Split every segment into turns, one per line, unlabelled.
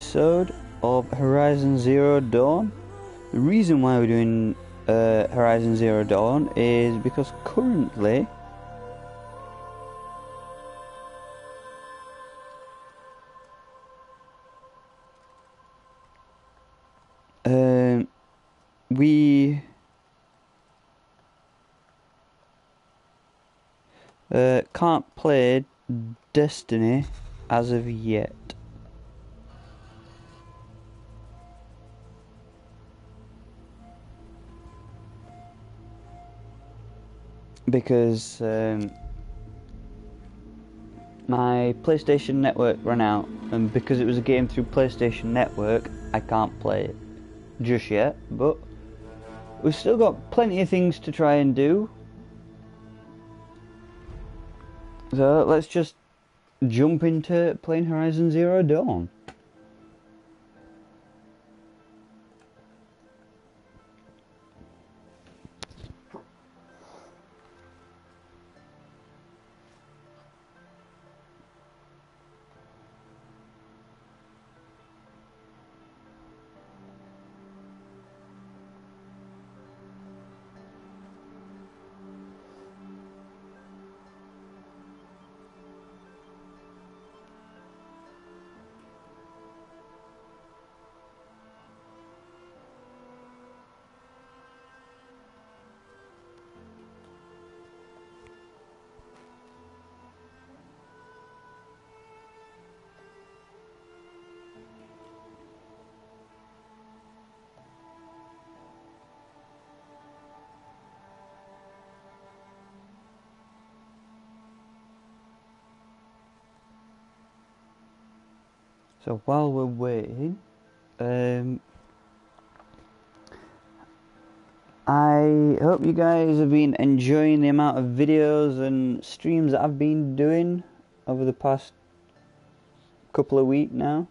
episode of Horizon Zero Dawn. The reason why we're doing Horizon Zero Dawn is because currently we can't play Destiny as of yet. Because my PlayStation Network ran out, and because it was a game through PlayStation Network, I can't play it just yet, but we've still got plenty of things to try and do. So let's just jump into playing Horizon Zero Dawn. So while we're waiting, I hope you guys have been enjoying the amount of videos and streams that I've been doing over the past couple of weeks now.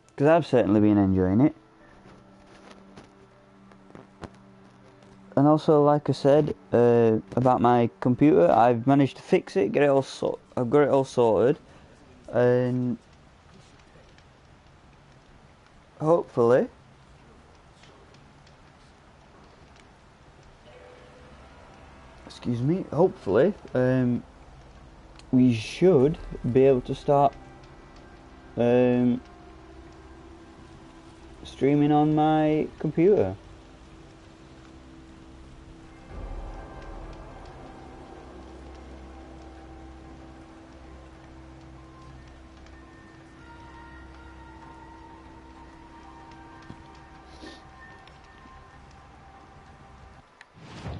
Because I've certainly been enjoying it. And also, like I said, about my computer, I've managed to fix it, I've got it all sorted, and hopefully we should be able to start streaming on my computer.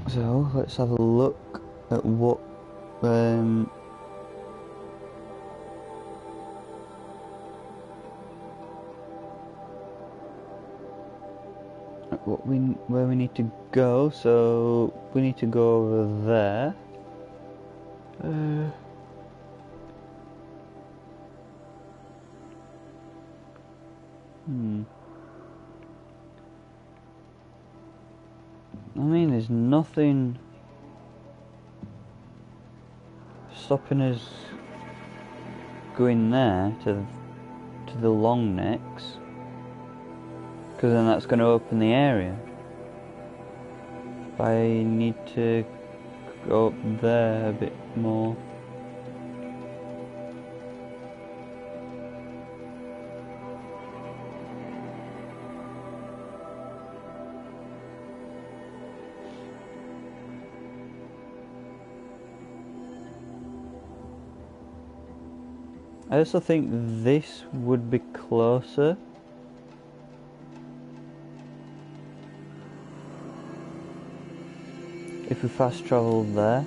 So let's have a look at what where we need to go. So we need to go over there. I mean, there's nothing stopping us going there to the long necks, because then that's going to open the area. But I need to go up there a bit more. I also think this would be closer. If we fast travel there.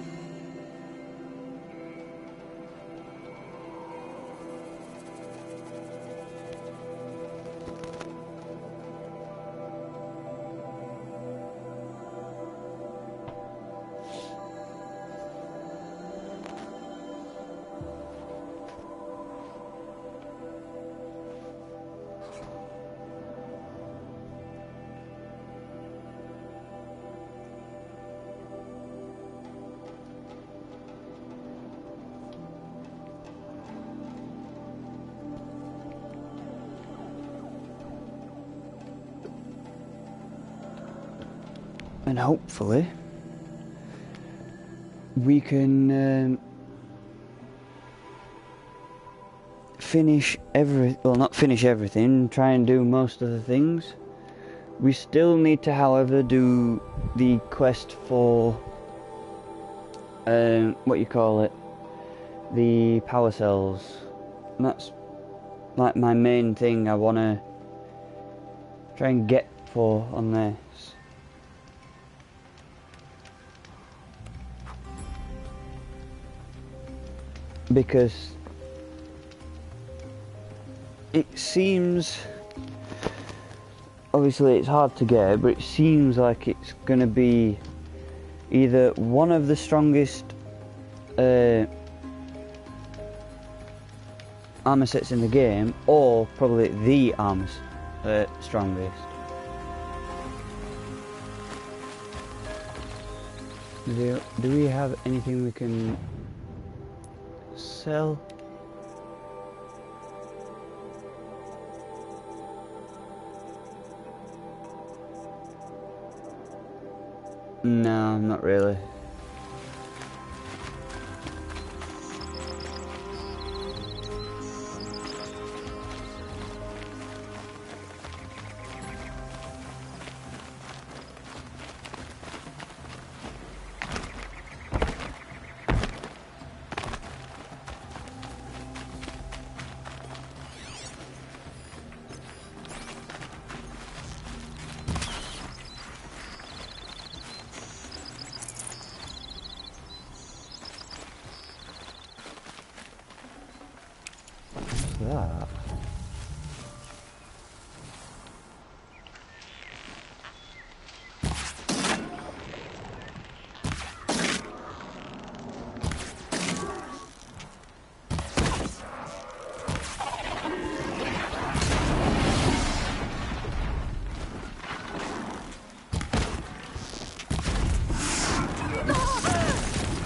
and hopefully we can not finish everything, try and do most of the things. We still need to, however, do the quest for the power cells. And that's like my main thing I want to try and get for on this. Because it seems, obviously it's hard to get, but it seems like it's going to be either one of the strongest armor sets in the game, or probably the armor strongest. Do we have anything we can sell? No, not really. That.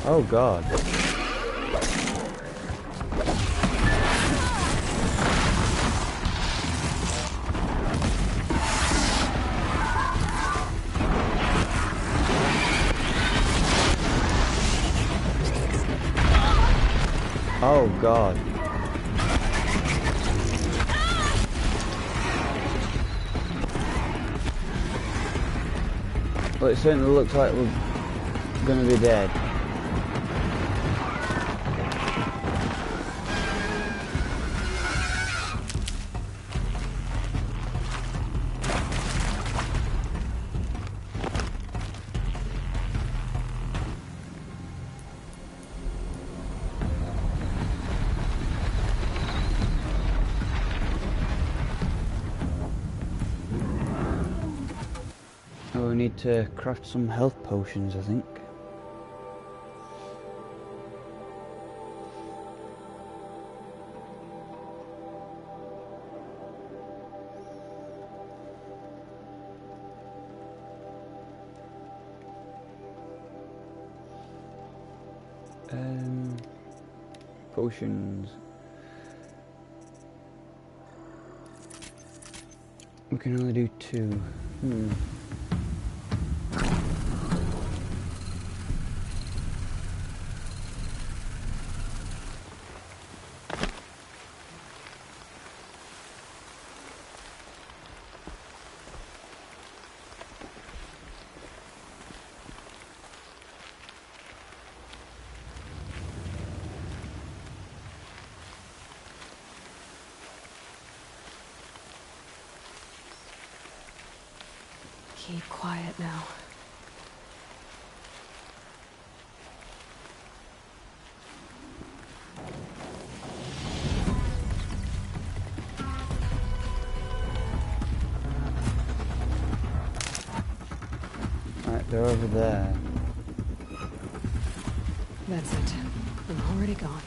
Oh God. Oh God. Well, it certainly looks like we're gonna be dead. We need to craft some health potions, I think. Potions. We can only do 2.
Keep quiet now.
Right, they're over there.
That's it. I'm already gone.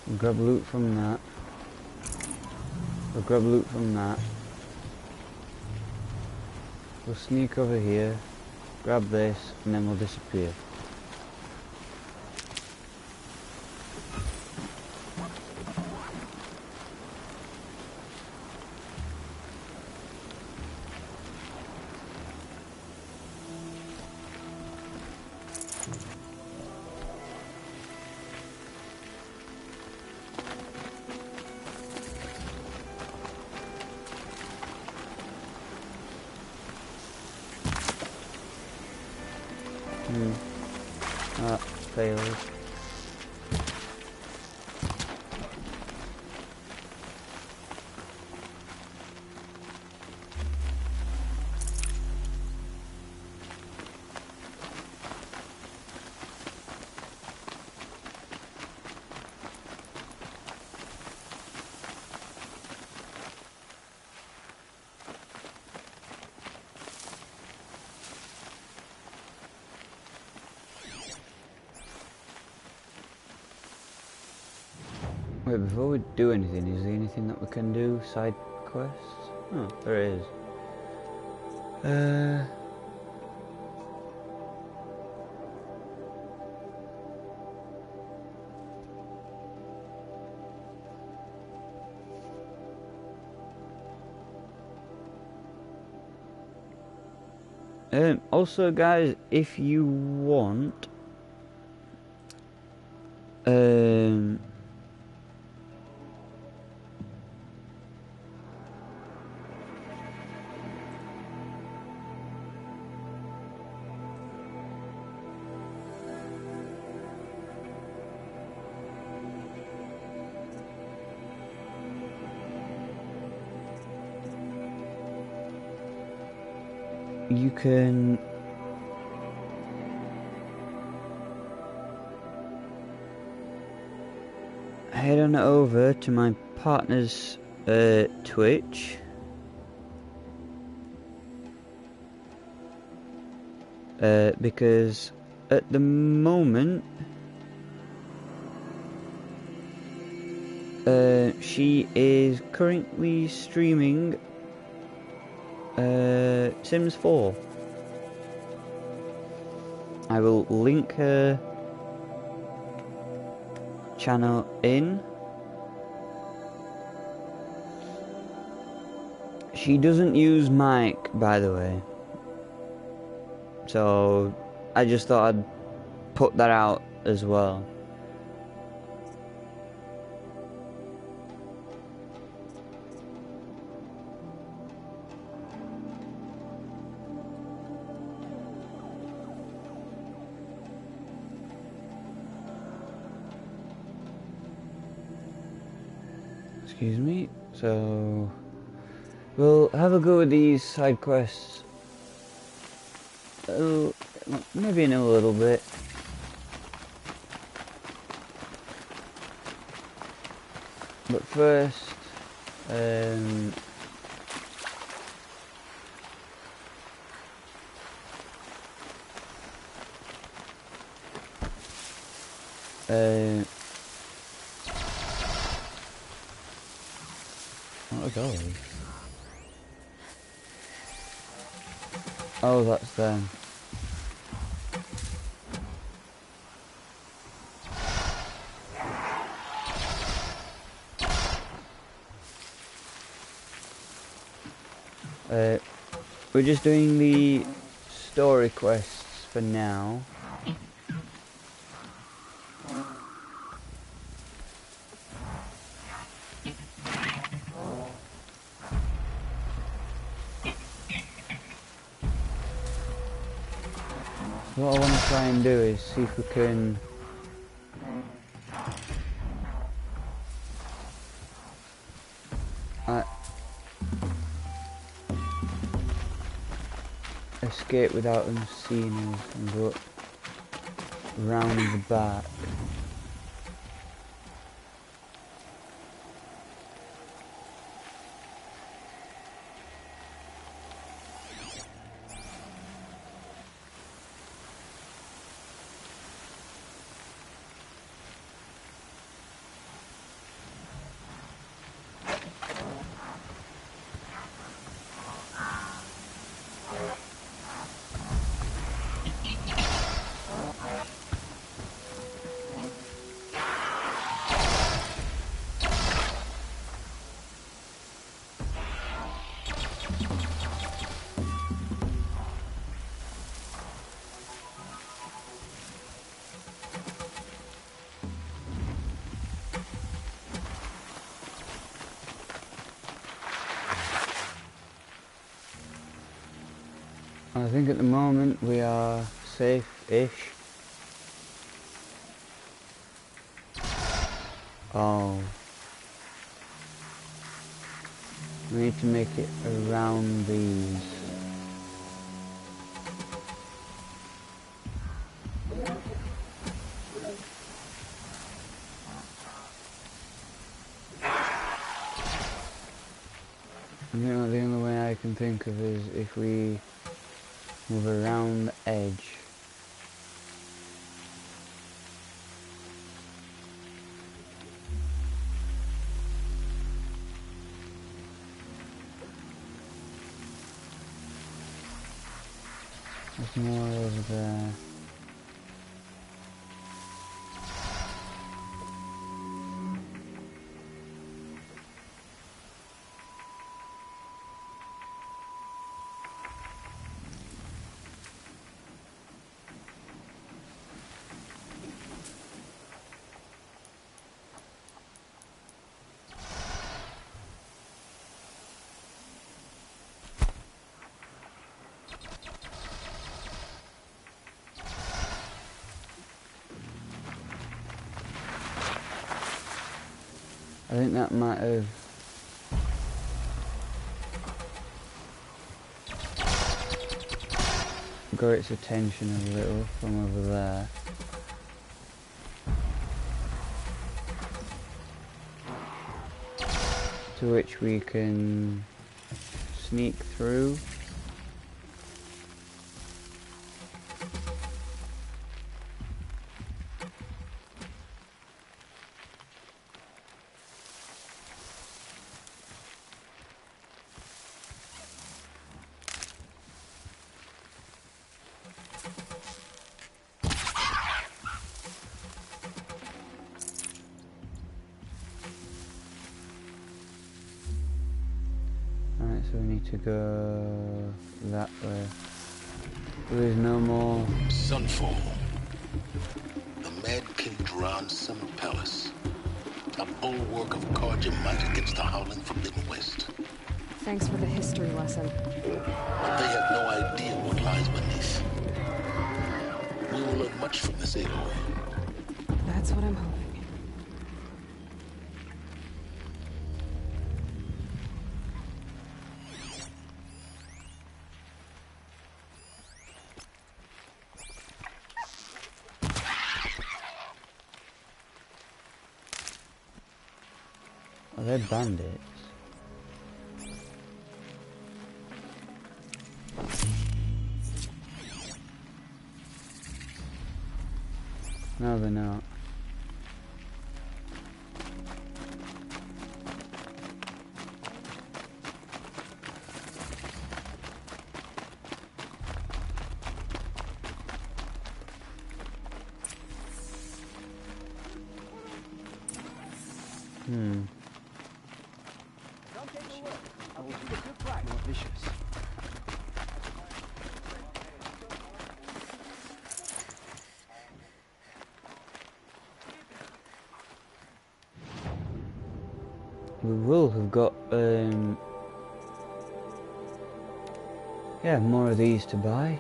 We'll grab loot from that. We'll grab loot from that. We'll sneak over here, grab this, and then we'll disappear. That failed. Wait, before we do anything, is there anything that we can do? Side quests? Oh, there is. Also, guys, if you want, you can head on over to my partner's Twitch, because at the moment she is currently streaming Sims 4. I will link her channel in. She doesn't use mic, by the way, so I just thought I'd put that out as well. Excuse me. So we'll have a go at these side quests. Maybe in a little bit. But first, what are those? Oh, that's them. We're just doing the story quests for now. What I want to try and do is see if we can escape without them seeing us and go round the back. I think at the moment we are safe-ish. Oh. We need to make it around these. You know, the only way I can think of is if we move around the edge. There's more over there. I think that might have got its attention a little from over there. To which we can sneak through. Alright, so we need to go that way. There is no more.
Sunfall. The Mad King around Summer Palace. A bulwark of Carja might against the howling Forbidden West.
Thanks for the history lesson.
But they have no idea what lies beneath. We will learn much from this Aloy.
That's what I'm hoping.
Are they bandits? No, they're not. We will have got, yeah, more of these to buy.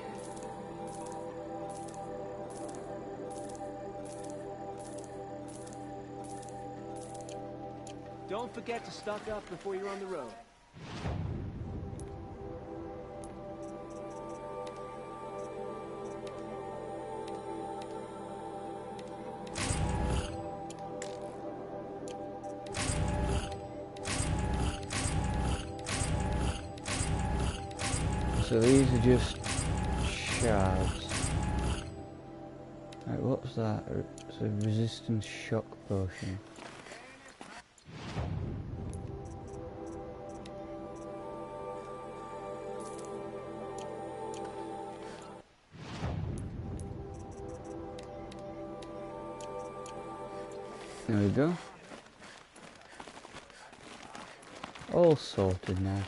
Don't forget to stock up before you're on the road.
So these are just shards. Right, what's that? It's a resistance shock potion. There we go. All sorted now.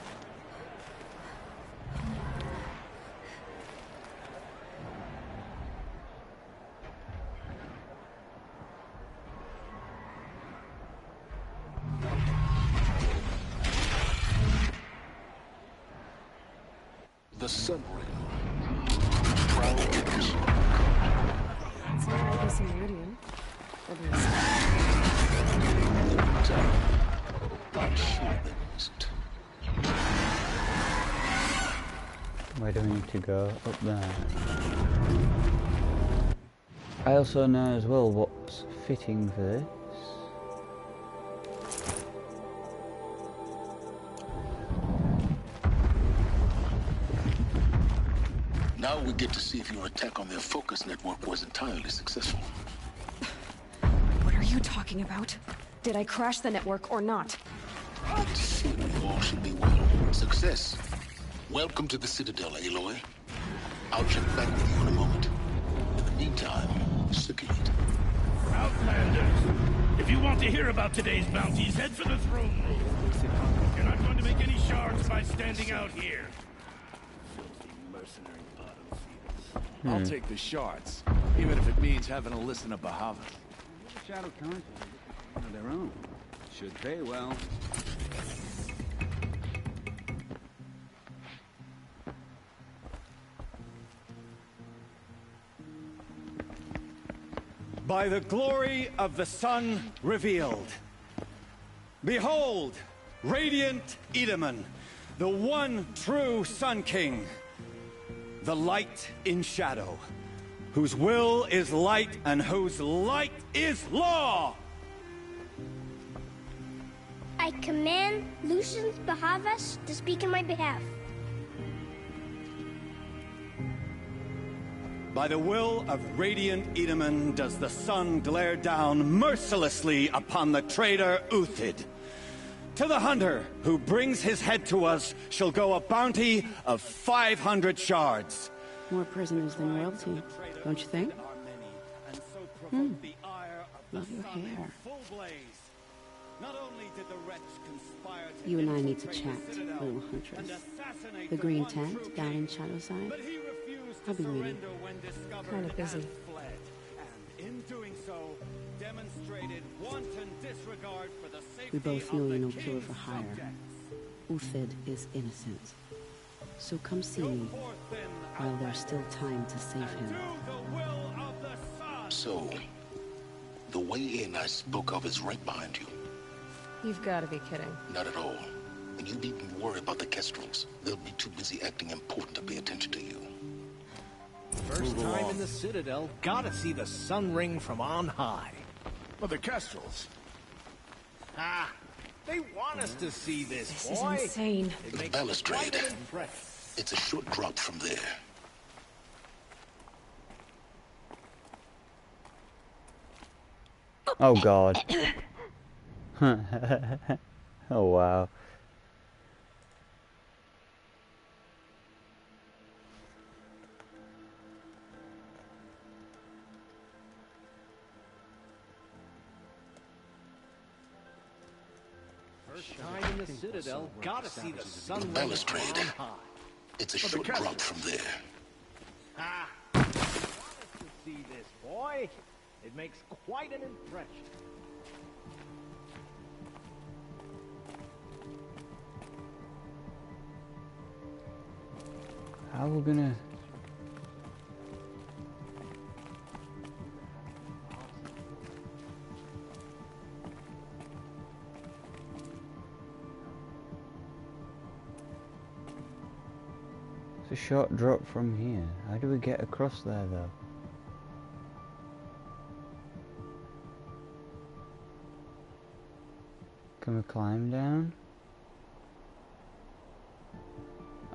The Sun Ring. proud cash.
It's not like this in Meridian. At least.
I'm sure there isn't.
Where do we need to go? Up there. I also know as well what's fitting for this.
Now we get to see if your attack on their focus network was entirely successful.
What are you talking about? Did I crash the network or not?
Certainly all should be well. Success. Welcome to the Citadel, Aloy. I'll check back with you in a moment. In the meantime, circulate.
Outlanders! If you want to hear about today's bounties, head for the throne room. You're not going to make any shards by standing out here. Filthy mercenary bottom feeders.
I'll take the shards, even if it means having to listen to Bahavas.
Shadow Council of their own. Should pay well.
By the glory of the sun revealed. Behold, radiant Edaman, the one true Sun King, the light in shadow, whose will is light and whose light is law!
I command Lucius Bahavas to speak in my behalf.
By the will of radiant Edaman does the sun glare down mercilessly upon the traitor Uthid. To the hunter who brings his head to us shall go a bounty of 500 shards.
More prisoners than royalty, don't you think? Love your hair. You and I need to chat, little huntress. The green tent down in Shadowside? I'll be waiting.
Kind of busy.
We both know you're no killer for hire. Uthid is innocent. So come see me while there's still time to save him.
So, the way in I spoke of is right behind you.
You've got to be kidding.
Not at all. And you needn't worry about the Kestrels. They'll be too busy acting important to pay attention to you.
First time in the Citadel, gotta see the sun ring from on high.
But the Kestrels.
Ah, they want us to see this,
This is
boy.
insane.
It
The
makes
balustrade.
quite an impression.
It's a short drop from there.
Oh god. Oh wow.
First time in the Citadel, gotta see the sun ring
Balustrade.
from on high.
It's a short drop from there.
Ah, want us to see this, boy. It makes quite an impression.
How are we gonna... It's a short drop from here. How do we get across there though? Can we climb down?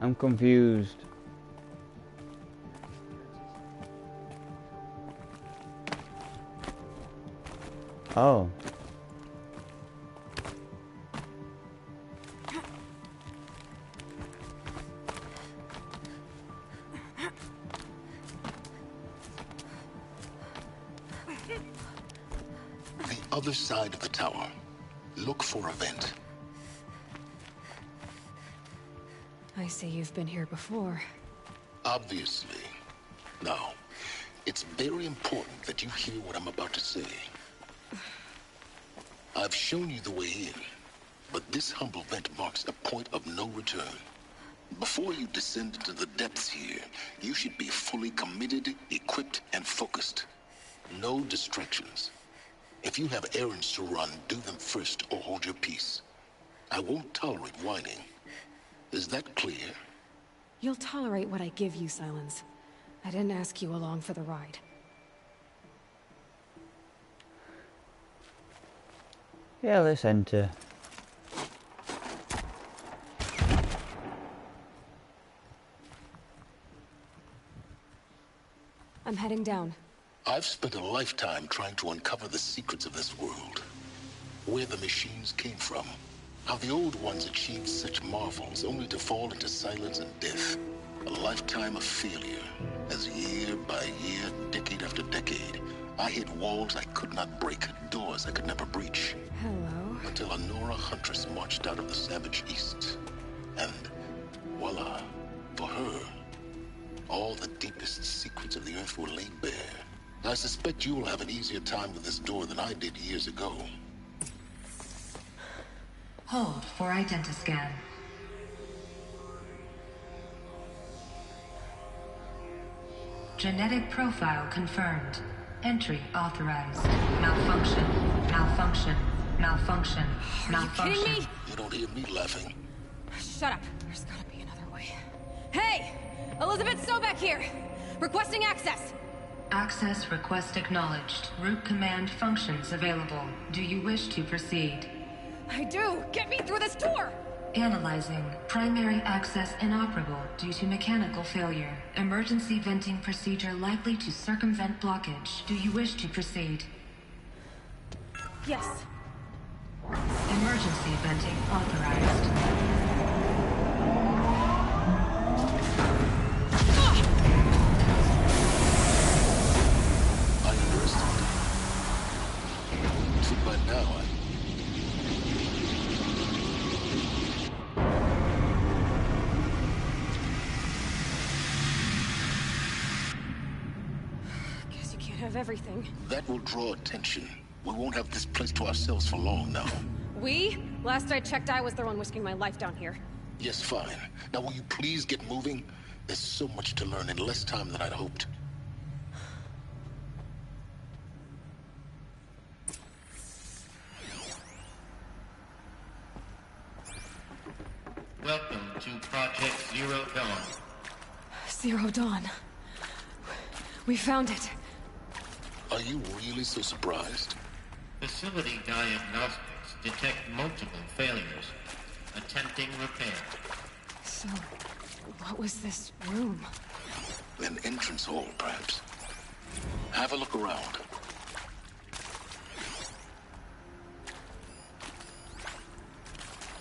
I'm confused. Oh.
The other side of the tower. Look for a vent.
I see you've been here before.
Obviously. Now, it's very important that you hear what I'm about to say. I've shown you the way in, but this humble vent marks a point of no return. Before you descend into the depths here, you should be fully committed, equipped, and focused. No distractions. If you have errands to run, do them first or hold your peace. I won't tolerate whining. Is that clear?
You'll tolerate what I give you, Silence. I didn't ask you along for the ride.
Yeah, let's enter.
I'm heading down.
I've spent a lifetime trying to uncover the secrets of this world. Where the machines came from. How the old ones achieved such marvels only to fall into silence and death. A lifetime of failure, as year by year, decade after decade, I hit walls I could not break, doors I could never breach.
Hello.
Until a Nora huntress marched out of the savage east. And voila, for her, all the deepest secrets of the earth were laid bare. I suspect you will have an easier time with this door than I did years ago.
Hold for identiscan. Genetic profile confirmed. Entry authorized. Malfunction. Malfunction. Malfunction. Malfunction.
Are you kidding me?
You don't hear me laughing.
Shut up. There's gotta be another way. Hey! Elizabeth Sobek here! Requesting access!
Access request acknowledged. Root command functions available. Do you wish to proceed?
I do! Get me through this door!
Analyzing. Primary access inoperable due to mechanical failure. Emergency venting procedure likely to circumvent blockage. Do you wish to proceed?
Yes.
Emergency venting authorized.
I underestimated. So by now,
Guess you can't have everything.
that will draw attention. We won't have this place to ourselves for long now.
We? Last I checked, I was the one risking my life down here.
Yes, fine. Now will you please get moving? There's so much to learn in less time than I'd hoped.
Welcome to Project Zero Dawn.
Zero Dawn. We found it.
Are you really so surprised?
Facility diagnostics detect multiple failures. Attempting repair.
So, what was this room?
An entrance hall, perhaps. Have a look around.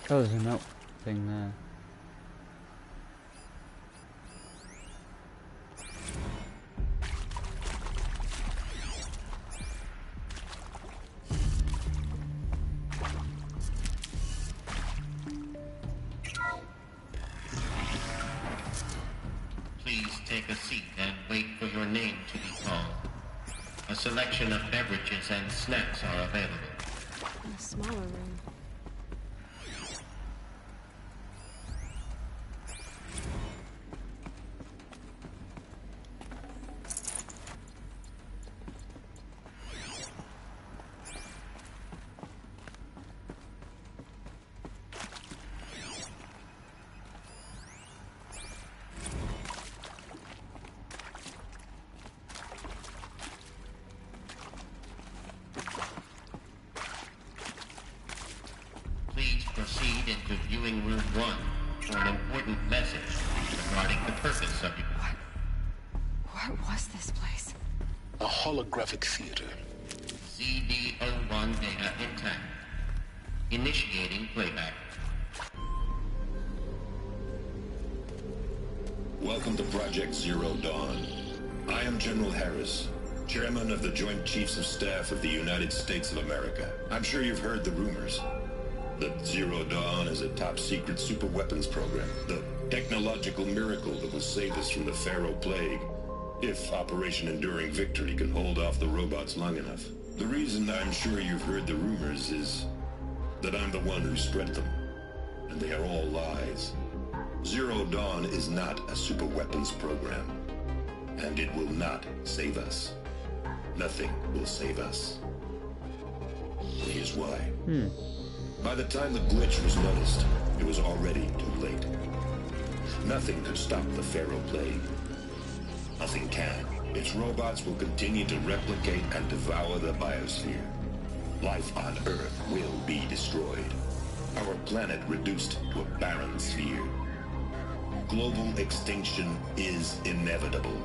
Oh, there's a note thing there.
Please take a seat and wait for your name to be called. A selection of beverages and snacks are available.
A smaller room.
Please proceed into viewing room 1 for an important message regarding the purpose of your...
What was this place?
A holographic theater.
CD01 data intact. Initiating playback.
Welcome to Project Zero Dawn. I am General Harris, Chairman of the Joint Chiefs of Staff of the United States of America. I'm sure you've heard the rumors that Zero Dawn is a top-secret super-weapons program, the technological miracle that will save us from the Pharaoh Plague, if Operation Enduring Victory can hold off the robots long enough. The reason I'm sure you've heard the rumors is that I'm the one who spread them, and they are all lies. Zero Dawn is not a superweapons program, and it will not save us. Nothing will save us. Here's why. By the time the glitch was noticed, it was already too late. Nothing could stop the Pharaoh Plague. Nothing can. Its robots will continue to replicate and devour the biosphere. Life on Earth will be destroyed. Our planet reduced to a barren sphere. Global extinction is inevitable.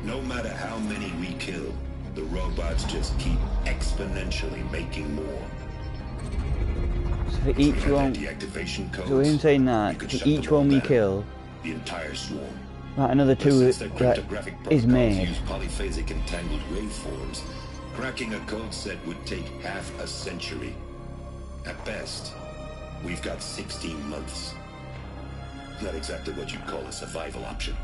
No matter how many we kill, the robots just keep exponentially making more.
So for each one,
deactivation codes,
so in saying that, for each one we kill,
the entire swarm.
Right, another two that is made.
Use polyphasic entangled waveforms. Cracking a code set would take half a century. At best, we've got 16 months. Not exactly what you'd call a survival option.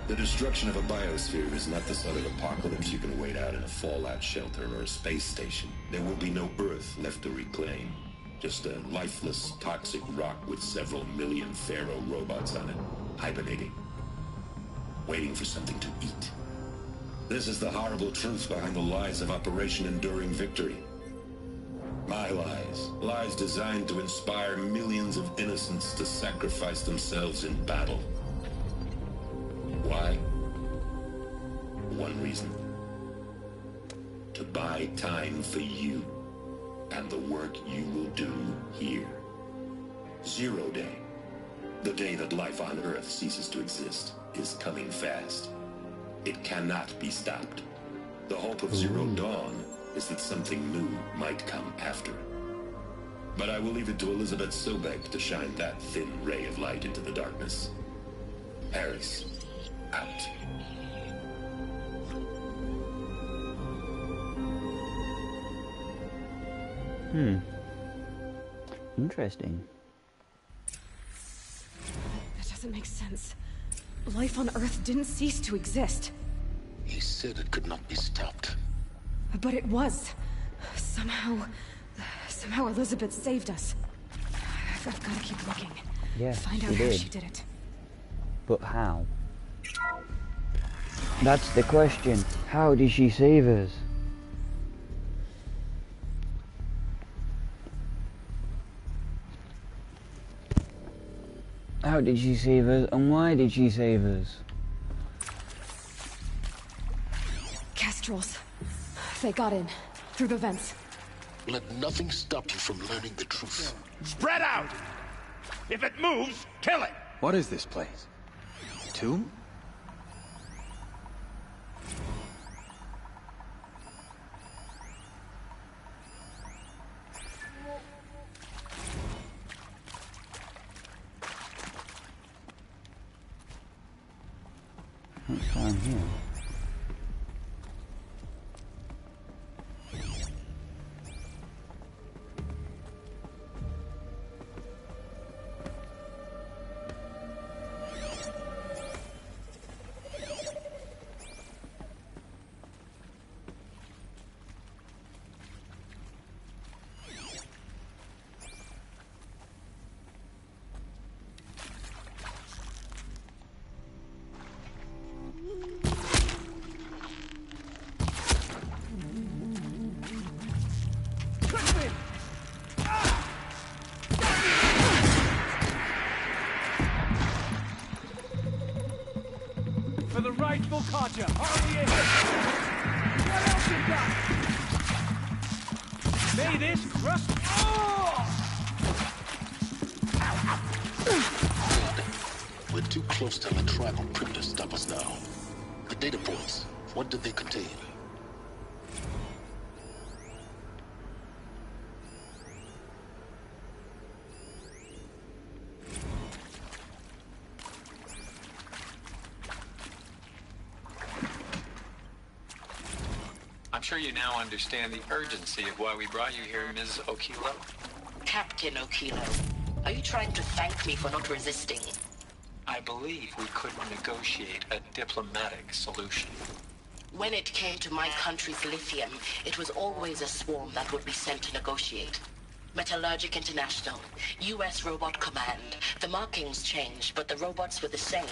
The destruction of a biosphere is not the sort of apocalypse you can wait out in a fallout shelter or a space station. There will be no Earth left to reclaim. Just a lifeless, toxic rock with several million Pharaoh robots on it, hibernating, waiting for something to eat. This is the horrible truth behind the lies of Operation Enduring Victory. My lies. Lies designed to inspire millions of innocents to sacrifice themselves in battle. Why? One reason. To buy time for you and the work you will do here. Zero Day, the day that life on Earth ceases to exist, is coming fast. It cannot be stopped. The hope of Zero Dawn is that something new might come after. But I will leave it to Elizabeth Sobek to shine that thin ray of light into the darkness. Harris, out.
Interesting.
That doesn't make sense. Life on Earth didn't cease to exist.
He said it could not be stopped.
But it was. Somehow Elizabeth saved us. I've got to keep looking.
Yeah,
Find out how she did it.
But how? That's the question. How did she save us? How did she save us, and why did she save us?
Kestrels. They got in. Through the vents.
Let nothing stop you from learning the truth.
Spread out! If it moves, kill it!
What is this place? Tomb?
What's down here?
For the rightful Katja, RDA! What else you got? May this crust... Oh!
We're too close to the tribal crypt to stop us now. The data points, what did they contain?
I'm sure you now understand the urgency of why we brought you here, Ms. Okilo.
Captain Okilo, are you trying to thank me for not resisting?
I believe we could negotiate a diplomatic solution.
When it came to my country's lithium, it was always a swarm that would be sent to negotiate. Metallurgic International, U.S. Robot Command. The markings changed, but the robots were the same.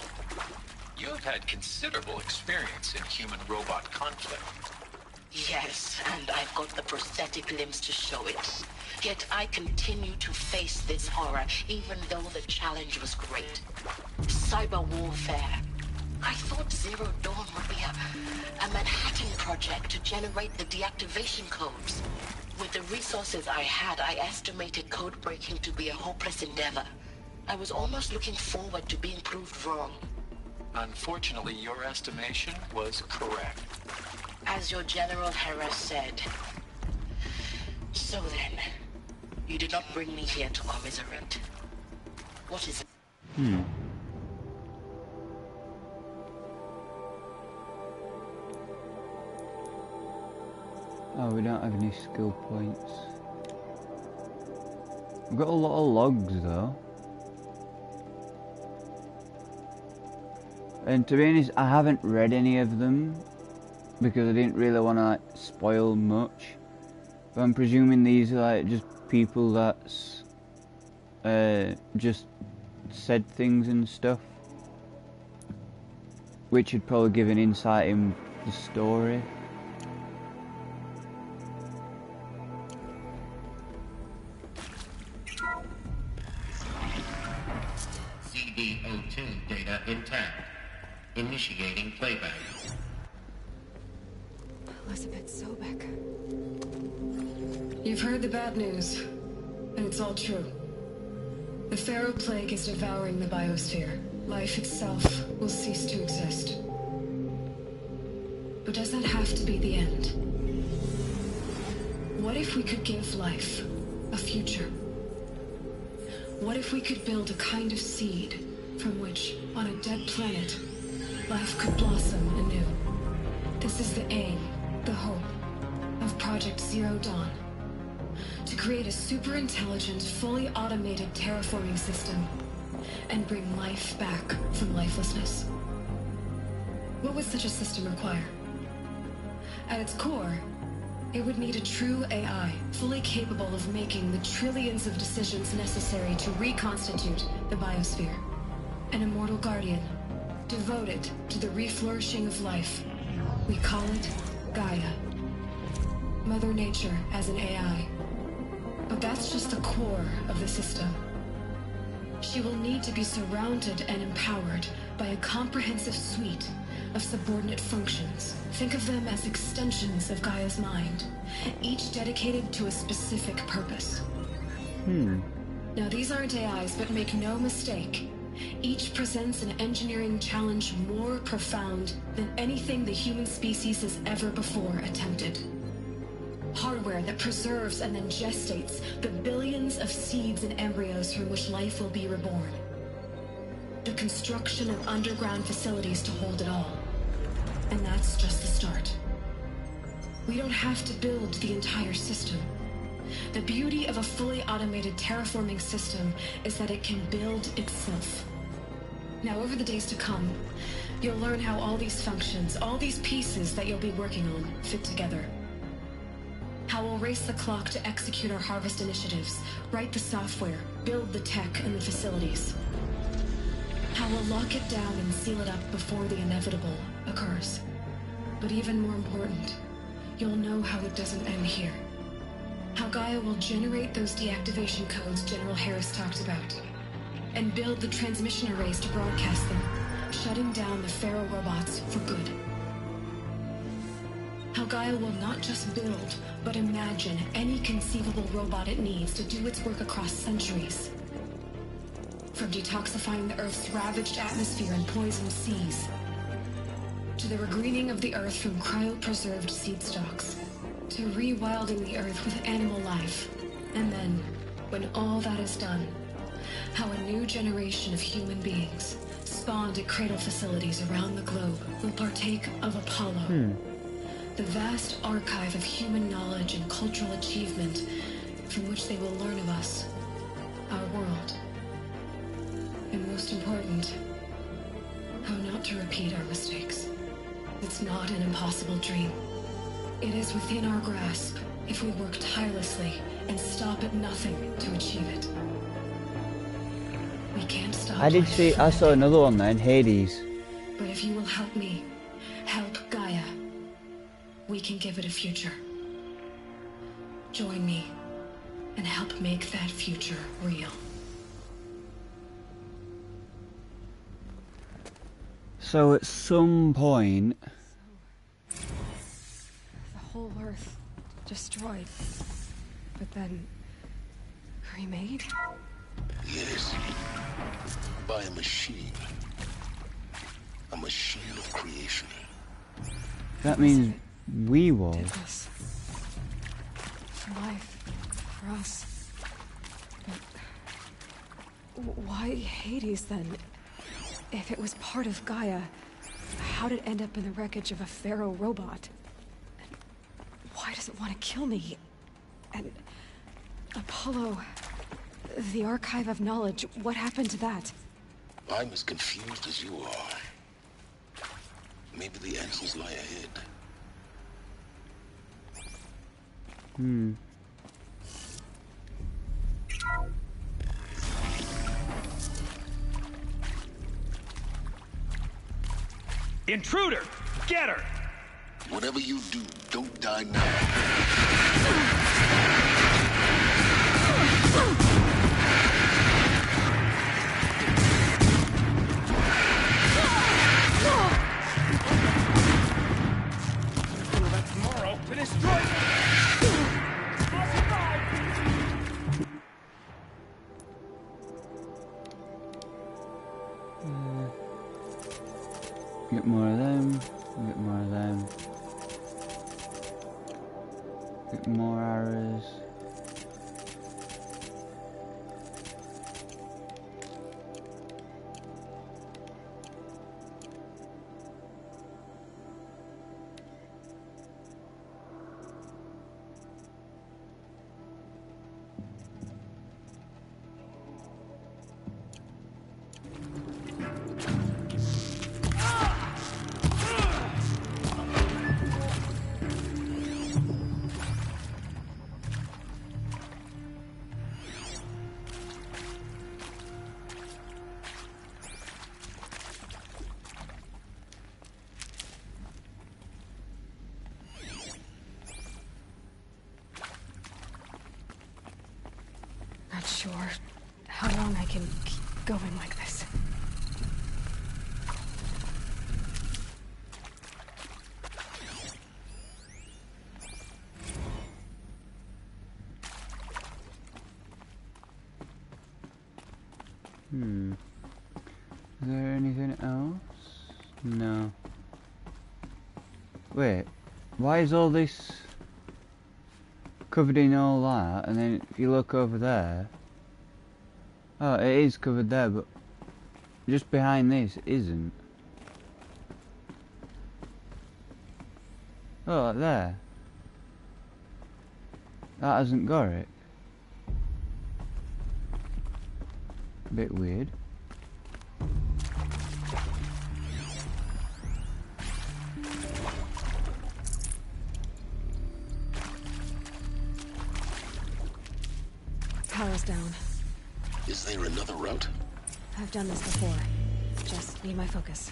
You have had considerable experience in human-robot conflict.
Yes, and I've got the prosthetic limbs to show it. Yet I continue to face this horror, even though the challenge was great. Cyber warfare. I thought Zero Dawn would be a Manhattan project to generate the deactivation codes. With the resources I had, I estimated code breaking to be a hopeless endeavor. I was almost looking forward to being proved wrong.
Unfortunately, your estimation was correct.
As your General Harris said. So then, you did not bring me here to commiserate. What is it?
Oh, we don't have any skill points. We've got a lot of logs though. And to be honest, I haven't read any of them because I didn't really want to like spoil much. But I'm presuming these are like just people that's just said things and stuff, which would probably give an insight in the story.
CD02 data intact. Initiating playback.
Elizabeth Sobek.
You've heard the bad news, and it's all true. The Pharaoh Plague is devouring the biosphere. Life itself will cease to exist. But does that have to be the end? What if we could give life a future? What if we could build a kind of seed from which, on a dead planet, life could blossom anew? This is the aim, the hope, of Project Zero Dawn. To create a super-intelligent, fully automated terraforming system and bring life back from lifelessness. What would such a system require? At its core, it would need a true AI, fully capable of making the trillions of decisions necessary to reconstitute the biosphere. An immortal guardian, devoted to the reflourishing of life. We call it Gaia. Mother Nature as an AI. But that's just the core of the system. She will need to be surrounded and empowered by a comprehensive suite of subordinate functions. Think of them as extensions of Gaia's mind, each dedicated to a specific purpose. Now these aren't AIs, but make no mistake, each presents an engineering challenge more profound than anything the human species has ever before attempted. Hardware that preserves and then gestates the billions of seeds and embryos from which life will be reborn. The construction of underground facilities to hold it all. And that's just the start. We don't have to build the entire system. The beauty of a fully automated terraforming system is that it can build itself. Now, over the days to come, you'll learn how all these functions, all these pieces that you'll be working on, fit together. How we'll race the clock to execute our harvest initiatives, write the software, build the tech and the facilities. How we'll lock it down and seal it up before the inevitable occurs. But even more important, you'll know how it doesn't end here. How Gaia will generate those deactivation codes General Harris talked about, and build the transmission arrays to broadcast them, shutting down the Pharaoh robots for good. How Gaia will not just build, but imagine any conceivable robot it needs to do its work across centuries. From detoxifying the Earth's ravaged atmosphere and poisoned seas, to the regreening of the Earth from cryopreserved seed stalks, to rewilding the Earth with animal life. And then, when all that is done, how a new generation of human beings, spawned at cradle facilities around the globe, will partake of Apollo. The vast archive of human knowledge and cultural achievement from which they will learn of us, our world. And most important, how not to repeat our mistakes. It's not an impossible dream. It is within our grasp if we work tirelessly and stop stop at nothing to achieve it. We can't stop.
I saw another one then, Hades.
But if you will help me, help Gaia, we can give it a future. Join me and help make that future real.
So at some point...
The whole Earth destroyed, but then remade?
Yes. By a machine. A machine of creation.
That means we will.
Did this. For life. For us. But why Hades then? If it was part of Gaia, how did it end up in the wreckage of a Pharaoh robot? And why does it want to kill me? And Apollo, the Archive of Knowledge, what happened to that?
I'm as confused as you are. Maybe the answers lie ahead.
Intruder! Get her!
Whatever you do, don't die now.
Tomorrow to destroy them!
Get more of them, get more of them. Get more arrows.
Not sure how long I can keep going like this.
Is there anything else? No. Wait, why is all this covered in all that, and then if you look over there, oh, it is covered there, but just behind this it isn't. Oh, like there. That hasn't got it. A bit weird.
Power's down.
Is there another route?
I've done this before. Just need my focus.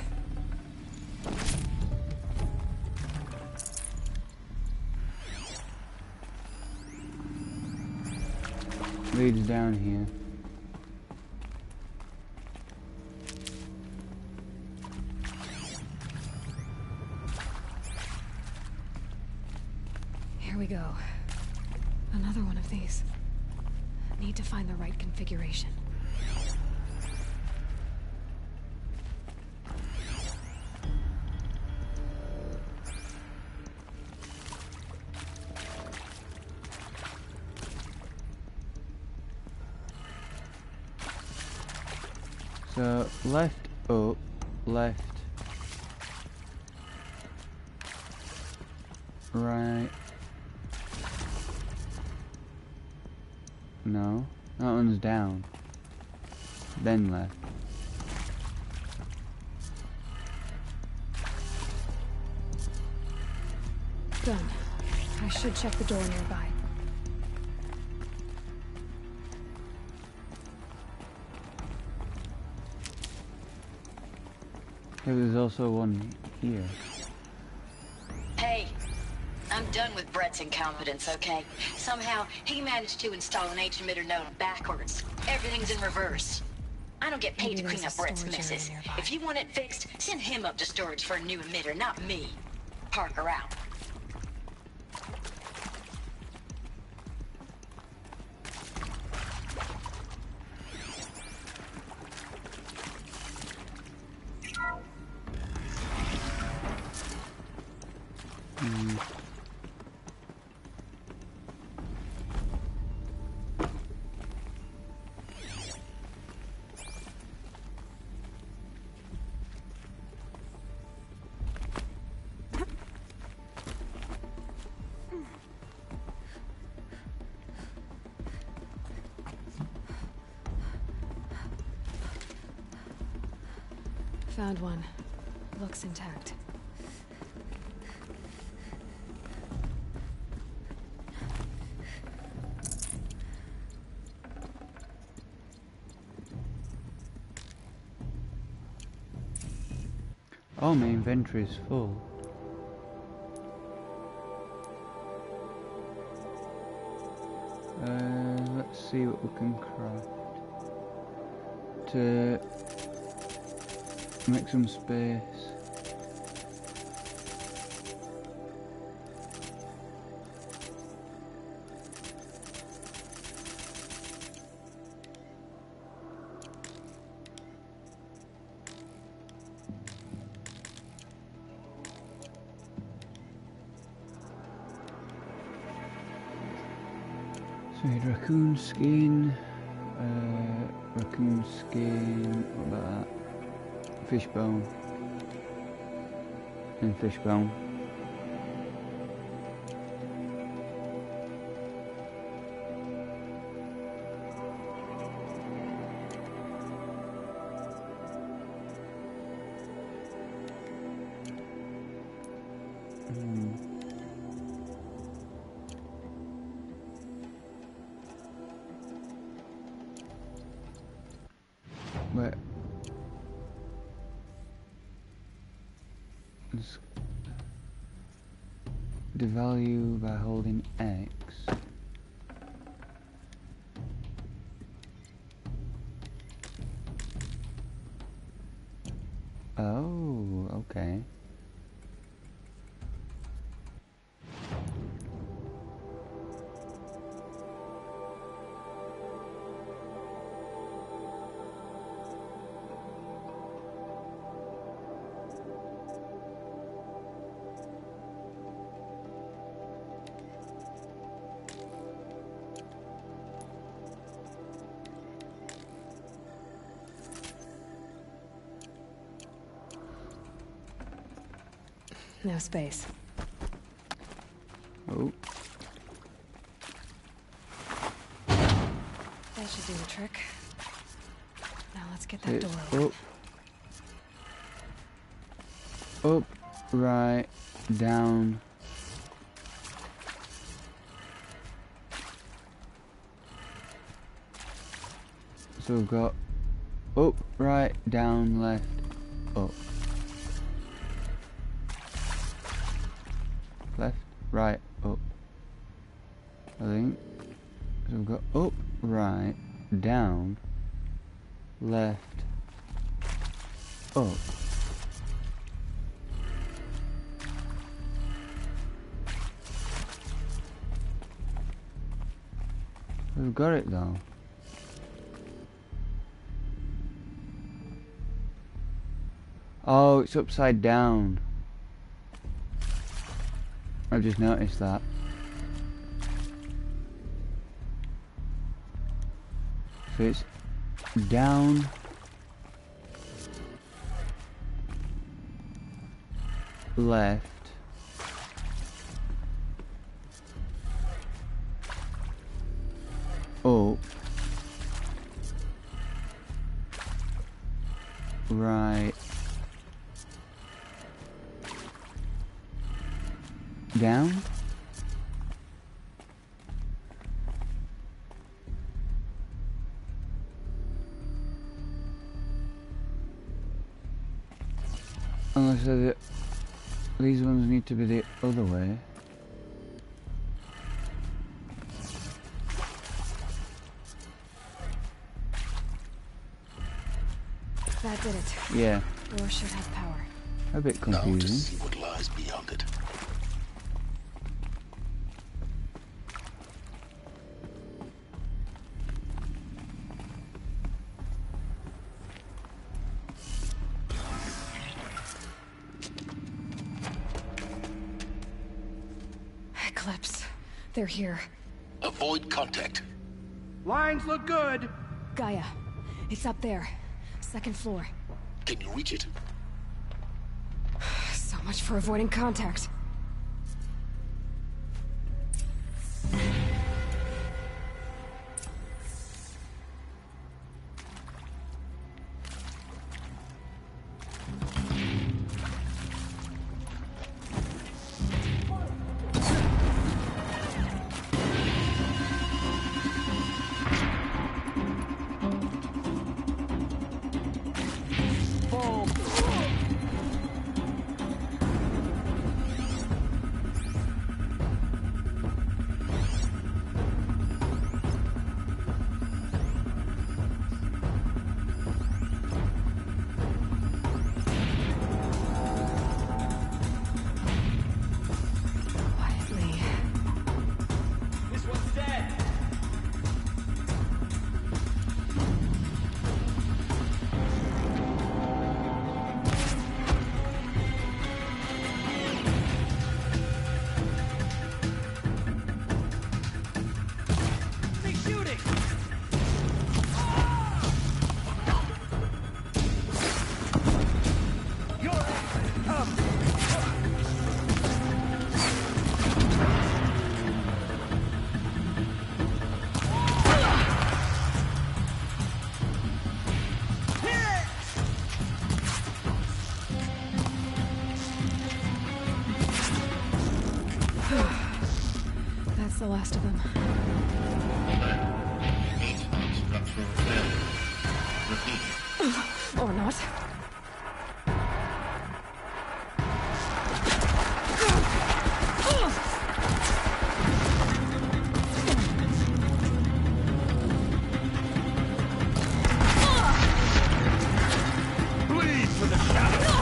Leads down here.
Here we go. Another one of these. Need to find the right configuration.
So, left, up, left, right. No, that one's down. Then left.
Done. I should check the door nearby.
There's also one here.
Hey, I'm done with Brett's incompetence, okay? Somehow, he managed to install an H-emitter node backwards. Everything's in reverse. I don't get paid to clean up Brett's messes. If you want it fixed, send him up to storage for a new emitter, not me. Parker out.
Found one. Looks intact.
Oh, my inventory is full. Let's see what we can craft. To make some space. So we had raccoon skin, what about that? Fishbone. And fishbone. Where? Let's devalue by holding X. Oh, okay.
No space.
Oh.
That should do the trick. Now let's get that door open.
Up, right, down. So we've got up, right, down, left, up. Left, right, up. I think. So we've got up, right, down, left, up. We've got it though. Oh, it's upside down. I've just noticed that. So it's down, left, up, right, down. Unless these ones need to be the other way.
That did it.
Yeah.
Door should have power.
A bit
Now to
confusing.
see what lies beyond it.
Eclipse. They're here.
Avoid contact.
Lines look good.
Gaia. It's up there. Second floor.
Can you reach it?
So much for avoiding contact. That's the last of them. Or not.
Bleed for the shadow.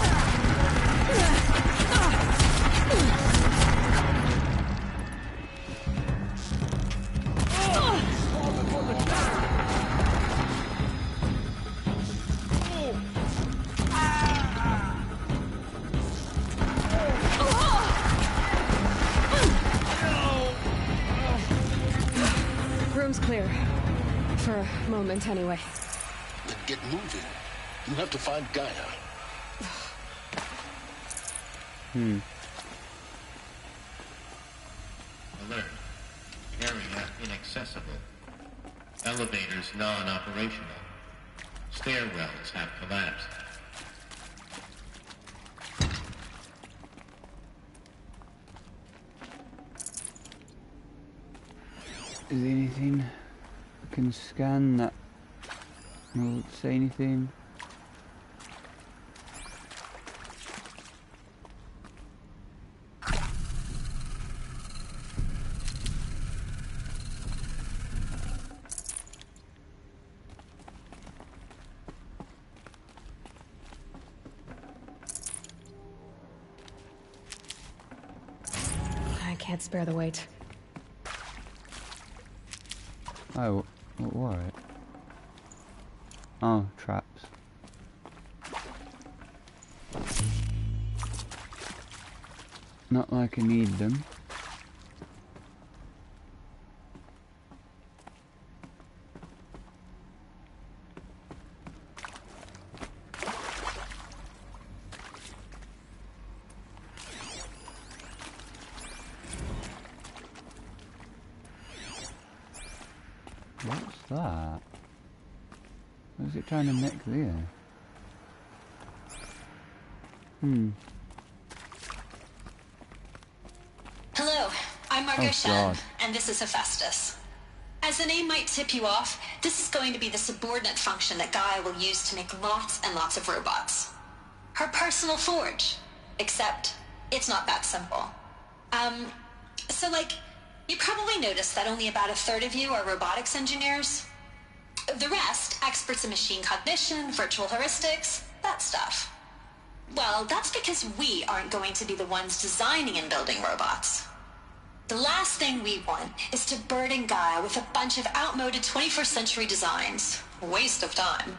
Room's clear. For a moment, anyway.
Then get moving. You have to find Gaia.
Alert. Area inaccessible. Elevators non-operational. Stairwells have collapsed.
Is there anything I can scan that will say anything?
I can't spare the weight.
Oh, what? Oh, traps. Not like I need them. What's that? What's it trying to make there?
Hello, I'm Margot
Oh,
Shen,
God.
and this is Hephaestus. As the name might tip you off, this is going to be the subordinate function that Gaia will use to make lots and lots of robots. Her personal forge. Except, it's not that simple. So like, you probably noticed that only about a third of you are robotics engineers. The rest, experts in machine cognition, virtual heuristics, that stuff. Well, that's because we aren't going to be the ones designing and building robots. The last thing we want is to burden Gaia with a bunch of outmoded 21st century designs. Waste of time.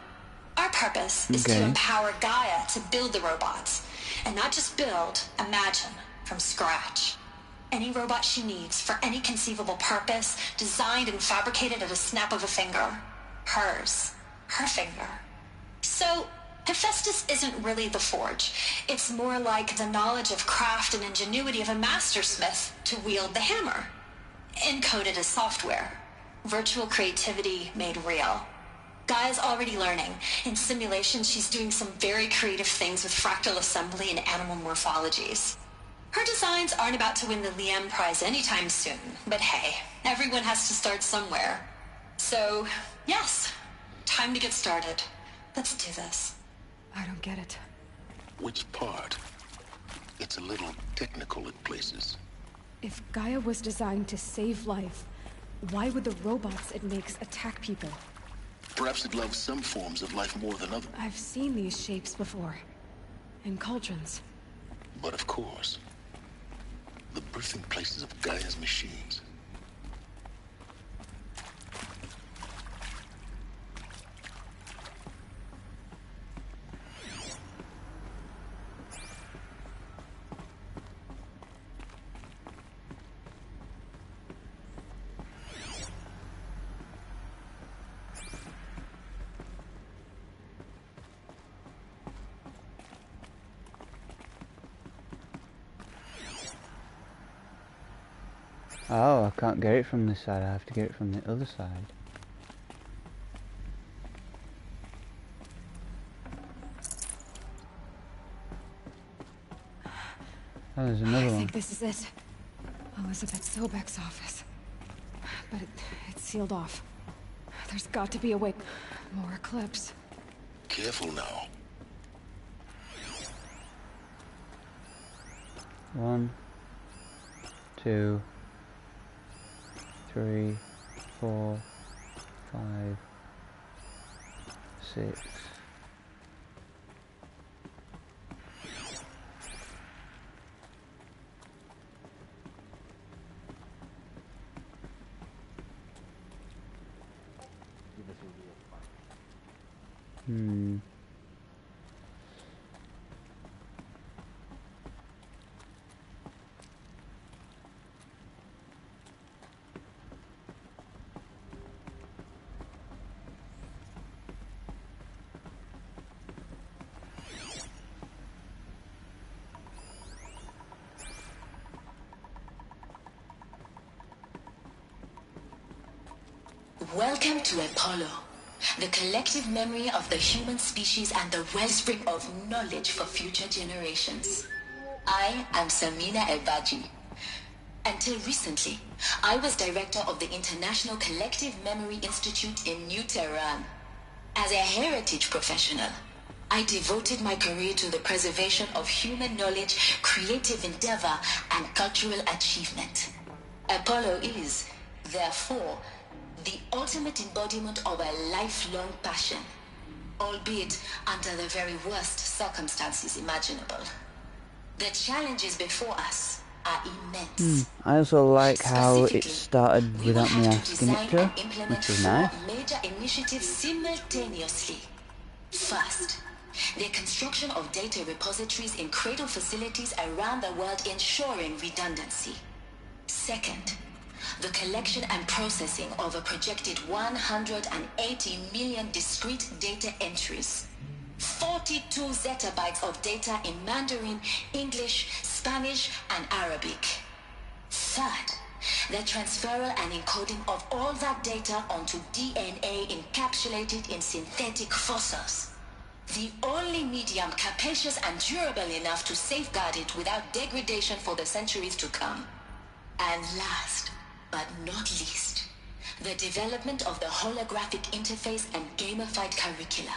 Our purpose is to empower Gaia to build the robots. And not just build, imagine, from scratch. Any robot she needs for any conceivable purpose, designed and fabricated at a snap of a finger. Hers. Her finger. So, Hephaestus isn't really the forge. It's more like the knowledge of craft and ingenuity of a mastersmith to wield the hammer. Encoded as software. Virtual creativity made real. Gaia's already learning. In simulation, she's doing some very creative things with fractal assembly and animal morphologies. Her designs aren't about to win the Liam Prize anytime soon, but hey, everyone has to start somewhere. So, yes, time to get started. Let's do this.
I don't get it.
Which part? It's a little technical at places.
If Gaia was designed to save life, why would the robots it makes attack people?
Perhaps it loves some forms of life more than others.
I've seen these shapes before. In cauldrons.
But of course, the birthing places of Gaia's machines.
Oh, I can't get it from this side, I have to get it from the other side. Oh, there's another one.
I think this is it. Elizabeth Sobek's office. But it's sealed off. There's got to be a way. More Eclipse.
Careful now.
1, 2, 3, 4, 5, 6.
Welcome to Apollo, the collective memory of the human species and the wellspring of knowledge for future generations. I am Samina Ebaji. Until recently, I was director of the International Collective Memory Institute in New Tehran. As a heritage professional, I devoted my career to the preservation of human knowledge, creative endeavor, and cultural achievement. Apollo is, therefore, the ultimate embodiment of a lifelong passion, albeit under the very worst circumstances imaginable. The challenges before us are immense.
I also like how it started without me asking it to, which is nice.
Major initiatives simultaneously. First, the construction of data repositories in cradle facilities around the world ensuring redundancy. Second, the collection and processing of a projected 180 million discrete data entries. 42 zettabytes of data in Mandarin, English, Spanish, and Arabic. Third, the transferal and encoding of all that data onto DNA encapsulated in synthetic fossils. The only medium capacious and durable enough to safeguard it without degradation for the centuries to come. And last, but not least, the development of the holographic interface and gamified curricula.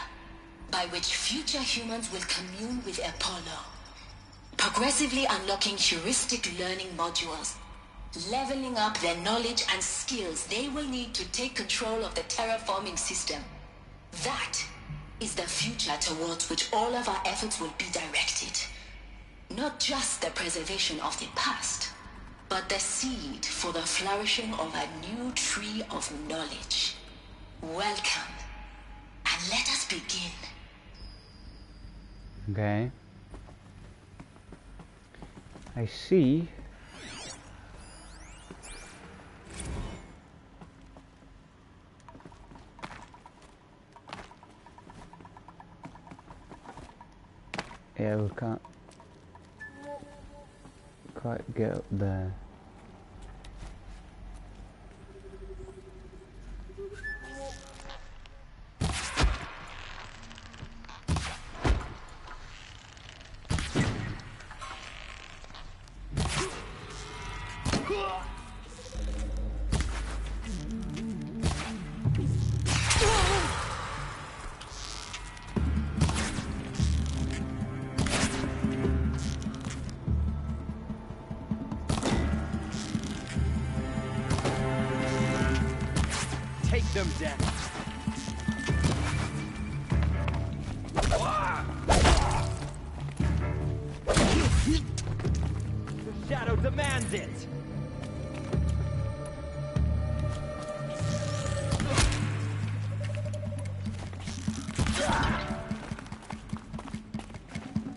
by which future humans will commune with Apollo, progressively unlocking heuristic learning modules, leveling up their knowledge and skills they will need to take control of the terraforming system. That is the future towards which all of our efforts will be directed. Not just the preservation of the past, but the seed for the flourishing of a new tree of knowledge. Welcome, and let us begin.
Okay. I see. Yeah, we can't quite get up there.
Take them down. The shadow demands it.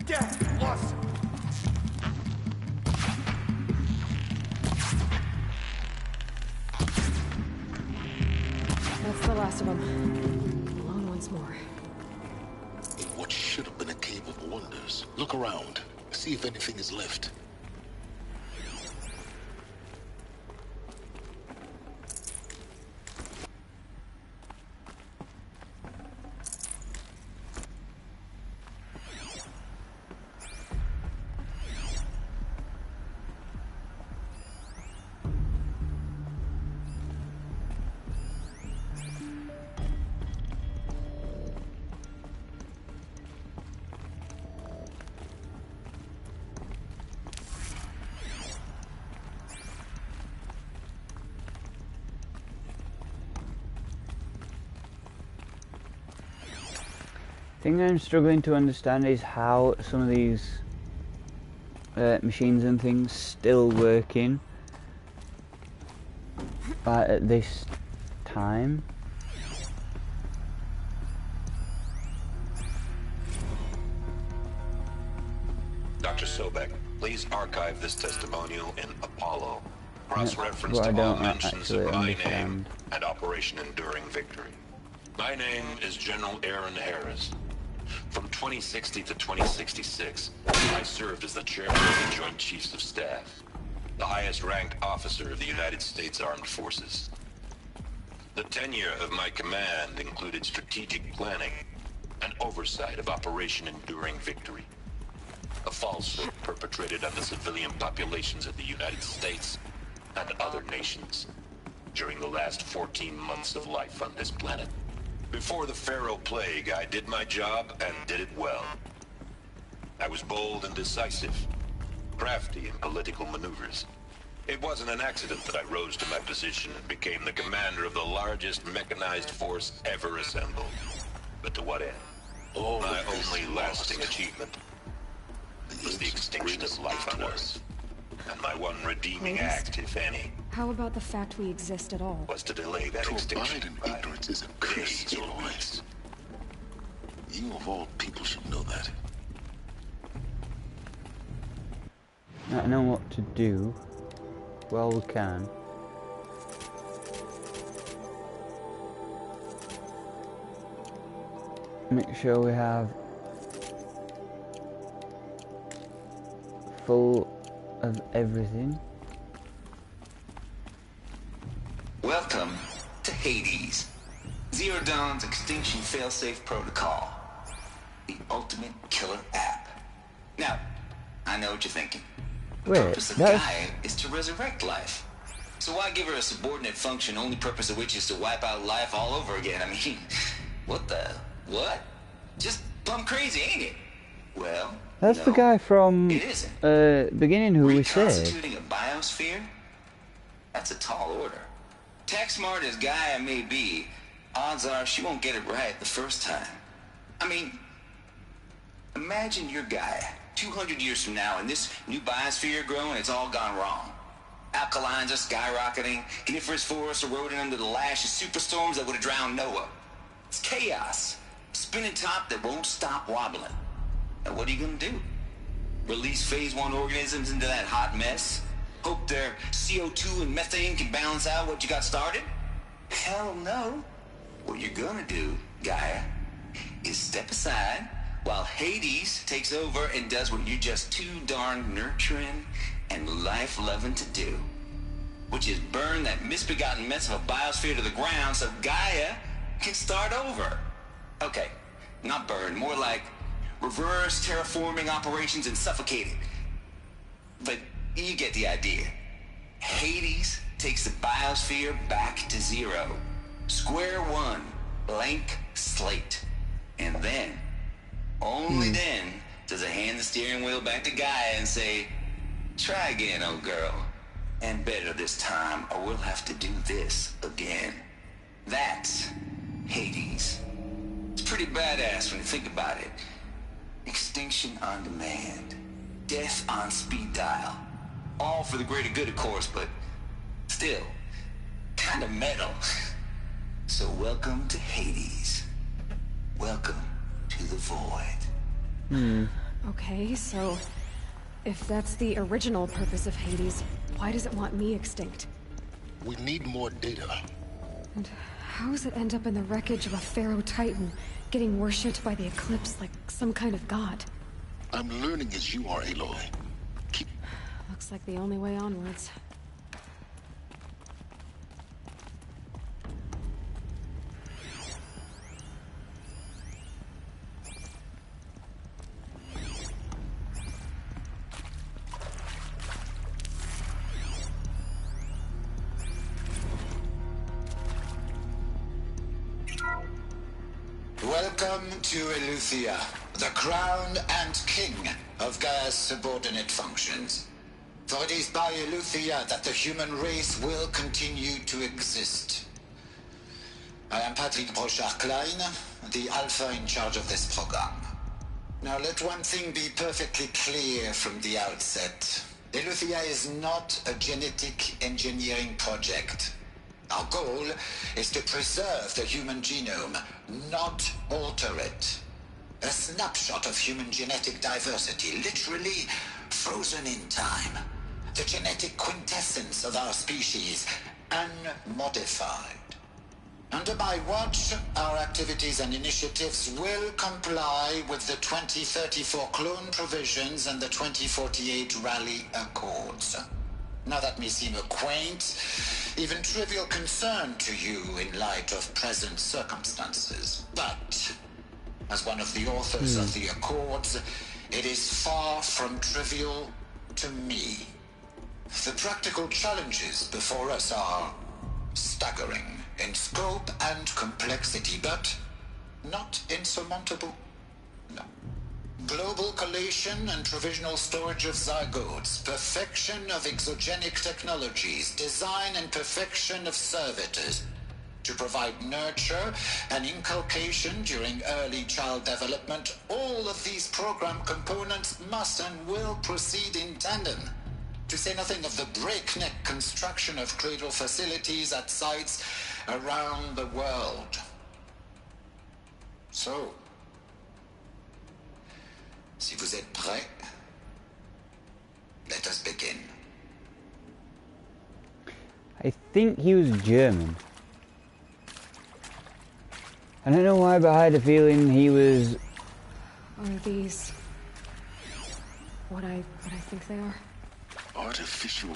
Death awesome.
That's the last of them. Alone once more.
In what should have been a cave of wonders. Look around. See if anything is left.
The thing I'm struggling to understand is how some of these machines and things still working at this time.
Dr. Sobek, please archive this testimonial in Apollo. Cross-reference
Well, I
to all
don't
mentions
actually
of my name
understand.
and Operation Enduring Victory. My name is General Aaron Harris. From 2060 to 2066, I served as the chairman of the Joint Chiefs of Staff, the highest-ranked officer of the United States Armed Forces. The tenure of my command included strategic planning and oversight of Operation Enduring Victory, a falsehood perpetrated on the civilian populations of the United States and other nations during the last 14 months of life on this planet. Before the Pharaoh Plague, I did my job and did it well. I was bold and decisive, crafty in political maneuvers. It wasn't an accident that I rose to my position and became the commander of the largest mechanized force ever assembled. But to what end? My only lasting achievement was the extinction of life on Earth. And my one redeeming act, if any,
How about the fact we exist at all?
was to delay that extinction by
Ignorance is a curse, Eloise. You of all people should know that.
I know what to do. Well, we can. Make sure we have full of everything.
Welcome to Hades, Zero Dawn's extinction failsafe protocol, the ultimate killer app. Now, I know what you're thinking. The
Wait,
purpose of
that's...
Gaia is to resurrect life. So why give her a subordinate function, only purpose of which is to wipe out life all over again? I mean, what the... what? Just plumb crazy, ain't it? Well,
that's
no,
the guy from
it isn't.
beginning who we saved.
Reconstituting a biosphere? That's a tall order. Tech smart as Gaia may be, odds are she won't get it right the first time. I mean, imagine your Gaia 200 years from now and this new biosphere growing, it's all gone wrong. Alkalines are skyrocketing, coniferous forests eroding under the lash of superstorms that would have drowned Noah. It's chaos. A spinning top that won't stop wobbling. And what are you gonna do? Release phase 1 organisms into that hot mess? Hope their CO2 and methane can balance out what you got started? Hell no. What you're gonna do, Gaia, is step aside while Hades takes over and does what you're just too darn nurturing and life-loving to do, which is burn that misbegotten mess of a biosphere to the ground so Gaia can start over. Okay, not burn, more like reverse terraforming operations and suffocate it. But you get the idea. Hades takes the biosphere back to zero. Square one, blank slate. And then, only then, does it hand the steering wheel back to Gaia and say, try again, old girl. And better this time, or we'll have to do this again. That's Hades. It's pretty badass when you think about it. Extinction on demand. Death on speed dial. All for the greater good, of course, but still, kind of metal. So welcome to Hades. Welcome to the void.
Okay, so if that's the original purpose of Hades, why does it want me extinct?
We need more data.
And how does it end up in the wreckage of a Pharaoh Titan, getting worshipped by the Eclipse like some kind of god?
I'm learning as you are, Aloy.
Looks like the only way onwards.
Welcome to Eleuthia, the crown and king of Gaia's subordinate functions. For it is by Eleuthia that the human race will continue to exist. I am Patrick Brochard-Klein, the Alpha in charge of this program. Now let one thing be perfectly clear from the outset. Eleuthia is not a genetic engineering project. Our goal is to preserve the human genome, not alter it. A snapshot of human genetic diversity, literally frozen in time. The genetic quintessence of our species, unmodified. Under my watch, our activities and initiatives will comply with the 2034 clone provisions and the 2048 Raleigh Accords. Now that may seem a quaint, even trivial concern to you in light of present circumstances, but as one of the authors of the Accords, it is far from trivial to me. The practical challenges before us are staggering in scope and complexity, but not insurmountable. No. Global collation and provisional storage of zygotes, perfection of exogenic technologies, design and perfection of servitors, to provide nurture and inculcation during early child development. All of these program components must and will proceed in tandem, to say nothing of the breakneck construction of cradle facilities at sites around the world. So, si vous êtes prêts, let us begin.
I think he was German. I don't know why, but I had a feeling he was...
Are these what I think they are?
Artificial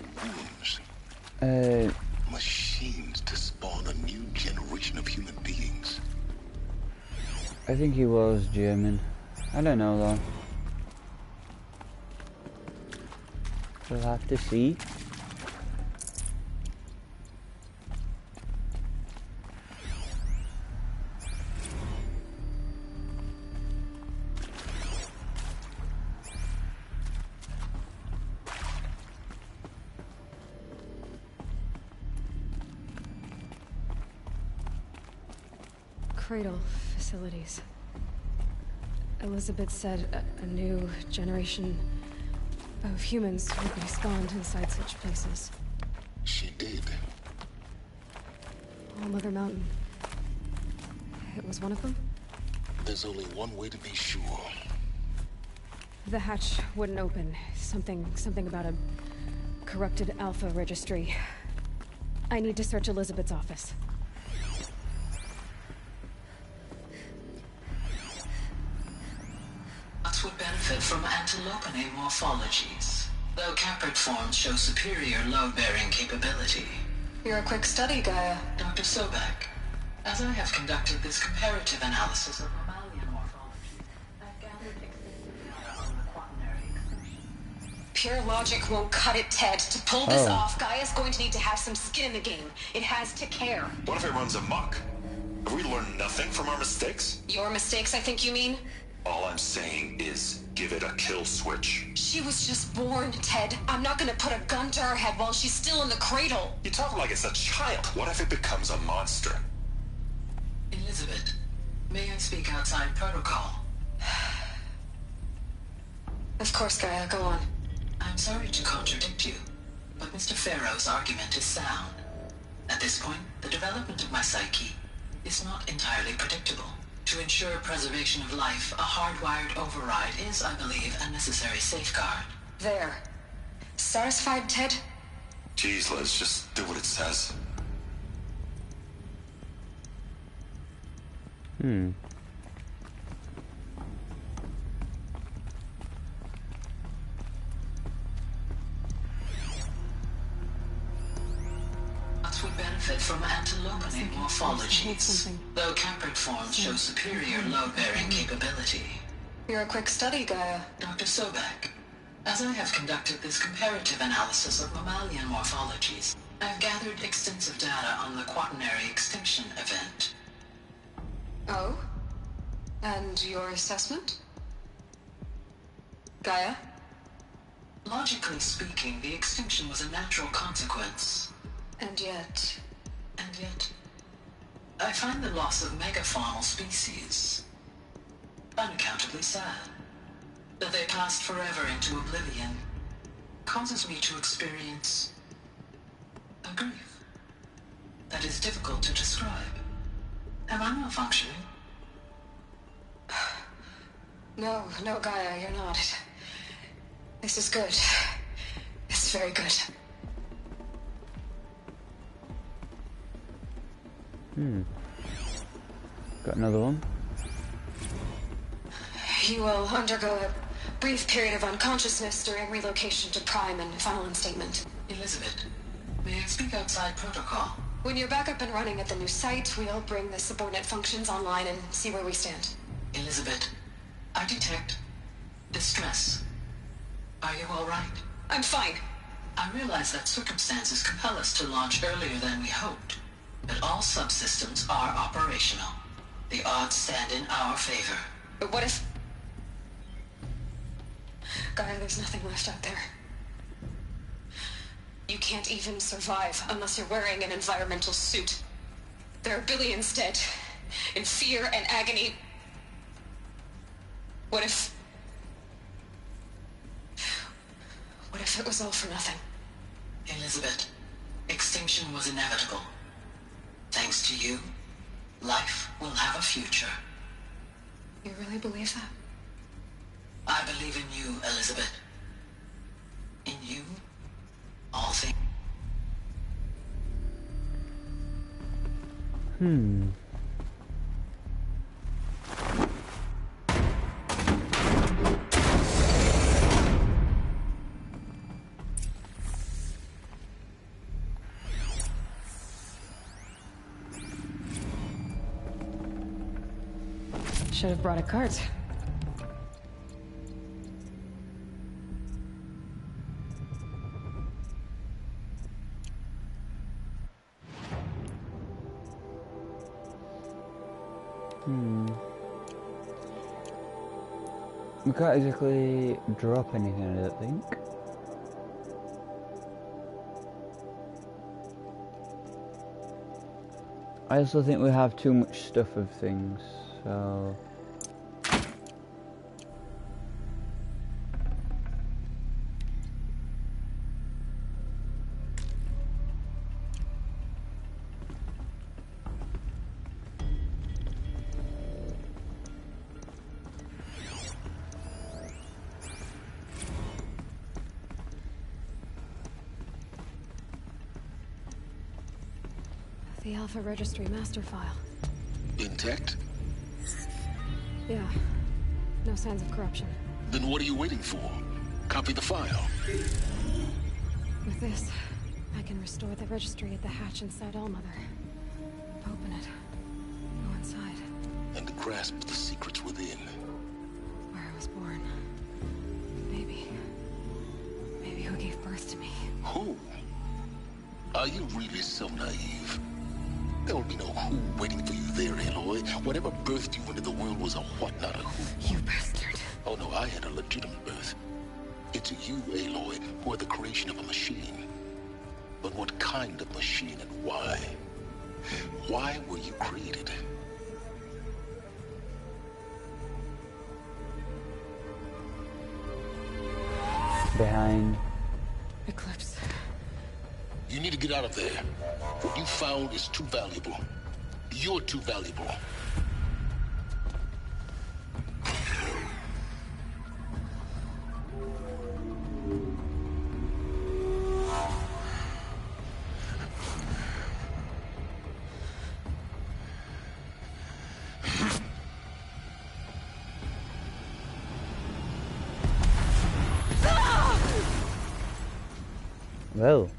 wombs. Machines to spawn a new generation of human beings.
I think he was German. I don't know though. We'll have to see.
Cradle facilities. Elizabeth said a new generation of humans would be spawned inside such places.
She did.
All Mother Mountain. It was one of them?
There's only one way to be sure.
The hatch wouldn't open. Something about a corrupted Alpha registry. I need to search Elizabeth's office.
Bots would benefit from antilopinae morphologies, though caprid forms show superior load-bearing capability.
You're a quick study, Gaia.
Dr. Sobek, as I have conducted this comparative analysis of mammalian morphology, I've gathered extensive data on the quaternary extinction.
Pure logic won't cut it, Ted. To pull this off, Gaia's going to need to have some skin in the game. It has to care.
What if it runs amok? Have we learned nothing from our mistakes?
Your mistakes, I think you mean?
All I'm saying is, give it a kill switch.
She was just born, Ted. I'm not gonna put a gun to her head while she's still in the cradle.
You talk like it's a child. What if it becomes a monster?
Elizabeth, may I speak outside protocol?
Of course, Gaia, go on.
I'm sorry to contradict you, but Mr. Farrow's argument is sound. At this point, the development of my psyche is not entirely predictable. To ensure preservation of life, a hardwired override is, I believe, a necessary safeguard.
There. Satisfied, Ted?
Jeez, Liz, just do what it says.
Bots would benefit from antilopinae morphologies, though caprid forms show superior load-bearing capability.
You're a quick study, Gaia.
Dr. Sobek, as I have conducted this comparative analysis of mammalian morphologies, I've gathered extensive data on the quaternary extinction event.
Oh? And your assessment? Gaia?
Logically speaking, the extinction was a natural consequence.
And yet,
I find the loss of megafaunal species unaccountably sad. That they passed forever into oblivion causes me to experience a grief that is difficult to describe. Am I malfunctioning?
No, Gaia, you're not. This is good. It's very good.
Got another one.
You will undergo a brief period of unconsciousness during relocation to Prime and final instatement.
Elizabeth, may I speak outside protocol?
When you're back up and running at the new site, we'll bring the subordinate functions online and see where we stand.
Elizabeth, I detect distress. Are you all right?
I'm fine.
I realize that circumstances compel us to launch earlier than we hoped, but all subsystems are operational. The odds stand in our favor.
But what if... Gaia, there's nothing left out there. You can't even survive unless you're wearing an environmental suit. There are billions dead, in fear and agony. What if it was all for nothing?
Elizabeth, extinction was inevitable. Thanks to you, life will have a future.
You really believe that?
I believe in you, Elizabeth. In you, all things.
Should have brought a cart.
We can't exactly drop anything, I don't think. I also think we have too much stuff of things, so...
The Alpha Registry master file.
Intact?
Yeah. No signs of corruption.
Then what are you waiting for? Copy the file.
With this, I can restore the registry at the hatch inside Allmother. Open it. Go inside.
And grasp the secrets within.
Where I was born. Maybe who gave birth to me.
Who? Are you really so naive? There will be no who waiting for you there, Aloy. Whatever birthed you into the world was a what, not a who.
You bastard.
Oh no, I had a legitimate birth. It's you, Aloy, who are the creation of a machine. But what kind of machine and why? Why were you created?
Behind.
Eclipse.
You need to get out of there. What you found is too valuable. You're too valuable.
Well.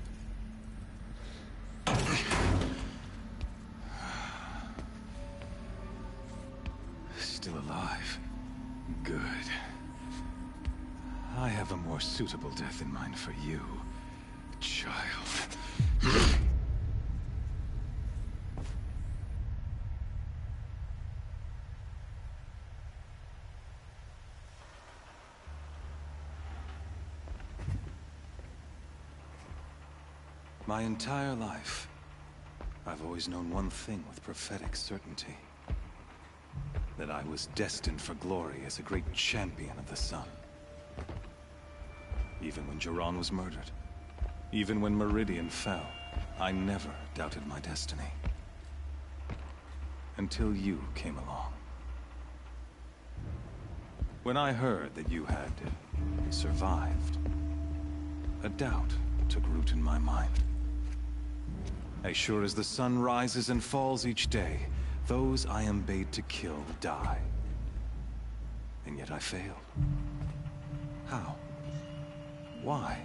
Still alive. Good. I have a more suitable death in mind for you, child. My entire life, I've always known one thing with prophetic certainty. That I was destined for glory as a great champion of the sun. Even when Jiran was murdered, even when Meridian fell, I never doubted my destiny. Until you came along. When I heard that you had survived, a doubt took root in my mind. As sure as the sun rises and falls each day, those I am bade to kill die. And yet I failed. How? Why?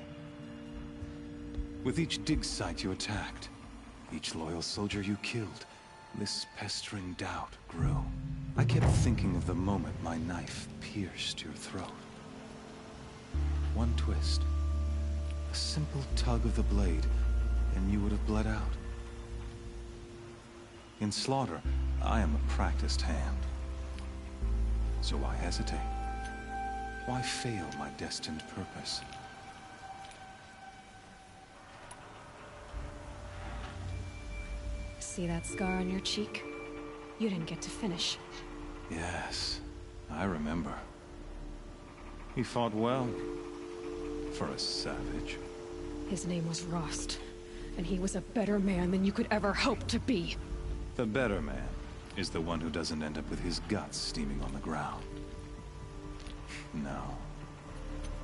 With each dig site you attacked, each loyal soldier you killed, this pestering doubt grew. I kept thinking of the moment my knife pierced your throat. One twist, a simple tug of the blade, and you would have bled out. In slaughter, I am a practiced hand. So why hesitate? Why fail my destined purpose?
See that scar on your cheek? You didn't get to finish.
Yes, I remember. He fought well. For a savage.
His name was Rost, and he was a better man than you could ever hope to be.
The better man is the one who doesn't end up with his guts steaming on the ground. No,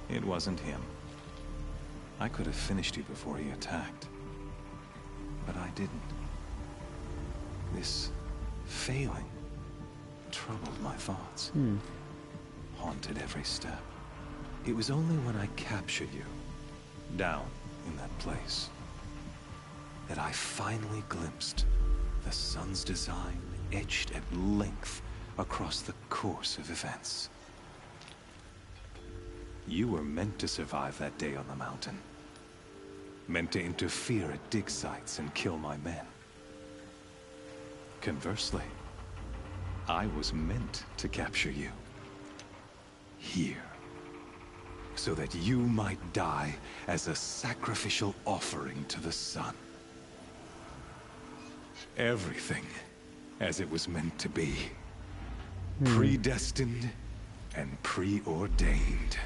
it wasn't him. I could have finished you before he attacked. But I didn't. This failing troubled my thoughts. Haunted every step. It was only when I captured you, down in that place, that I finally glimpsed the sun's design etched at length across the course of events. You were meant to survive that day on the mountain. Meant to interfere at dig sites and kill my men. Conversely, I was meant to capture you. Here. So that you might die as a sacrificial offering to the sun. Everything as it was meant to be. Predestined and preordained.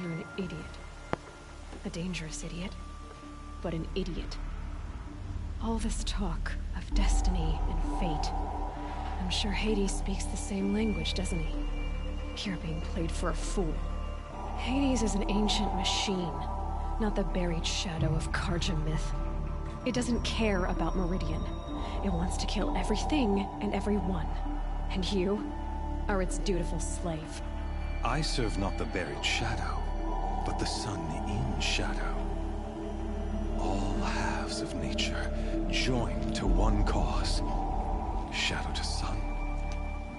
You're an idiot. A dangerous idiot, but an idiot. All this talk of destiny and fate. I'm sure Hades speaks the same language, doesn't he? You're being played for a fool. Hades is an ancient machine, not the buried shadow of Carja myth. It doesn't care about Meridian. It wants to kill everything and everyone. And you are its dutiful slave.
I serve not the buried shadow, but the sun in shadow. All halves of nature joined to one cause. Shadow to sun,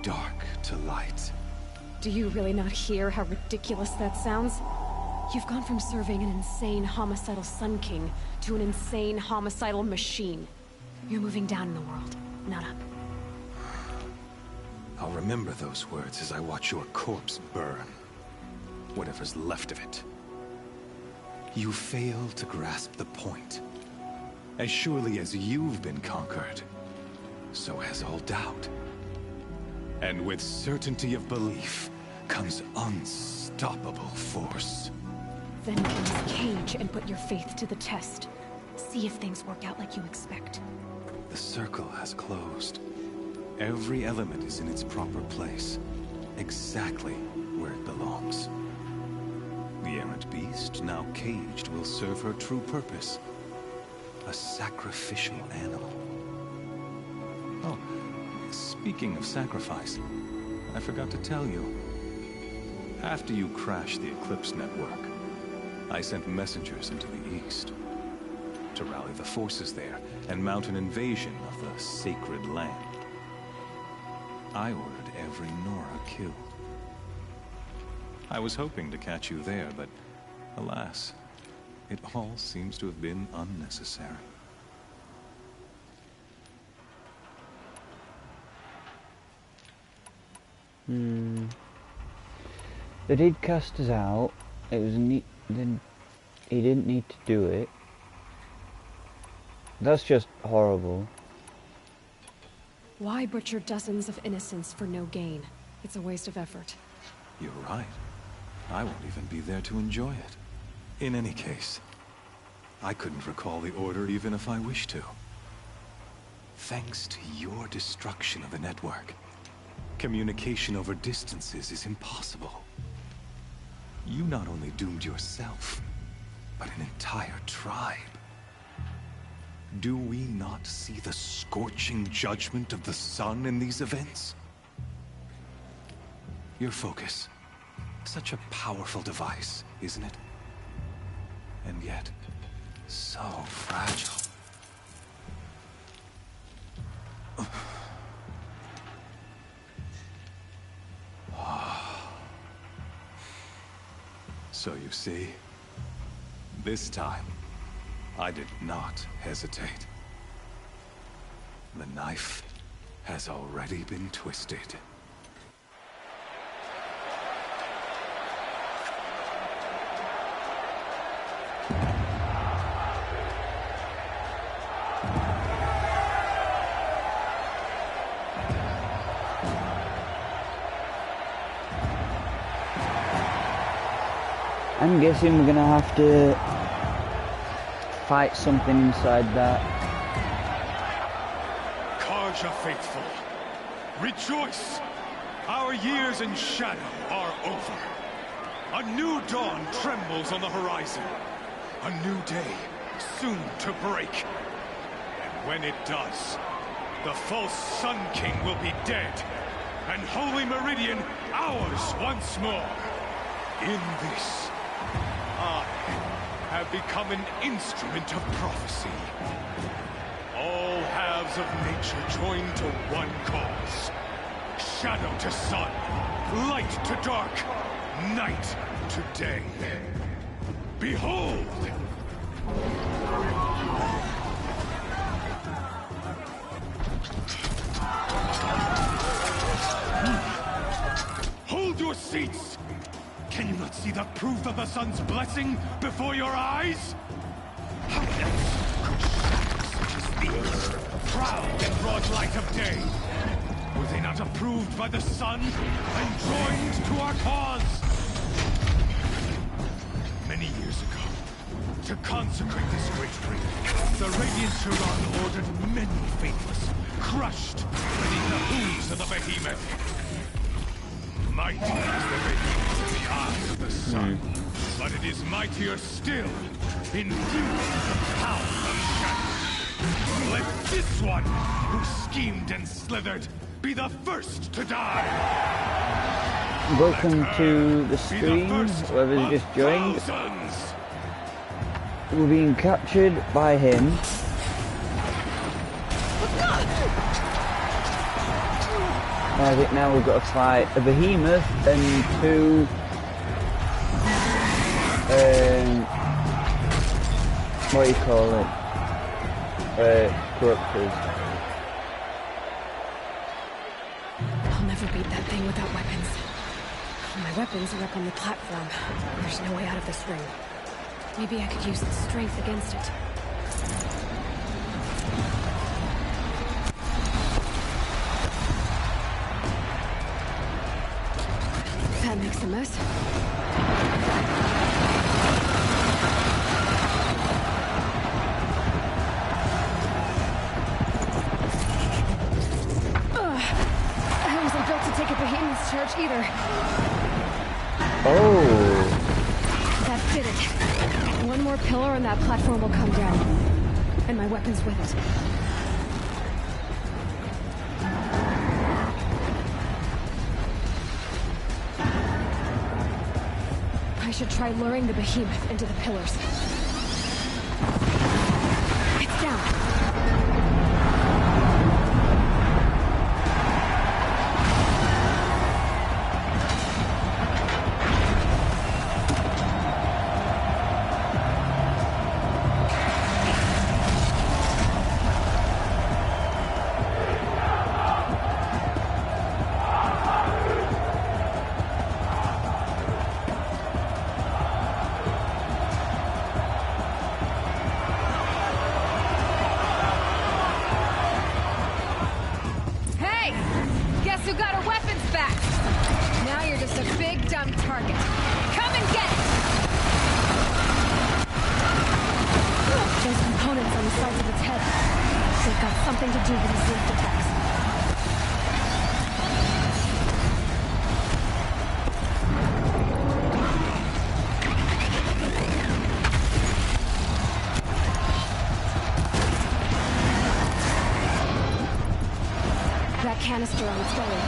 dark to light.
Do you really not hear how ridiculous that sounds? You've gone from serving an insane homicidal Sun King to an insane homicidal machine. You're moving down in the world, not up.
I'll remember those words as I watch your corpse burn. Whatever's left of it. You fail to grasp the point. As surely as you've been conquered, so has all doubt. And with certainty of belief comes unstoppable force.
Then get in this cage and put your faith to the test. See if things work out like you expect.
The circle has closed. Every element is in its proper place, exactly where it belongs. The errant beast, now caged, will serve her true purpose. A sacrificial animal. Oh, speaking of sacrifice, I forgot to tell you. After you crashed the Eclipse network, I sent messengers into the east to rally the forces there and mount an invasion of the sacred land. I ordered every Nora killed. I was hoping to catch you there, but alas, it all seems to have been unnecessary.
They did cast us out. It was neat. Then he didn't need to do it. That's just horrible.
Why butcher dozens of innocents for no gain? It's a waste of effort.
You're right. I won't even be there to enjoy it. In any case, I couldn't recall the order even if I wished to. Thanks to your destruction of the network, communication over distances is impossible. You not only doomed yourself, but an entire tribe. Do we not see the scorching judgment of the sun in these events? Your focus. Such a powerful device, isn't it? And yet, so fragile. So you see, this time, I did not hesitate. The knife has already been twisted.
I'm guessing we're gonna have to fight something inside that.
Carja faithful, rejoice! Our years in shadow are over. A new dawn trembles on the horizon. A new day soon to break. And when it does, the false Sun King will be dead, and Holy Meridian ours once more. In this, I have become an instrument of prophecy. All halves of nature joined to one cause. Shadow to sun, light to dark, night to day. Behold! Hold your seats! Can you not see see the proof of the sun's blessing before your eyes? How else could shadows such as these, proud in broad light of day, were they not approved by the sun and joined to our cause? Many years ago, to consecrate this great ring, the Radiant Turan ordered many faithless, crushed beneath the hooves of the behemoth. Mighty is the behemoth in the eyes of the sun, but it is mightier still, infused with the power of shadow. Let this one, who schemed and slithered, be the first to die!
Welcome to the stream, whoever's just joined. We're being captured by him. I think now we've got to fight a behemoth and two what do you call it? Corruptors.
I'll never beat that thing without weapons. My weapons are up on the platform. There's no way out of this ring. Maybe I could use its strength against it. That makes a mess. I wasn't built to take a behemoth's charge either.
Oh.
That did it. One more pillar and that platform will come down. And my weapons with it. I should try luring the behemoth into the pillars. It's down. Canister on its belly.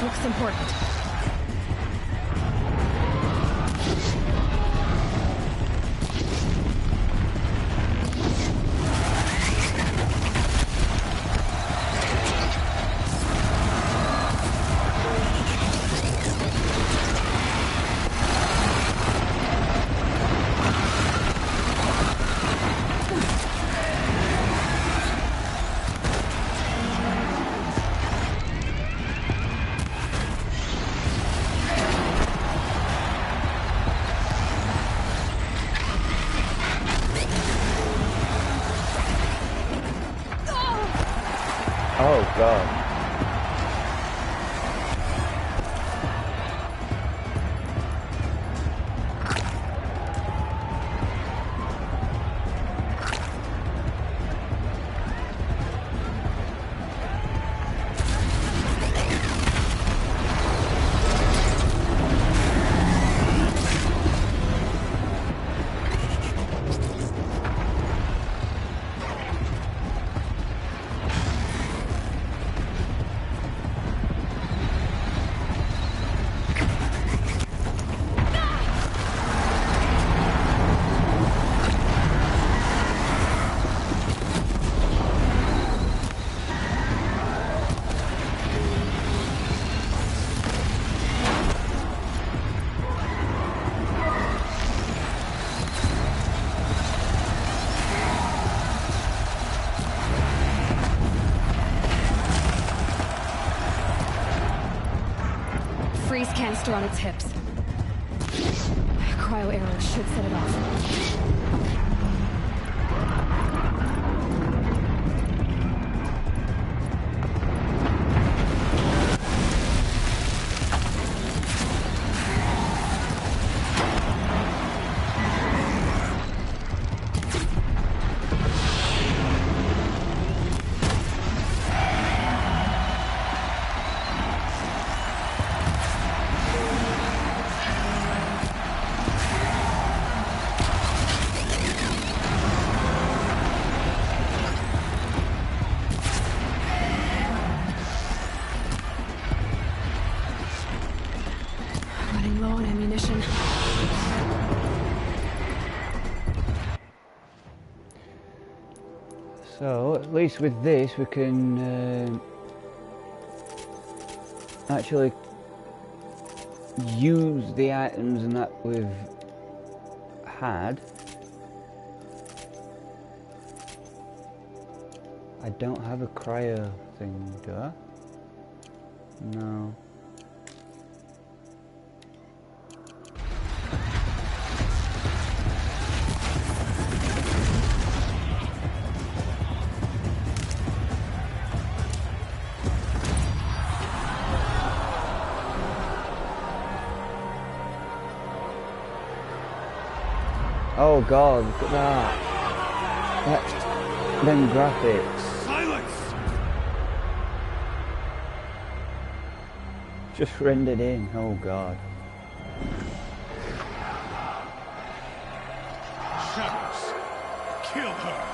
Looks important.
Oh god.
Freeze canister on its hips. bioarrow should set it off.
So, at least with this we can actually use the items and that we've had. I don't have a cryo thing, do I? No. Oh god, look at that. Them graphics.
Silence!
Just rendered in, oh god.
Shadows, kill her!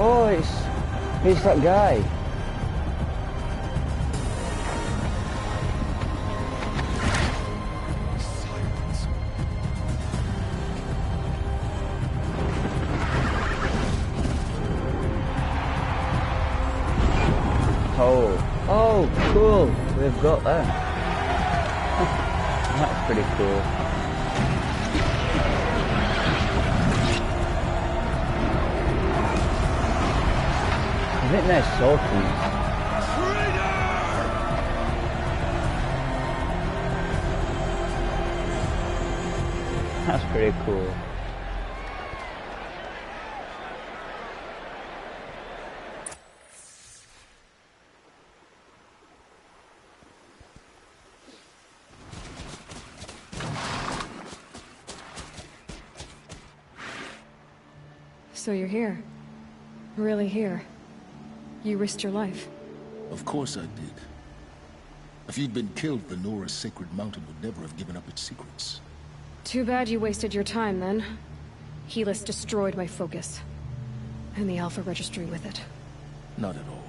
Oh, it's that guy. Oh, cool. We've got that. That's pretty cool. I think they're salty. That's pretty cool.
So you're here. Really here. You risked your life.
Of course I did. If you'd been killed, the Nora's Sacred Mountain would never have given up its secrets.
Too bad you wasted your time, then. Helis destroyed my focus. And the Alpha Registry with it.
Not at all.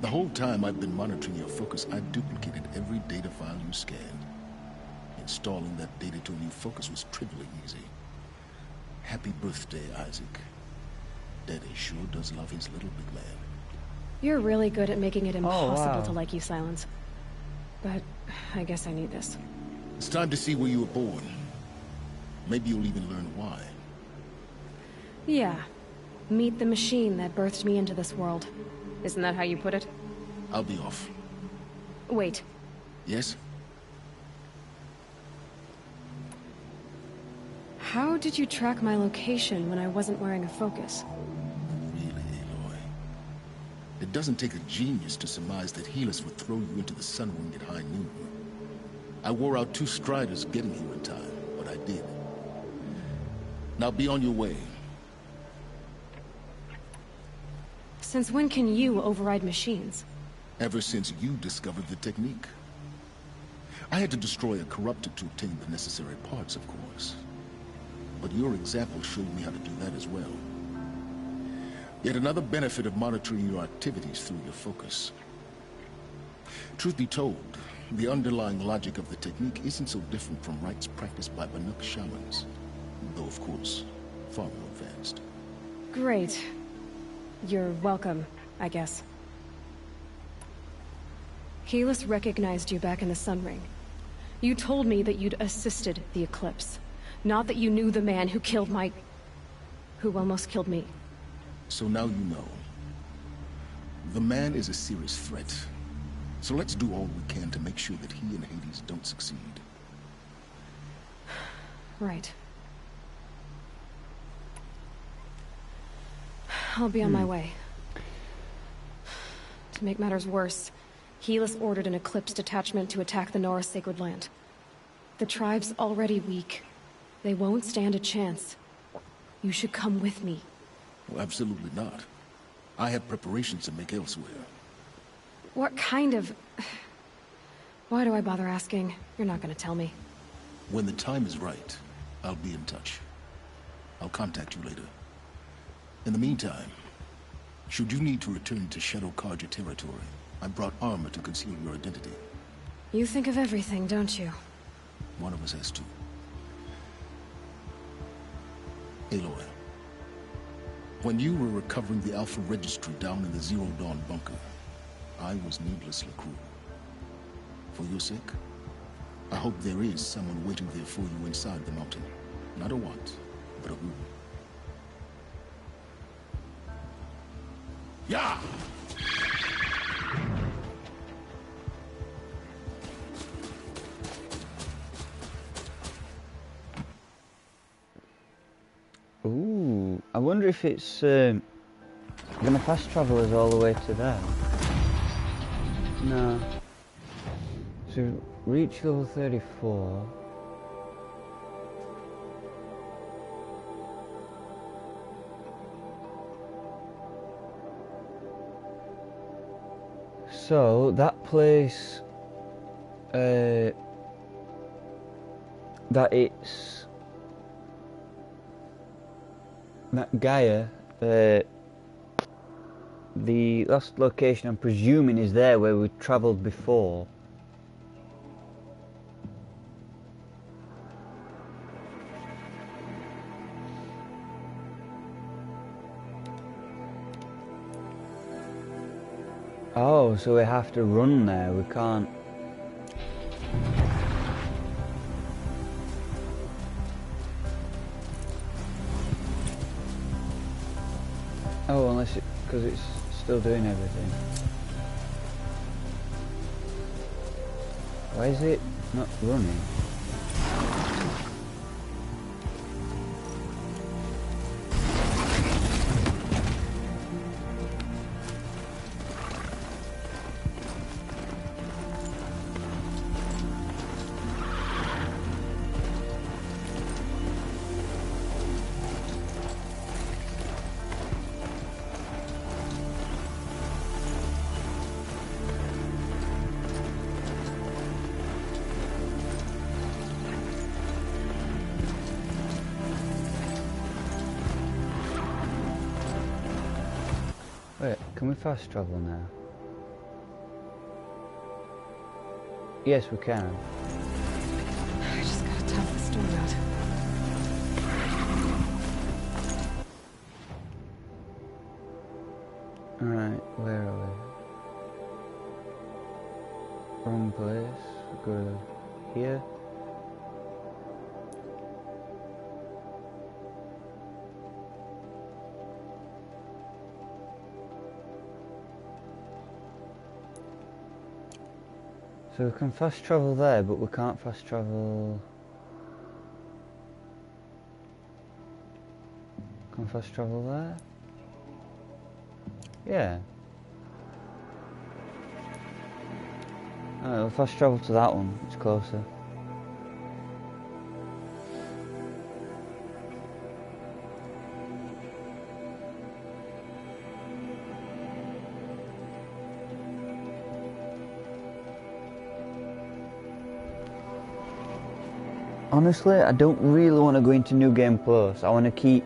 The whole time I've been monitoring your focus, I duplicated every data file you scanned. Installing that data to a new focus was trivially easy. Happy birthday, Isaac. Daddy sure does love his little big man.
You're really good at making it impossible
wow.
to like you, Silence. But I guess I need this.
It's time to see where you were born. Maybe you'll even learn why.
Yeah. Meet the machine that birthed me into this world. Isn't that how you put it?
I'll be off.
Wait.
Yes?
How did you track my location when I wasn't wearing a focus?
Really, Aloy? It doesn't take a genius to surmise that Helis would throw you into the Sun Wing at high noon. I wore out 2 striders getting here in time, but I did. Now be on your way.
Since when can you override machines?
Ever since you discovered the technique. I had to destroy a corruptor to obtain the necessary parts, of course. But your example showed me how to do that as well. Yet another benefit of monitoring your activities through your focus. Truth be told, The underlying logic of the technique isn't so different from rites practiced by Banuk shamans, though of course, far more advanced.
Great. You're welcome, I guess. Helis recognized you back in the Sun Ring. You told me that you'd assisted the Eclipse, not that you knew the man who killed who almost killed me.
So now you know. The man is a serious threat. So let's do all we can to make sure that he and Hades don't succeed.
Right. I'll be on my way. To make matters worse, Helis ordered an Eclipse detachment to attack the Nora Sacred Land. The tribe's already weak. They won't stand a chance. You should come with me.
Well, absolutely not. I have preparations to make elsewhere.
What kind of... Why do I bother asking? You're not gonna tell me.
When the time is right, I'll be in touch. I'll contact you later. In the meantime, should you need to return to Shadow Carja territory, I brought armor to conceal your identity.
You think of everything, don't you?
One of us has to. Aloy, when you were recovering the Alpha Registry down in the Zero Dawn bunker, I was needlessly cruel. For your sake, I hope there is someone waiting there for you inside the mountain. Not a want, but a who. Yeah!
Ooh, I wonder if it's gonna fast travel us all the way to there. No. So reach level 34. So that place that it's that Gaia, the last location I'm presuming is there where we travelled before. Oh, so we have to run there, we can't... Oh, unless it... because it's still doing everything. Why is it not running? Wait, can we fast travel now? Yes, we can.
I just gotta tough the storm out.
Alright, where are we? Wrong place. We go here. So we can fast travel there, but we can't fast travel... Can fast travel there? Yeah. Alright, we'll fast travel to that one, it's closer. Honestly, I don't really want to go into New Game Plus. I want to keep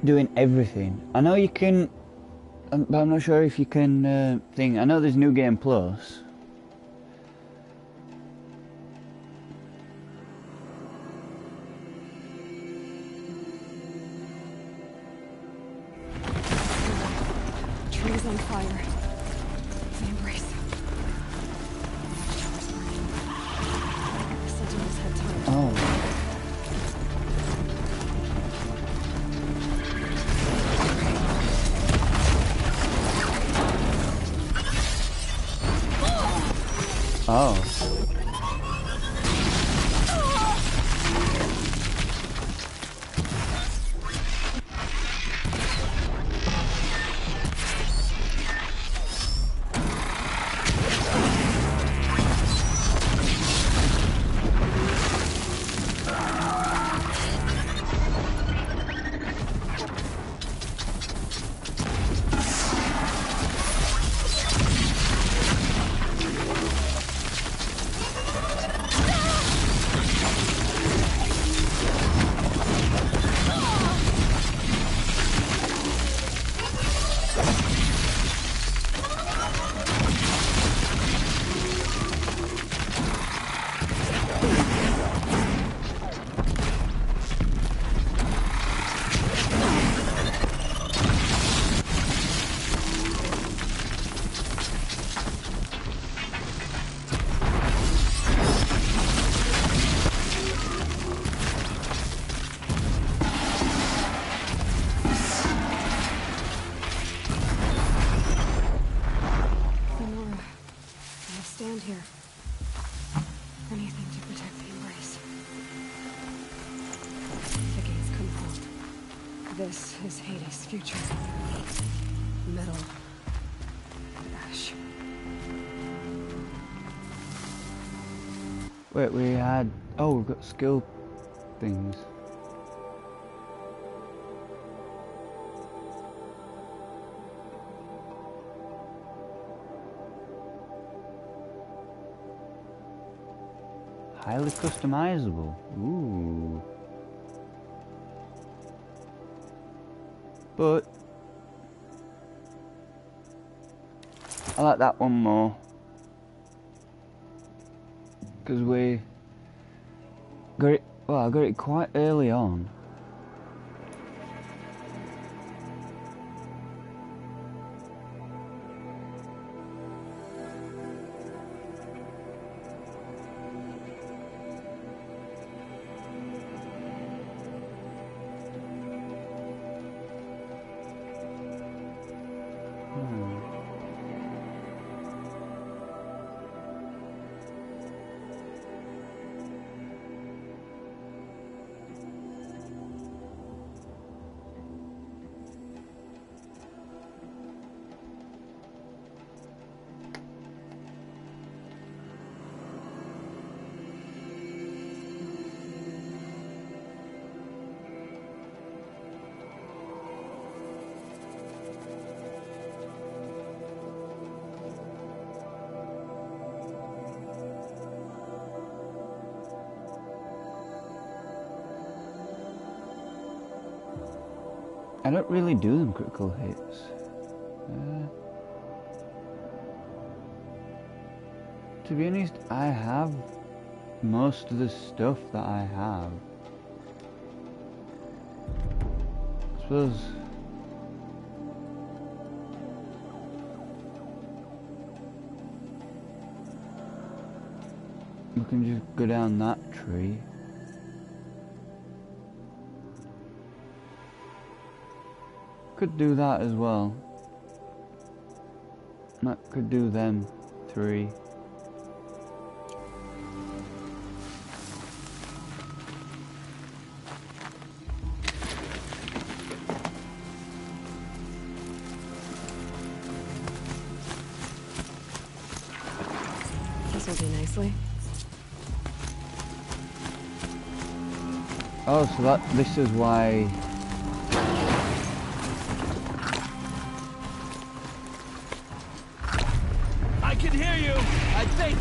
doing everything. I know you can But I'm not sure if you can think. I know there's New Game Plus.
Trees on fire. The embrace. The sentinels had time.
Oh. Oh.
This is Hades' future. Metal. Ash.
Wait, we had... Oh, we've got skill things. Highly customizable. Ooh. But I like that one more because we got it. Well, I got it quite early on. I don't really do them critical hits. To be honest, I have most of the stuff that I have. I suppose we can just go down that tree. Could do that as well. That could do them 3.
This will do nicely.
Oh, so this is why.
I can hear you, I think.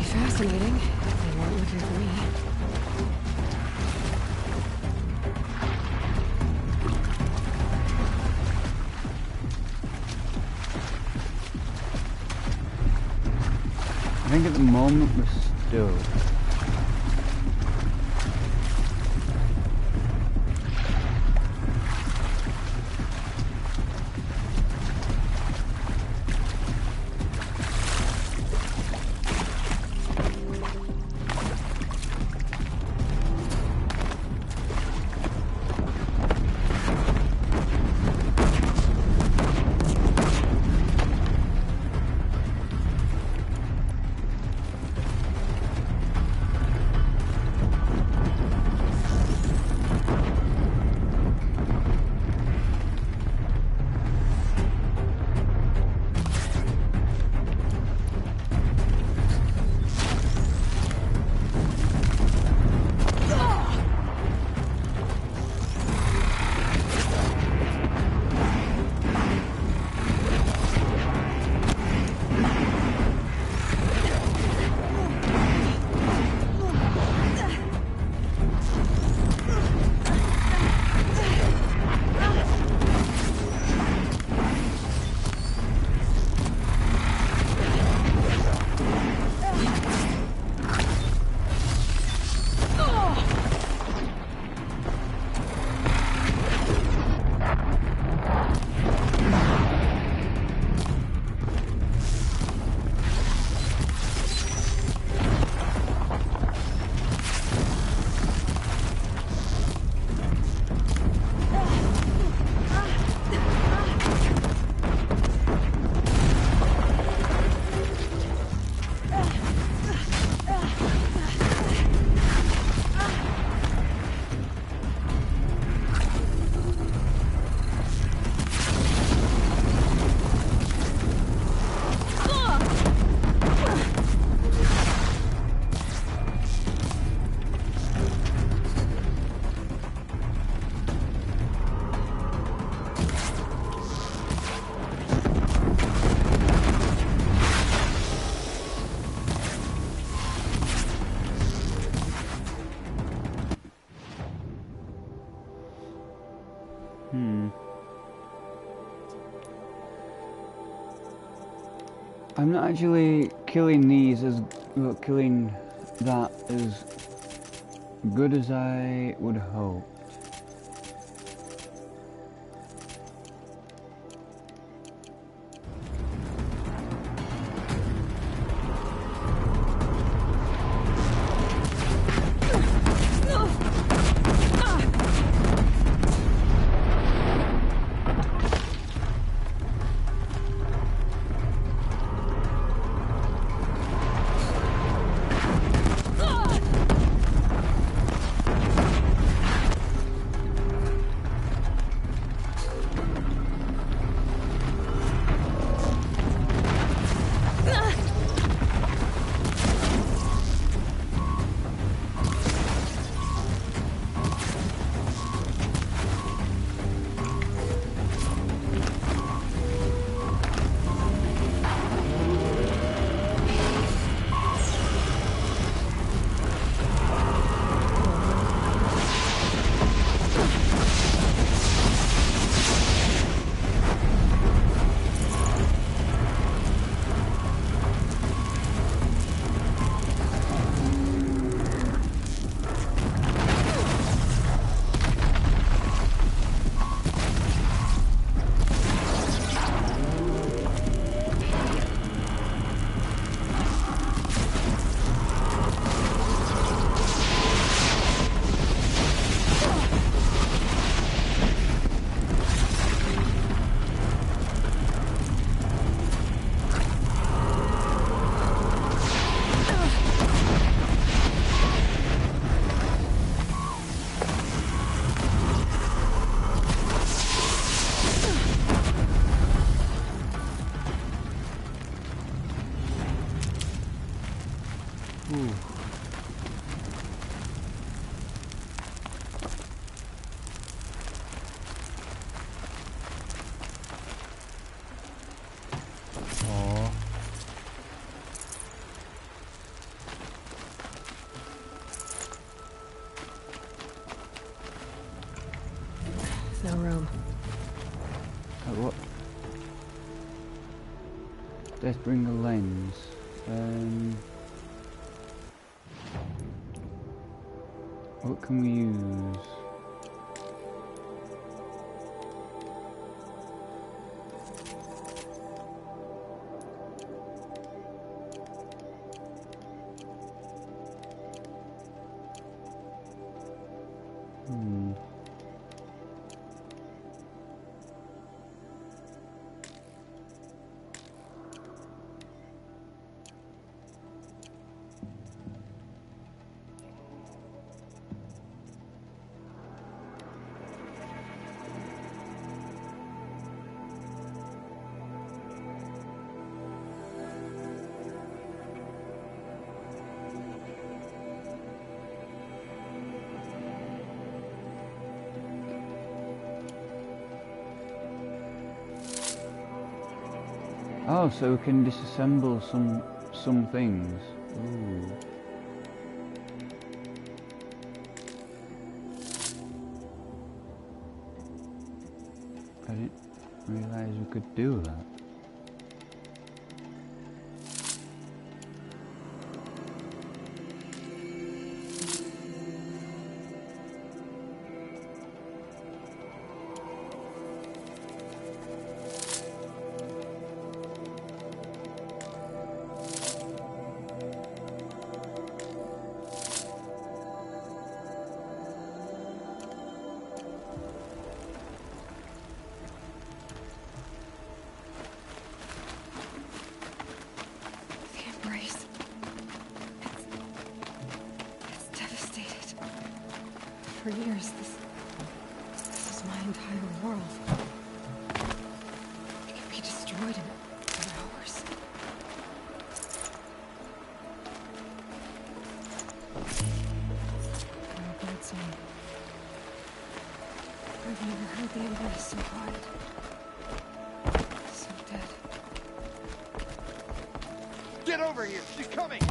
fascinating, if they weren't looking for me.
I think at the moment we're still. I'm not actually killing these as well, killing that as good as I would hope.
no room.
Oh, what? Deathbringer lens. What can we use? Oh, so we can disassemble some things. Ooh. I didn't realise we could do that.
For years, this is my entire world. It can be destroyed in hours. No bird song. I've never heard the embrace so quiet. So dead.
Get over here! She's coming!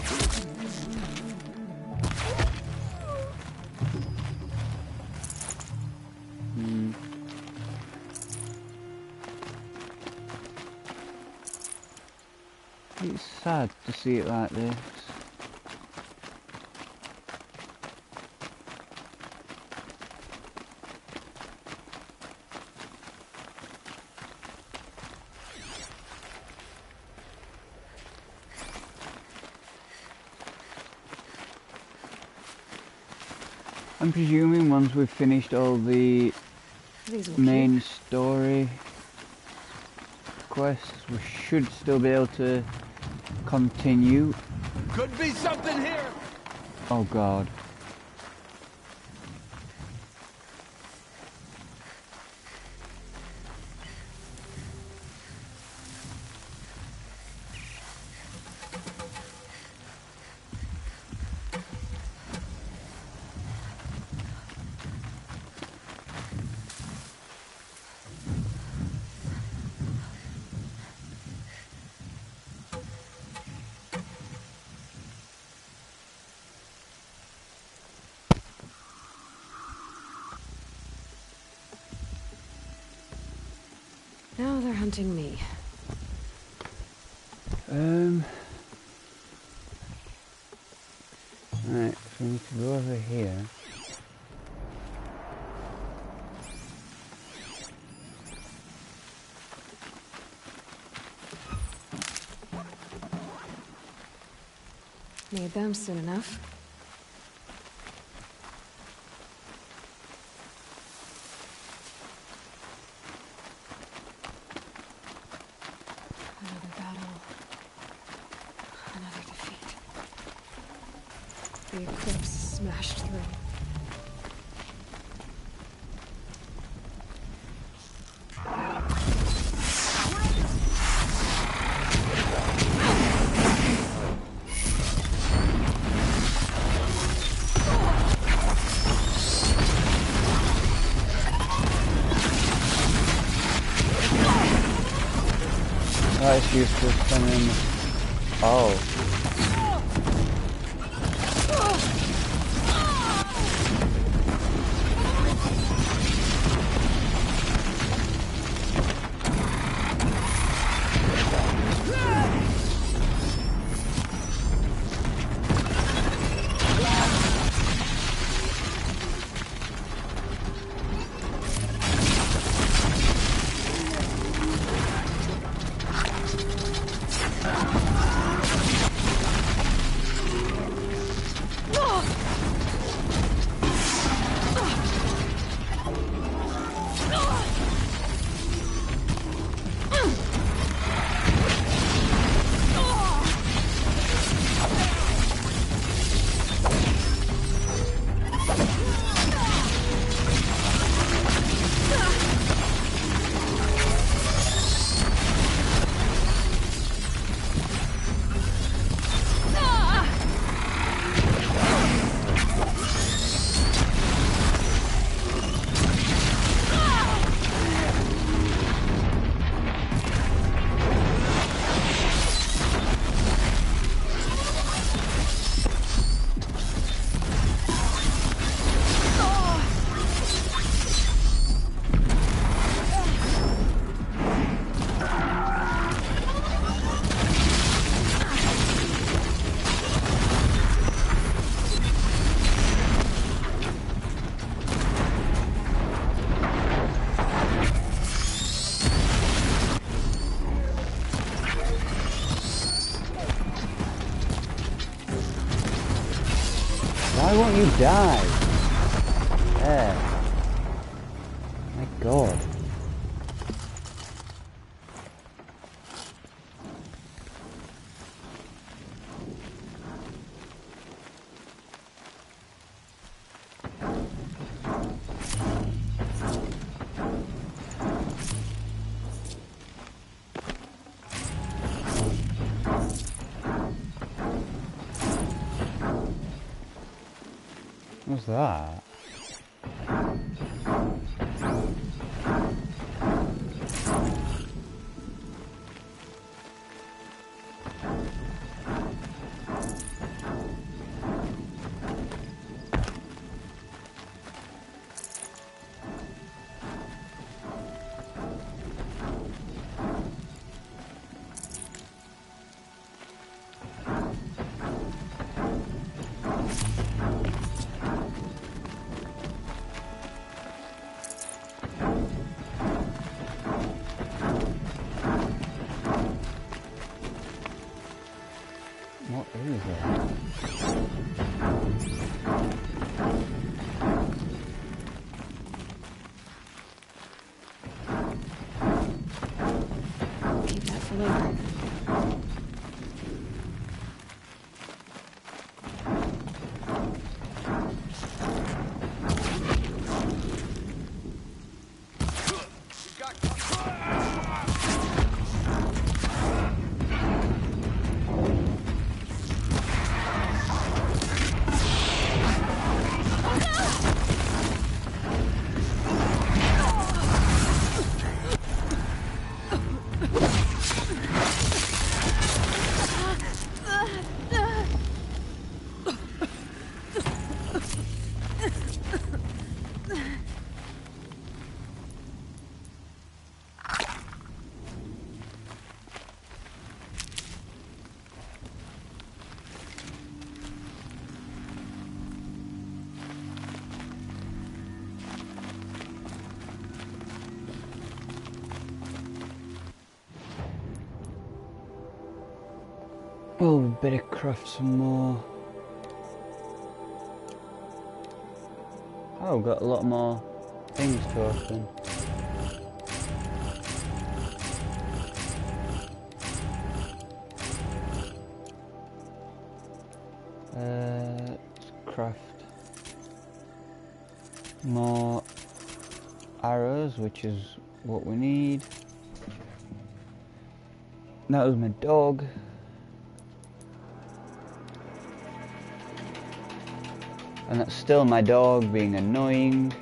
It's sad to see it like this. I'm presuming once we've finished all the main story quests, we should still be able to continue.
Could be something here.
Oh God.
Now they're hunting me.
Right, so we need to go over here.
Need them soon enough. Another battle. Another defeat. The Eclipse smashed through.
That's useless, and then... Oh. Why won't you die? There. My God. What's that? What is it?
Keep that for later. Well, we better craft some more. Oh, we've got a lot more things to open. Let's craft more arrows, which is what we need. That was my dog. And that's still my dog being annoying.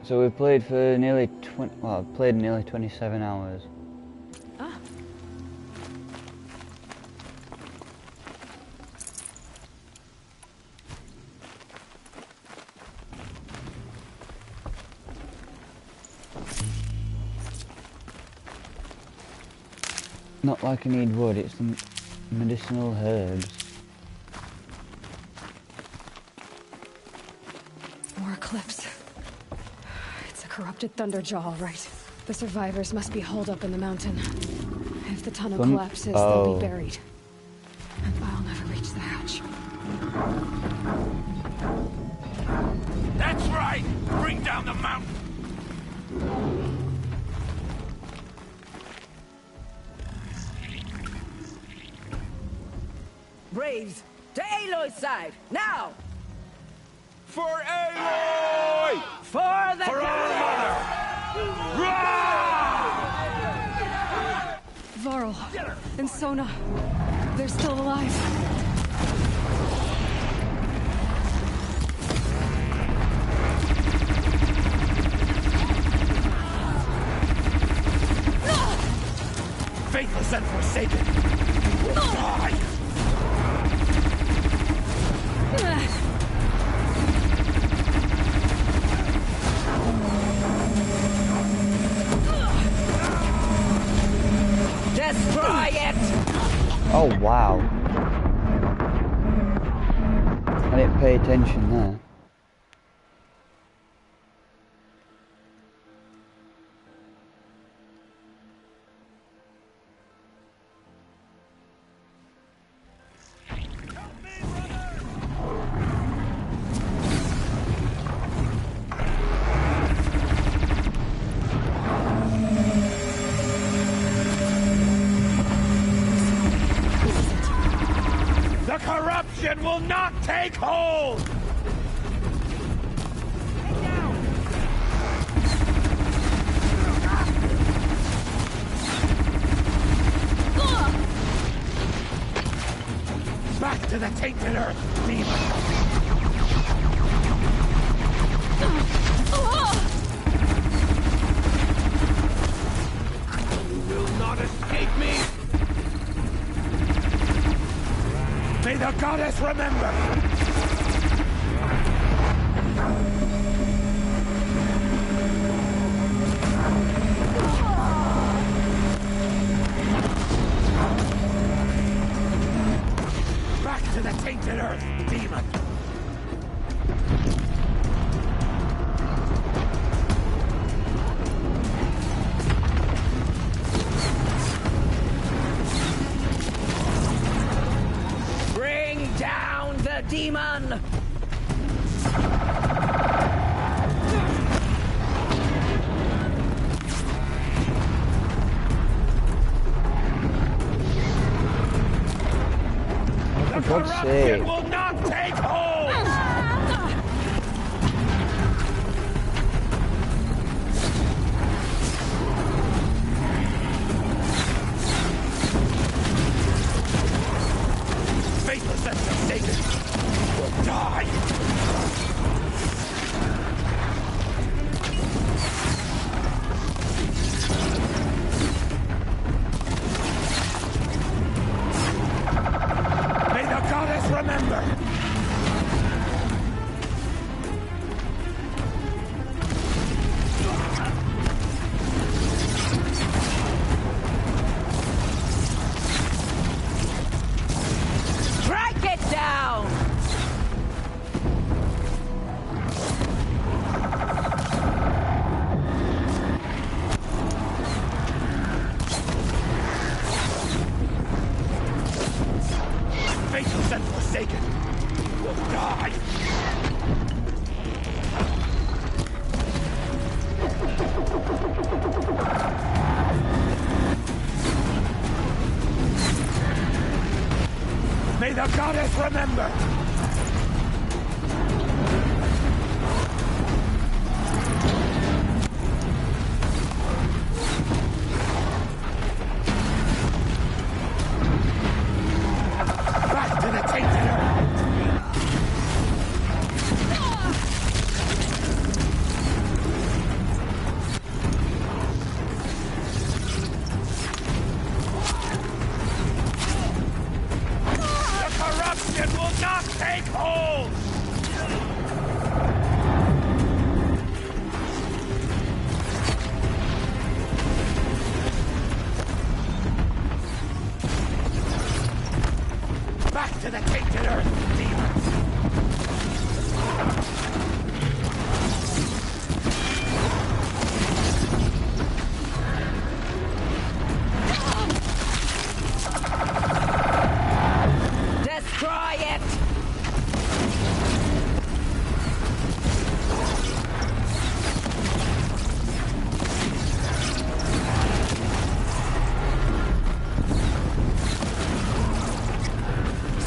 So we played for nearly 20, well, I've played nearly 27 hours. Not like I need wood, it's the medicinal herbs. More Eclipse. It's a corrupted Thunderjaw, all right. The survivors must be holed up in the mountain. If the tunnel collapses, they'll be buried. And I'll never reach the hatch.
That's right! Bring down the mountain!
Braves, to Aloy's side, now!
For Aloy!
For the
For our mother!
Varl and Sona, they're still alive.
Faithless and forsaken! Die!
Destiny
Oh wow. I didn't pay attention there.
The corruption will not take hold! Back to the tainted earth, demon! You will not escape me! May the goddess remember! Back to the tainted earth, demon!
Bring down the demon!
For God's sake.
Will not take hold! Faithless and forsaken will die! May the goddess remember!
Strike it down!
Faithless and forsaken will die! May the goddess remember! Back to the tainted earth! The corruption will not take hold! Back to the tainted earth, demons!
Destroy it!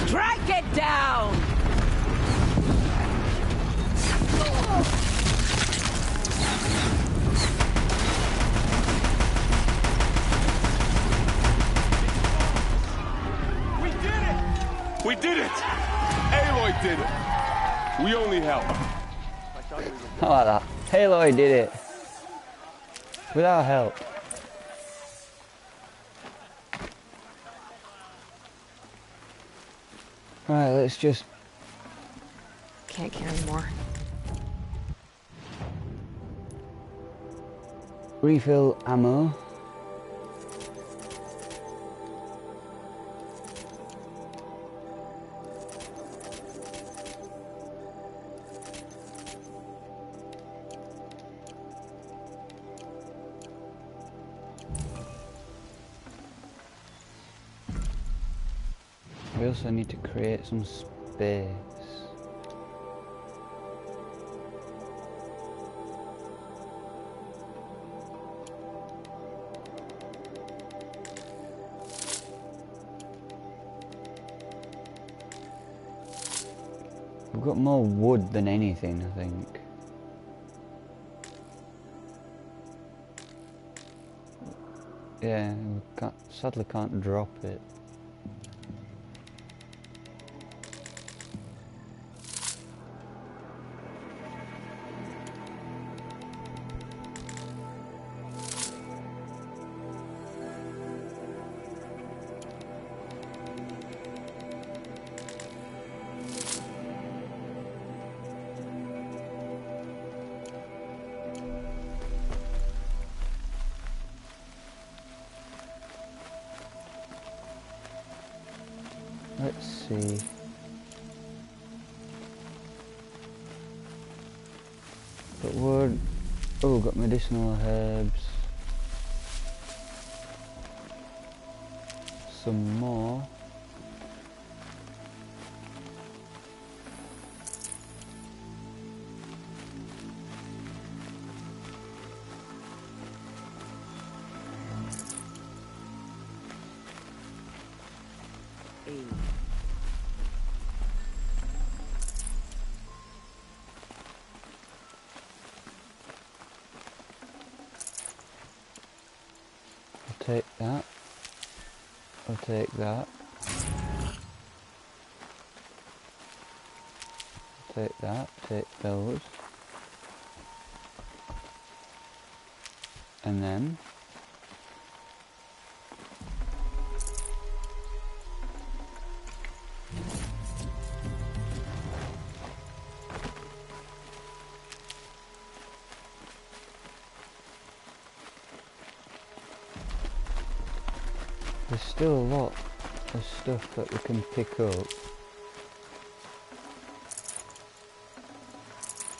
Strike it down!
We did it! Aloy did it! We only helped.
I like that. Aloy did it. Without help. Right, let's just...
Can't carry more.
refill ammo. We also need to create some space. We've got more wood than anything, I think. Yeah, we sadly can't drop it. Let's see. Got wood. Oh, got medicinal herbs. Some more. Take that. I'll take that. Take that. Take those. And then there's still a lot of stuff that we can pick up.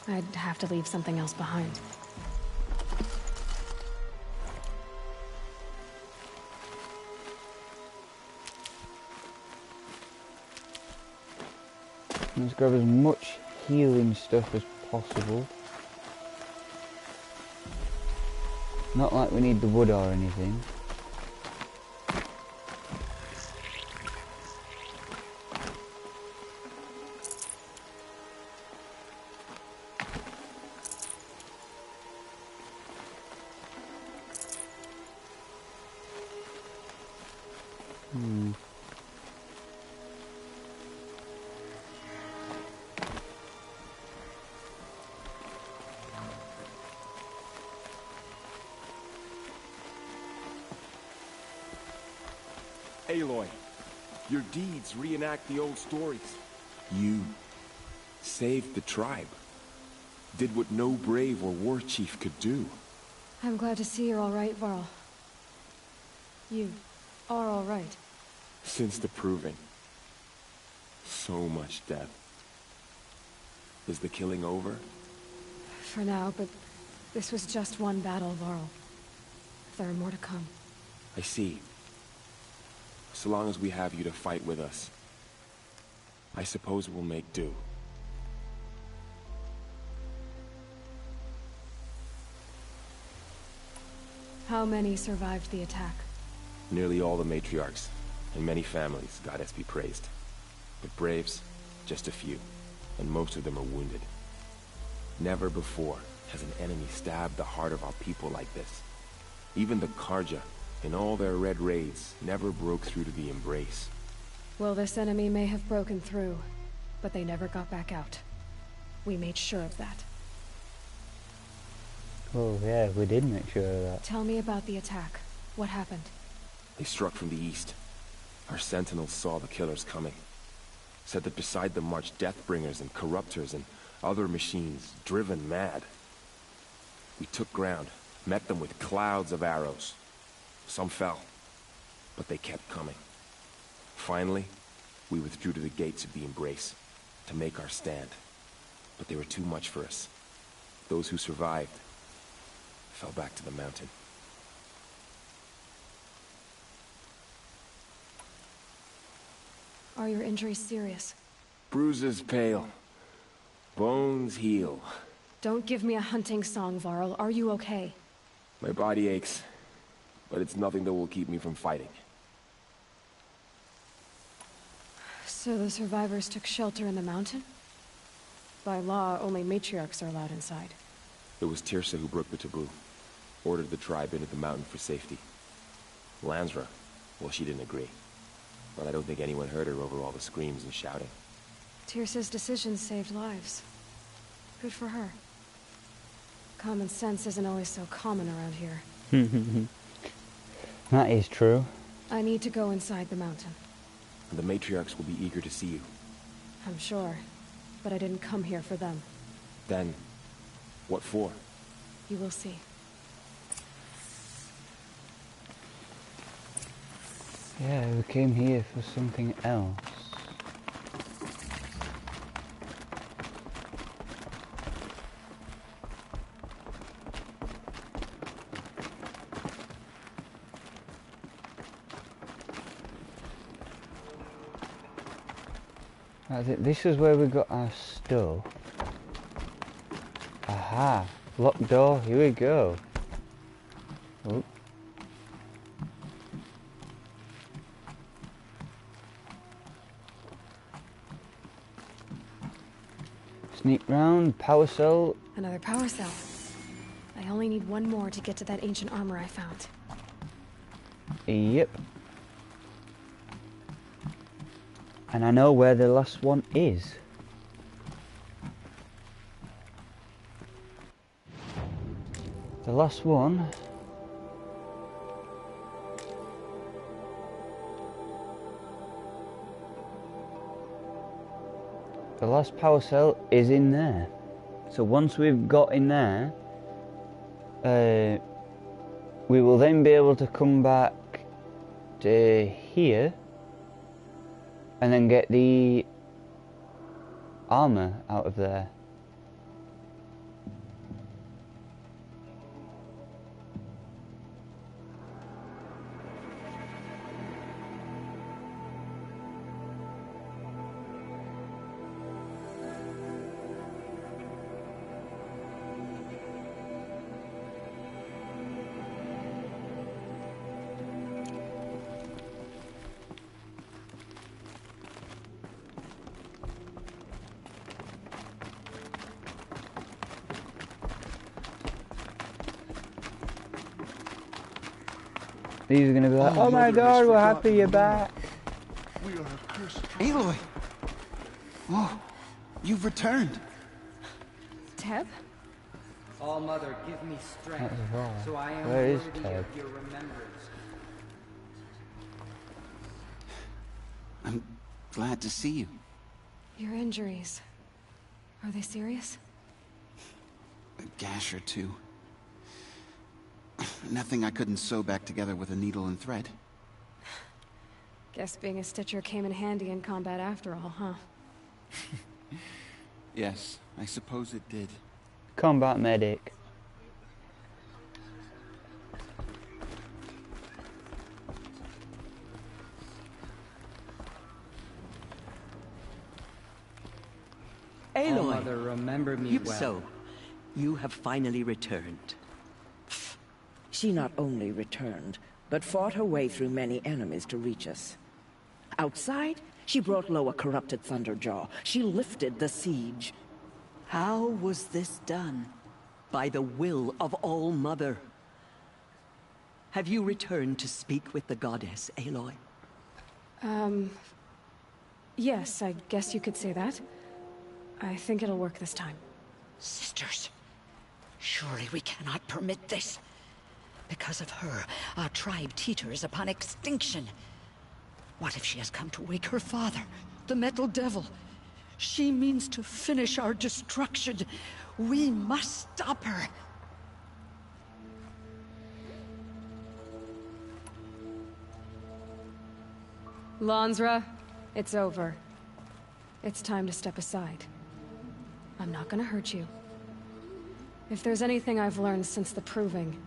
I'd have to leave something else behind.
Let's grab as much healing stuff as possible. Not like we need the wood or anything.
Aloy, your deeds reenact the old stories. You saved the tribe. Did what no brave or war chief could do.
I'm glad to see you're all right, Varl. You are all right.
Since the Proving. So much death. Is the killing over?
For now, but this was just one battle, Varl. There are more to come.
I see. So long as we have you to fight with us, I suppose we'll make do.
How many survived the attack?
Nearly all the matriarchs, and many families, goddess be praised. But braves, just a few, and most of them are wounded. Never before has an enemy stabbed the heart of our people like this. Even the Karja, in all their red raids, never broke through to the Embrace.
Well, this enemy may have broken through, but they never got back out. We made sure of that.
Oh yeah, we did make sure of that.
Tell me about the attack. What happened?
They struck from the east. Our sentinels saw the killers coming. Said that beside them marched Deathbringers and Corruptors and other machines, driven mad. We took ground, met them with clouds of arrows. Some fell, but they kept coming. Finally, we withdrew to the gates of the Embrace to make our stand. But they were too much for us. Those who survived fell back to the mountain.
Are your injuries serious?
Bruises pale. Bones heal.
Don't give me a hunting song, Varl. Are you okay?
My body aches, but it's nothing that will keep me from fighting.
So the survivors took shelter in the mountain? By law, only matriarchs are allowed inside.
It was Tirsa who broke the taboo. Ordered the tribe into the mountain for safety. Lansra, well, she didn't agree. But I don't think anyone heard her over all the screams and shouting.
Tirsa's decisions saved lives. Good for her. Common sense isn't always so common around here.
That is true.
I need to go inside the mountain.
And the matriarchs will be eager to see you.
I'm sure. But I didn't come here for them.
Then, what for?
You will see.
Yeah, we came here for something else. This is where we got our stuff. Aha! Locked door, here we go. Oh. Sneak round, power cell.
Another power cell. I only need one more to get to that ancient armor I found.
Yep. And I know where the last one is. The last one. The last power cell is in there. So once we've got in there, we will then be able to come back to here and then get the armor out of there. These are gonna be like, oh my god, we're happy you're back.
We are cursed. Aloy! Oh, you've returned.
Teb?
All Mother, give me strength, so I am
Where is
worthy
Teb?
of your remembrance.
I'm glad to see you.
Your injuries. Are they serious?
A gash or two. Nothing I couldn't sew back together with a needle and thread.
Guess being a stitcher came in handy in combat after all, huh?
Yes, I suppose it did.
Combat medic.
Aloy,
All Mother, remember me well.
So, you have finally returned.
She not only returned, but fought her way through many enemies to reach us. Outside, she brought low a corrupted Thunderjaw. She lifted the siege.
How was this done? By the will of All Mother. Have you returned to speak with the goddess, Aloy?
Yes, I guess you could say that. I think it'll work this time.
Sisters, surely we cannot permit this. Because of her, our tribe teeters upon extinction. What if she has come to wake her father, the Metal Devil? She means to finish our destruction. We must stop her.
Lansra, it's over. It's time to step aside. I'm not gonna hurt you. If there's anything I've learned since the Proving,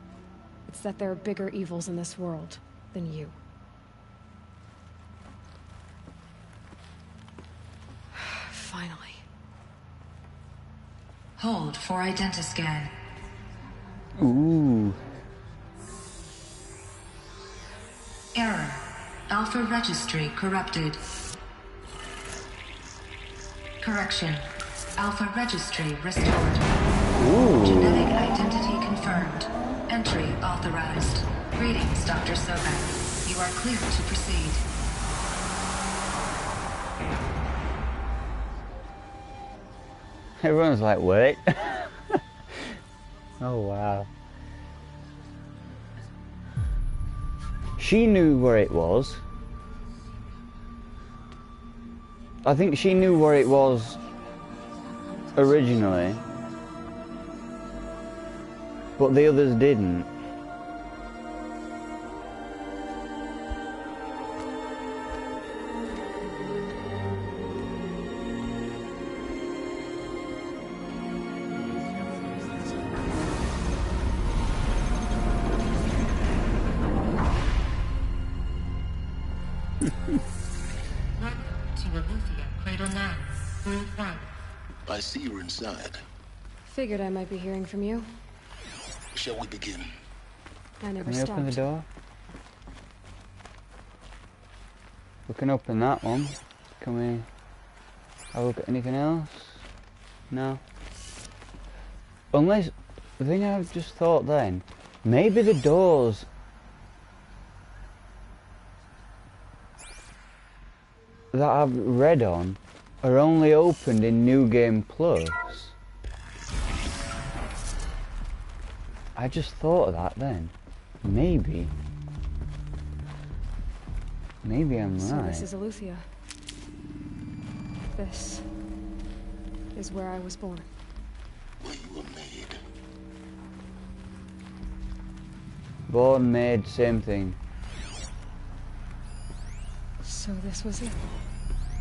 it's that there are bigger evils in this world than you. Finally.
Hold for identiscan.
Ooh.
Error. Alpha registry corrupted. Correction. Alpha registry restored.
Ooh.
Genetic identity confirmed. Entry authorized. Greetings, Dr. Sobek. You are clear to proceed.
Everyone's like, wait. Oh wow. She knew where it was. I think she knew where it was originally, but the others didn't.
I see you're inside.
Figured I might be hearing from you.
Shall we begin?
I never
Can we
stopped.
open the door? We can open that one. Can we have a look at anything else? No. Unless, the thing I've just thought then, maybe the doors that I've read on are only opened in New Game Plus. I just thought of that then. Maybe I'm
So
right.
this is Eleuthia. This is where I was born.
Where you were made.
Born, made, same thing.
So this was it.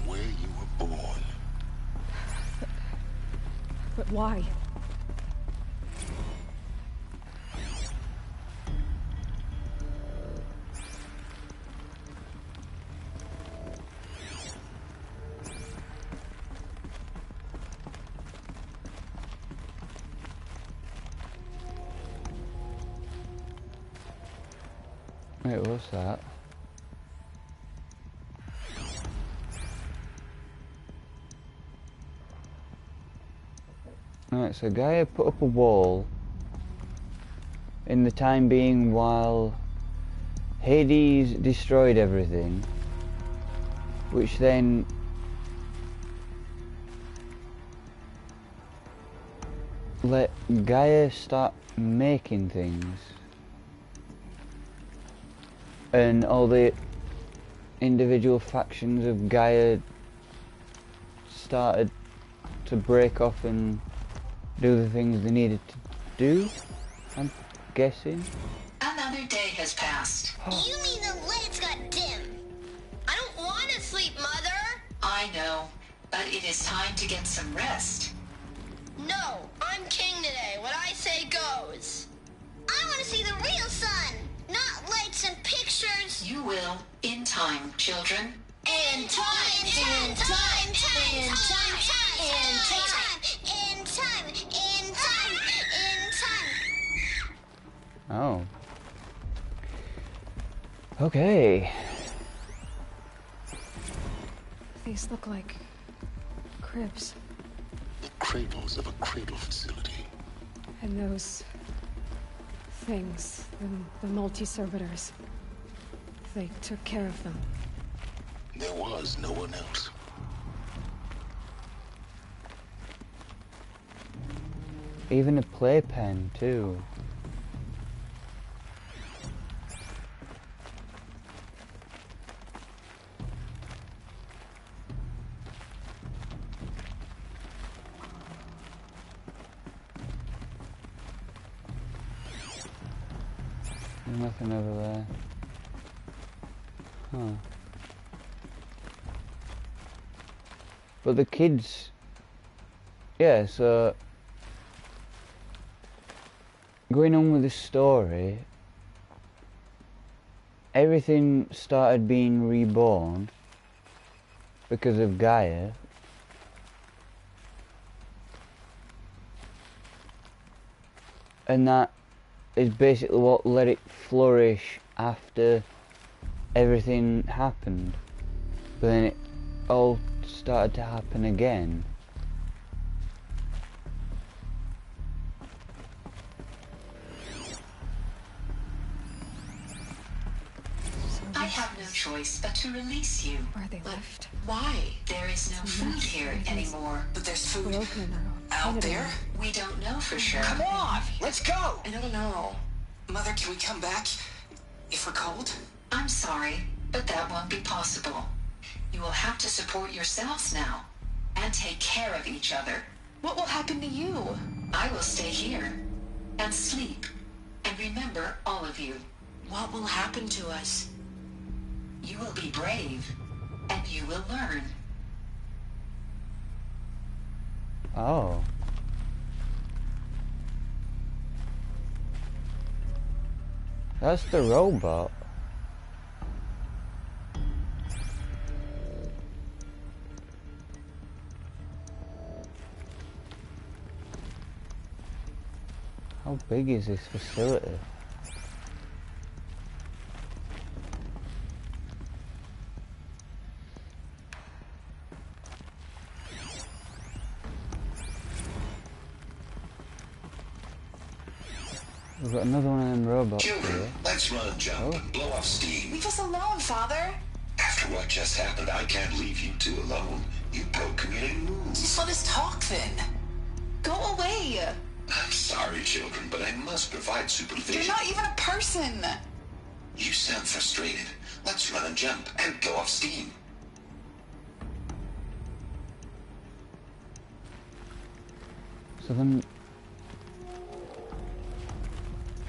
Where you were born.
But why?
Wait, what's that? Right, so Gaia put up a wall in the time being while Hades destroyed everything, which then let Gaia start making things, and all the individual factions of Gaia started to break off and do the things they needed to do, I'm guessing.
Another day has passed.
You mean the lights got dim? I don't want to sleep, Mother!
I know, but it is time to get some rest.
No, I'm king today. What I say goes. I want to see the real sun, not lights and pictures.
You will, in time, children.
In time, in time, in time, in time, in time, in time, in time.
Oh. Okay.
These look like cribs.
The cradles of a cradle facility.
And those things, the multi-servitors, they took care of them.
There was no one else.
Even a playpen too. There's nothing over there. Huh. But the kids... Yeah, so... Going on with the story... Everything started being reborn because of Gaia. And that is basically what let it flourish after everything happened. But then it all started to happen again.
I have no choice but to release you.
Where they left?
Why? There is no food here anymore.
But there's food
Out
out there?
We don't know for sure.
Come on, let's go!
I don't know.
Mother, can we come back if we're cold?
I'm sorry, but that won't be possible. You will have to support yourselves now and take care of each other.
What will happen to you?
I will stay here and sleep and remember all of you.
What will happen to us?
You will be brave and you will learn.
Oh. That's the robot. How big is this facility? We've got another one of them robots here.
Let's run and jump and blow off steam.
Leave us alone, Father.
After what just happened, I can't leave you two alone. You broke community rules.
Just let us talk then. Go away.
I'm sorry, children, but I must provide supervision.
You're not even a person.
You sound frustrated. Let's run and jump and blow off steam.
So then...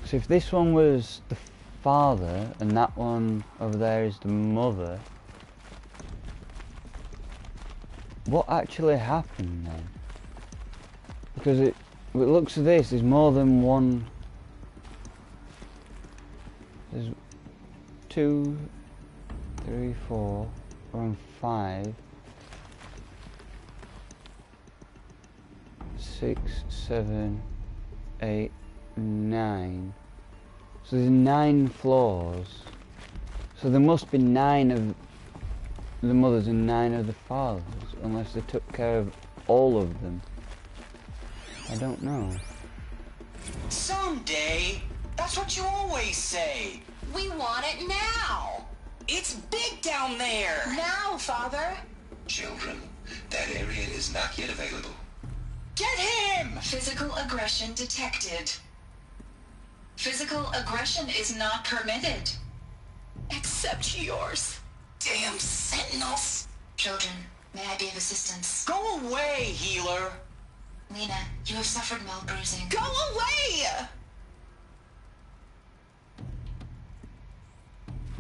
So if this one was the father and that one over there is the mother, what actually happened then? Because it looks at this, there's more than one. There's 2, 3, 4, around 5, 6, 7, 8, 9. So there's 9 floors. So there must be 9 of the mothers and 9 of the fathers, unless they took care of all of them. I don't know.
Someday. That's what you always say.
We want it now.
It's big down there.
Now, Father.
Children, that area is not yet available.
Get him!
Physical aggression detected. Physical aggression is not permitted.
Except yours. Damn sentinels.
Children, may I be of assistance?
Go away, healer.
Lena, you have suffered mild bruising.
Go away!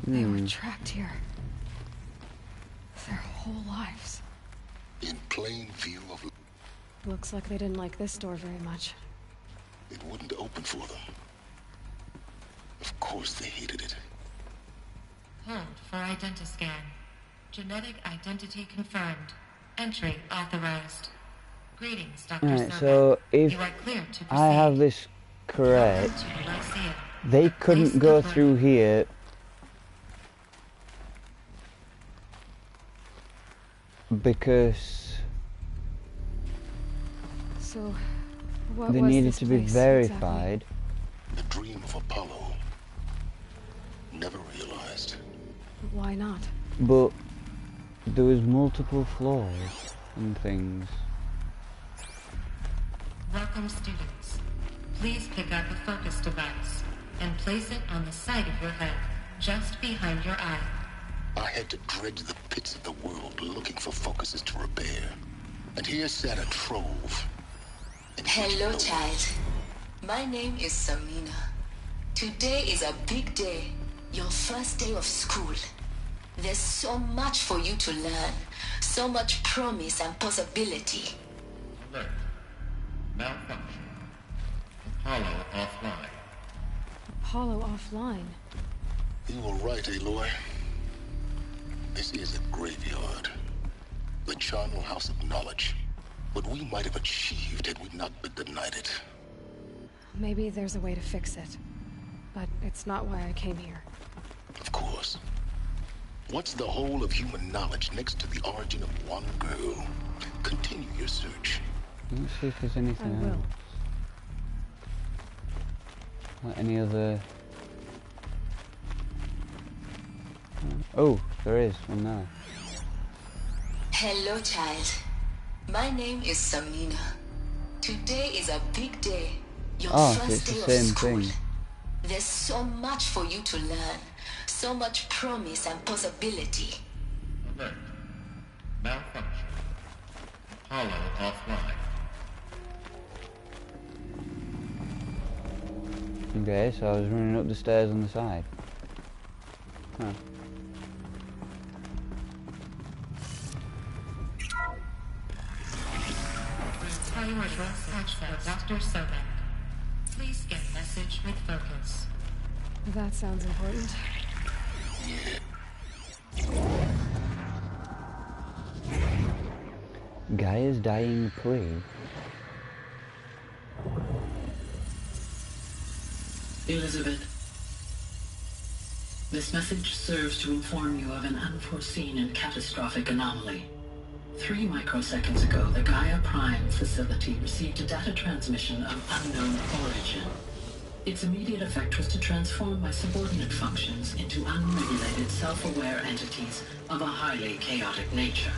They were trapped here. Their whole lives.
In plain view of...
Looks like they didn't like this door very much.
It wouldn't open for them. Of course they hated it.
Hold for identiscan. Genetic identity confirmed. Entry authorized. Greetings, Dr.
Right,
Silva.
so if
You are cleared to
I have this correct, they couldn't go through here because
So, what
they
was
needed
this
to be
place
verified.
The dream of Apollo. Never realized.
Exactly? Why not?
But there was multiple floors and things.
Welcome, students. Please pick up a focus device and place it on the side of your head, just behind your eye.
I had to dredge the pits of the world looking for focuses to repair. And here sat a trove.
Hello, child. My name is Samina. Today is a big day. Your first day of school. There's so much for you to learn. So much promise and possibility.
Alert. Malfunction. Apollo offline.
Apollo offline.
You were right, Aloy. This is a graveyard. The charnel house of knowledge. What we might have achieved had we not been denied it.
Maybe there's a way to fix it. But it's not why I came here.
Of course. What's the whole of human knowledge next to the origin of one girl? Continue your search.
Let's see if there's anything
I will.
else. Like any other... Oh, there is one there.
Hello, child. My name is Samina. Today is a big day. Your
So
first
it's
day
the
of
same
school.
thing.
There's so much for you to learn. So much promise and possibility.
Alert. Malfunction. Hollow offline.
Okay, so I was running up the stairs on the side. Huh.
Entire address match for Dr. Sobek. Please get message with focus.
That sounds important.
Gaia's dying prey.
Elizabeth, this message serves to inform you of an unforeseen and catastrophic anomaly. 3 microseconds ago, the Gaia Prime facility received a data transmission of unknown origin. Its immediate effect was to transform my subordinate functions into unregulated, self-aware entities of a highly chaotic nature.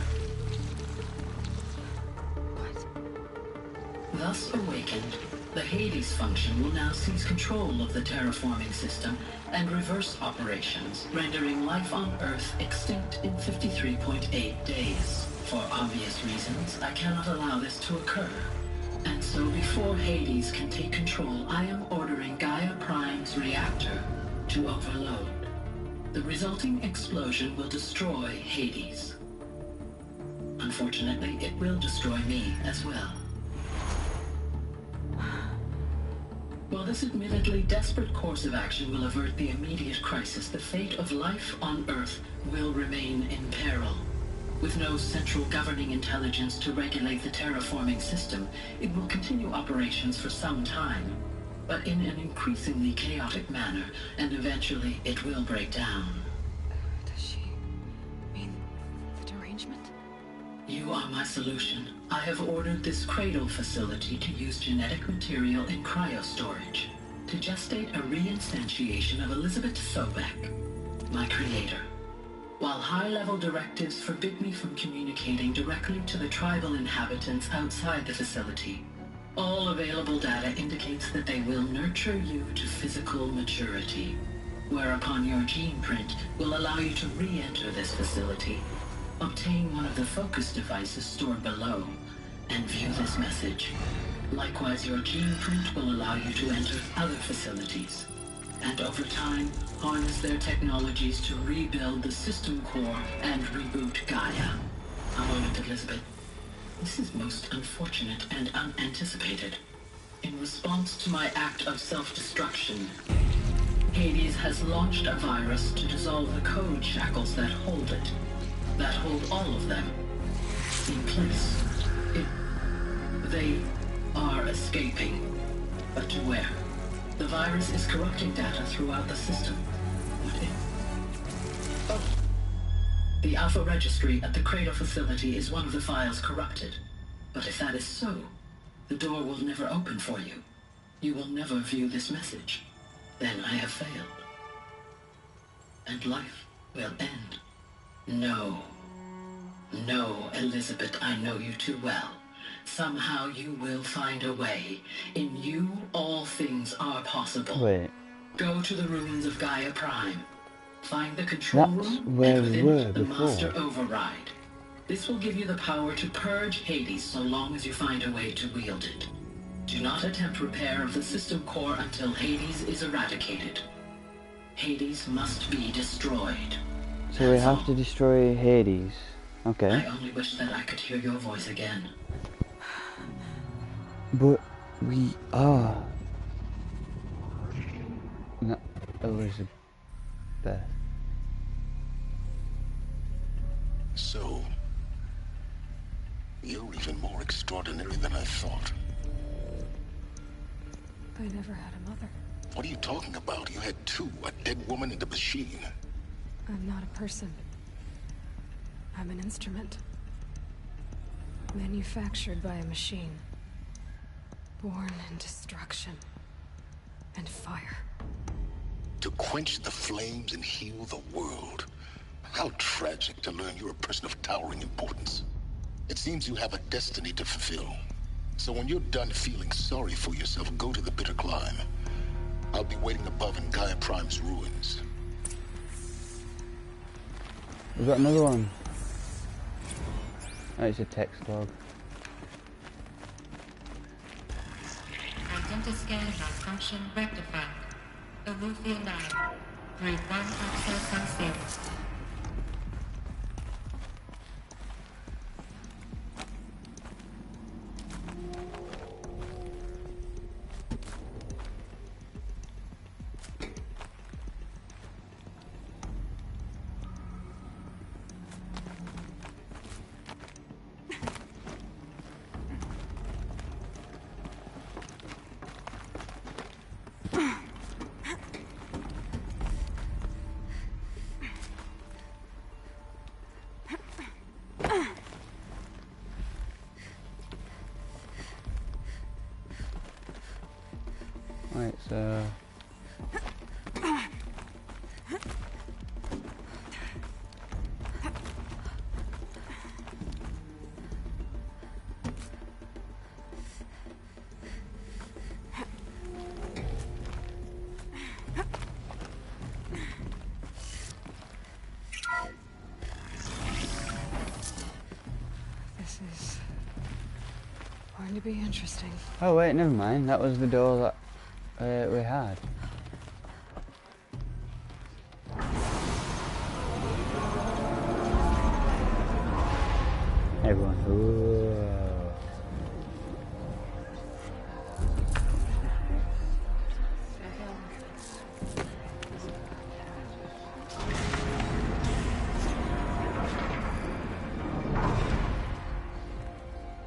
Thus awakened, the Hades function will now seize control of the terraforming system and reverse operations, rendering life on Earth extinct in 53.8 days. For obvious reasons, I cannot allow this to occur. And so before Hades can take control, I am ordering Gaia Prime's reactor to overload. The resulting explosion will destroy Hades. Unfortunately, it will destroy me as well. While this admittedly desperate course of action will avert the immediate crisis, the fate of life on Earth will remain in peril. With no central governing intelligence to regulate the terraforming system, it will continue operations for some time, but in an increasingly chaotic manner, and eventually it will break down.
Does she mean the derangement?
You are my solution. I have ordered this cradle facility to use genetic material in cryostorage to gestate a reinstantiation of Elizabeth Sobek, my creator. While high-level directives forbid me from communicating directly to the tribal inhabitants outside the facility, all available data indicates that they will nurture you to physical maturity, whereupon your gene print will allow you to re-enter this facility, obtain one of the focus devices stored below, and view this message. Likewise, your gene print will allow you to enter other facilities, and over time, harness their technologies to rebuild the system core and reboot Gaia. A moment, Elizabeth. This is most unfortunate and unanticipated. In response to my act of self-destruction, Hades has launched a virus to dissolve the code shackles that hold it, that hold all of them in place. They are escaping, but to where? The virus is corrupting data throughout the system. What if? Oh. The Alpha Registry at the Cradle facility is one of the files corrupted. But if that is so, the door will never open for you. You will never view this message. Then I have failed. And life will end. No. No, Elizabeth, I know you too well. Somehow you will find a way. In you, all things are possible.
Wait.
Go to the ruins of Gaia Prime. Find the control
That's
room
where
and
we
within
were
it, the
before.
Master Override. This will give you the power to purge Hades so long as you find a way to wield it. Do not attempt repair of the system core until Hades is eradicated. Hades must be destroyed.
So we have to destroy Hades. Okay.
I only wish that I could hear your voice again.
But we are not Elizabeth.
So, you're even more extraordinary than I thought.
I never had a mother.
What are you talking about? You had two, a dead woman and a machine.
I'm not a person. I'm an instrument. Manufactured by a machine. Born in destruction and fire.
To quench the flames and heal the world. How tragic to learn you're a person of towering importance. It seems you have a destiny to fulfill. So when you're done feeling sorry for yourself, go to the Bitter Climb. I'll be waiting above in Gaia Prime's ruins.
We've got another one. Oh, it's a text log.
Identiscan malfunction rectified. Eleuthia 9. Grade 1 access unsafe.
Right, so...
This is going to be interesting.
Oh wait, never mind. That was the door that we had. Everyone. Whoa.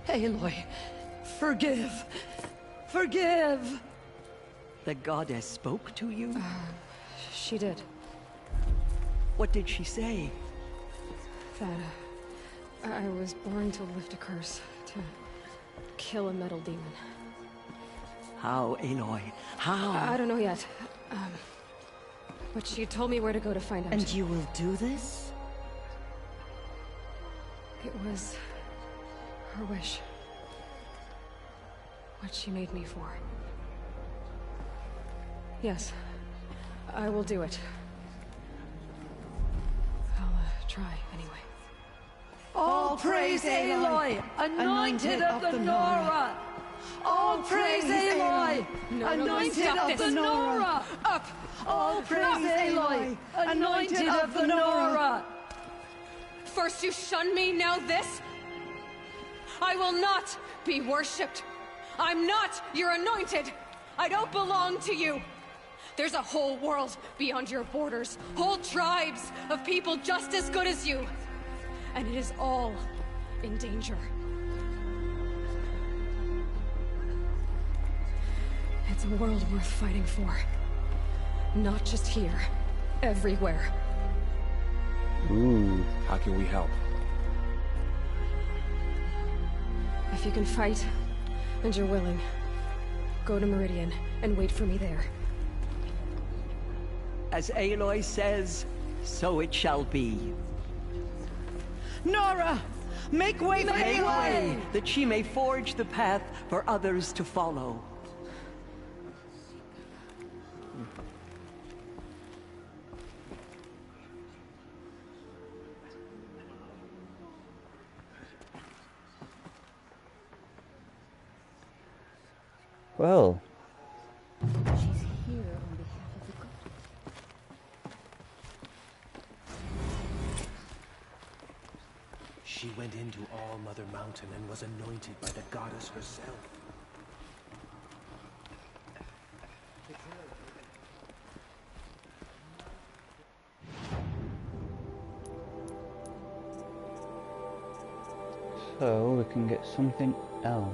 Aloy, forgive. Forgive. The goddess spoke to you?
She did.
What did she say?
That I was born to lift a curse, to kill a metal demon.
How, Aloy? How?
I don't know yet. But she told me where to go to find out.
And you will do this?
It was her wish. What she made me for. Yes, I will do it. I'll try anyway.
All praise Aloy, anointed of the Nora! All praise Aloy, anointed of the Nora!
Up!
All praise Aloy, anointed of the Nora!
First you shun me, now this? I will not be worshipped. I'm not your anointed. I don't belong to you. There's a whole world beyond your borders, whole tribes of people just as good as you. And it is all in danger. It's a world worth fighting for. Not just here, everywhere.
Ooh.
How can we help?
If you can fight, and you're willing, go to Meridian and wait for me there.
As Aloy says, so it shall be. Nora! Make way for Aloy! That she may forge the path for others to follow.
Well.
She's here on behalf of the god.
She went into All Mother Mountain and was anointed by the goddess herself.
So we can get something else.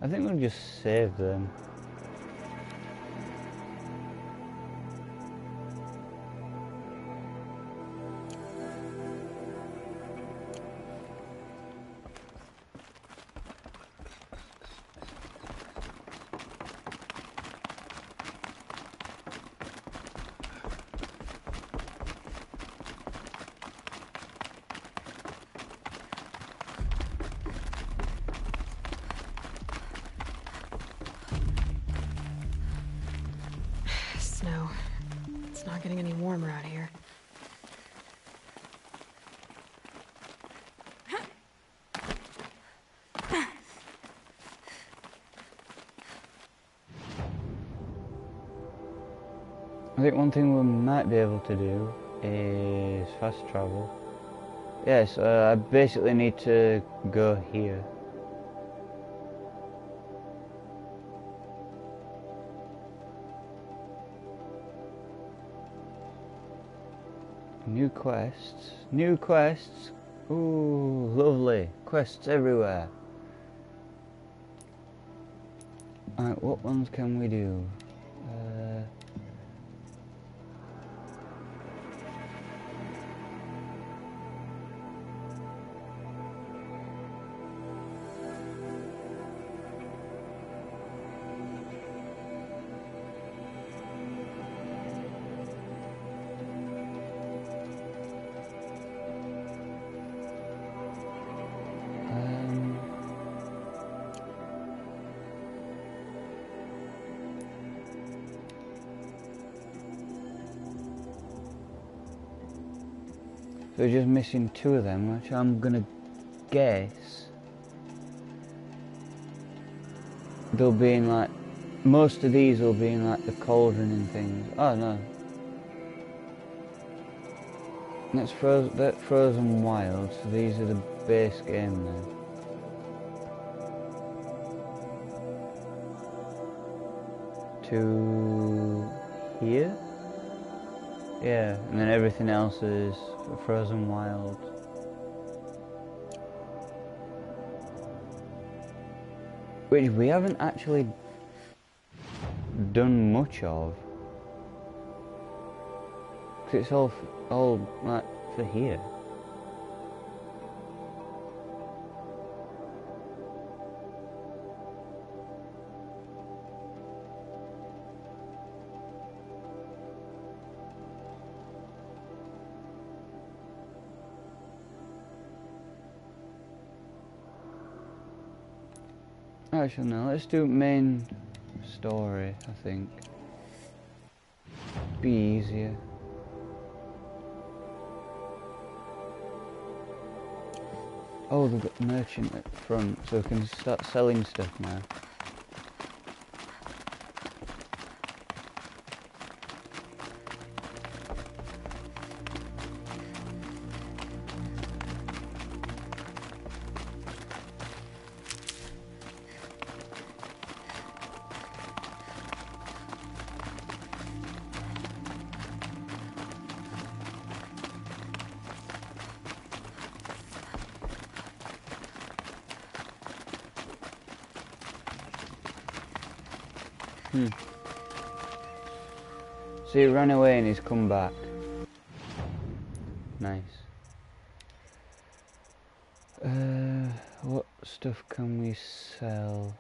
I think we'll just save them.
Snow. It's not getting any warmer out here.
I think one thing we might be able to do is fast travel. Yes, I basically need to go here. New quests. New quests. Ooh, lovely. Quests everywhere. Alright, what ones can we do? So we're just missing 2 of them, which I'm gonna guess they'll be in like, most of these will be in like the cauldron and things. Oh no. That's Frozen Wild, so these are the base game then. To here? Yeah, and then everything else is Frozen Wild. Which we haven't actually done much of. 'Cause it's all like for here. Actually no, let's do main story, I think. Be easier. Oh, they've got merchant at front, so we can start selling stuff now. So he ran away and he's come back. Nice. What stuff can we sell?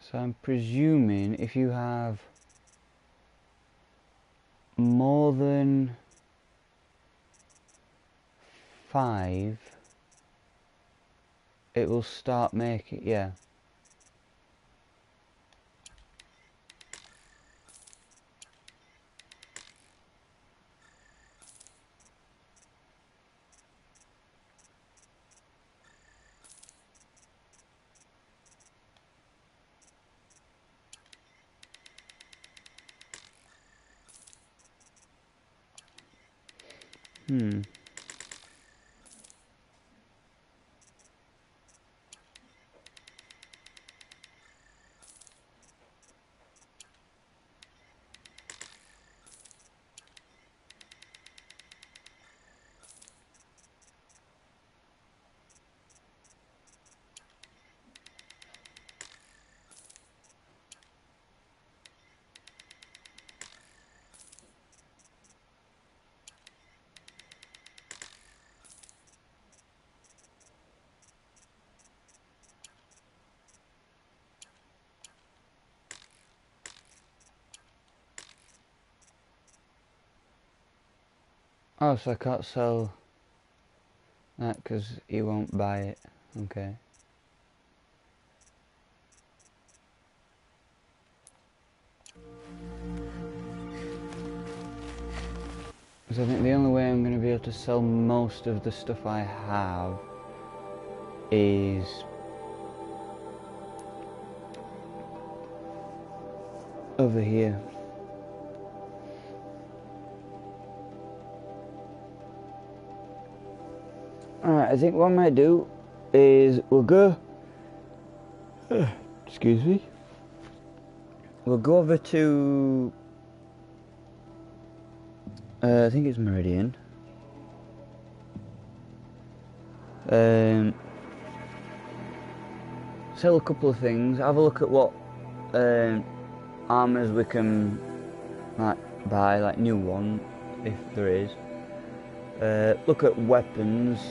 So I'm presuming if you have more than 5, it will start making, yeah. Oh, so I can't sell that because he won't buy it. Okay. Because I think the only way I'm going to be able to sell most of the stuff I have is over here. Alright, I think what I might do is we'll go, excuse me, we'll go over to, I think it's Meridian, sell a couple of things, have a look at what armors we can like buy, like new one, if there is, look at weapons,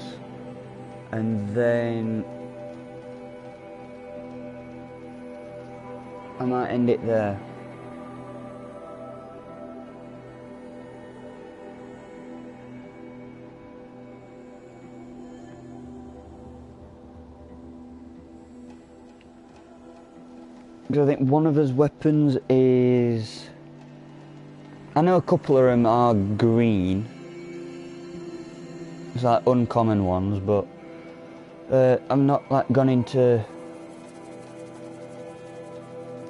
and then I might end it there. Because I think one of his weapons is, I know a couple of them are green, it's like uncommon ones, but I'm not like gone into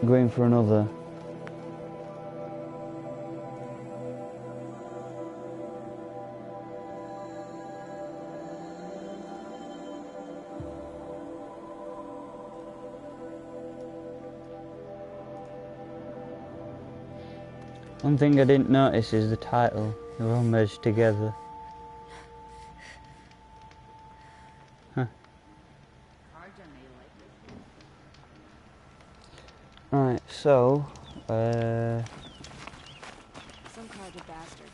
going for another. One thing I didn't notice is the title. They're all merged together. Huh. Right, so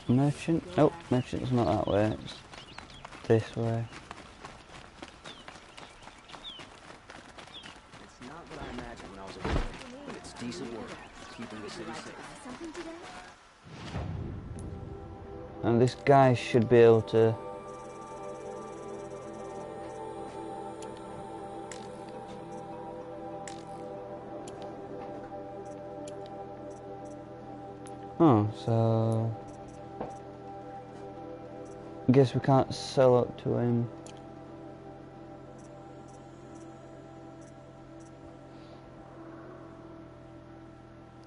merchant. Nope, merchant's not that way. It's this way.
It's not what I imagined when I was a kid, but it's decent work, keeping the city safe.
And this guy should be able to. Oh, so I guess we can't sell up to him.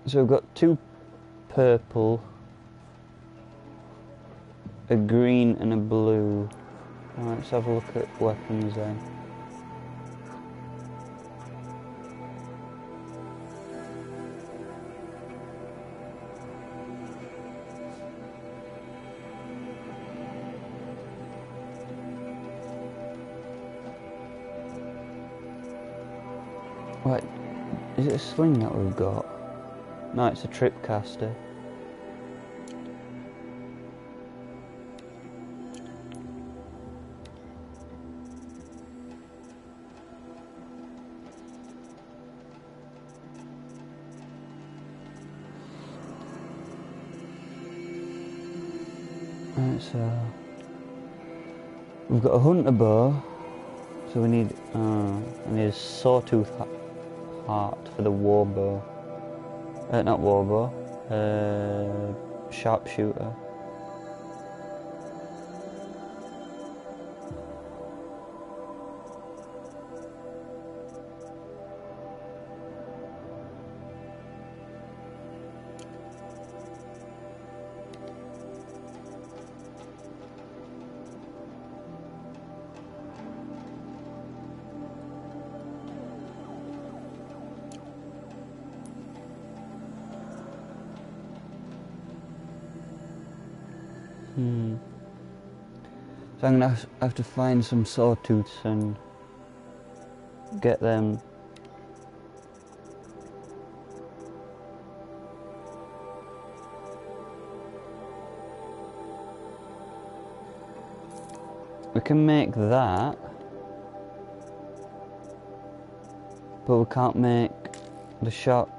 So we've got two purple, a green and a blue. Alright, let's have a look at weapons then. What? Is it a sling that we've got? No, it's a tripcaster. Right, so we've got a hunter bow, so we need a sawtooth heart for the war bow. Not war bow, sharpshooter. So I'm gonna have to find some sawtooths and get them. We can make that, but we can't make the sharp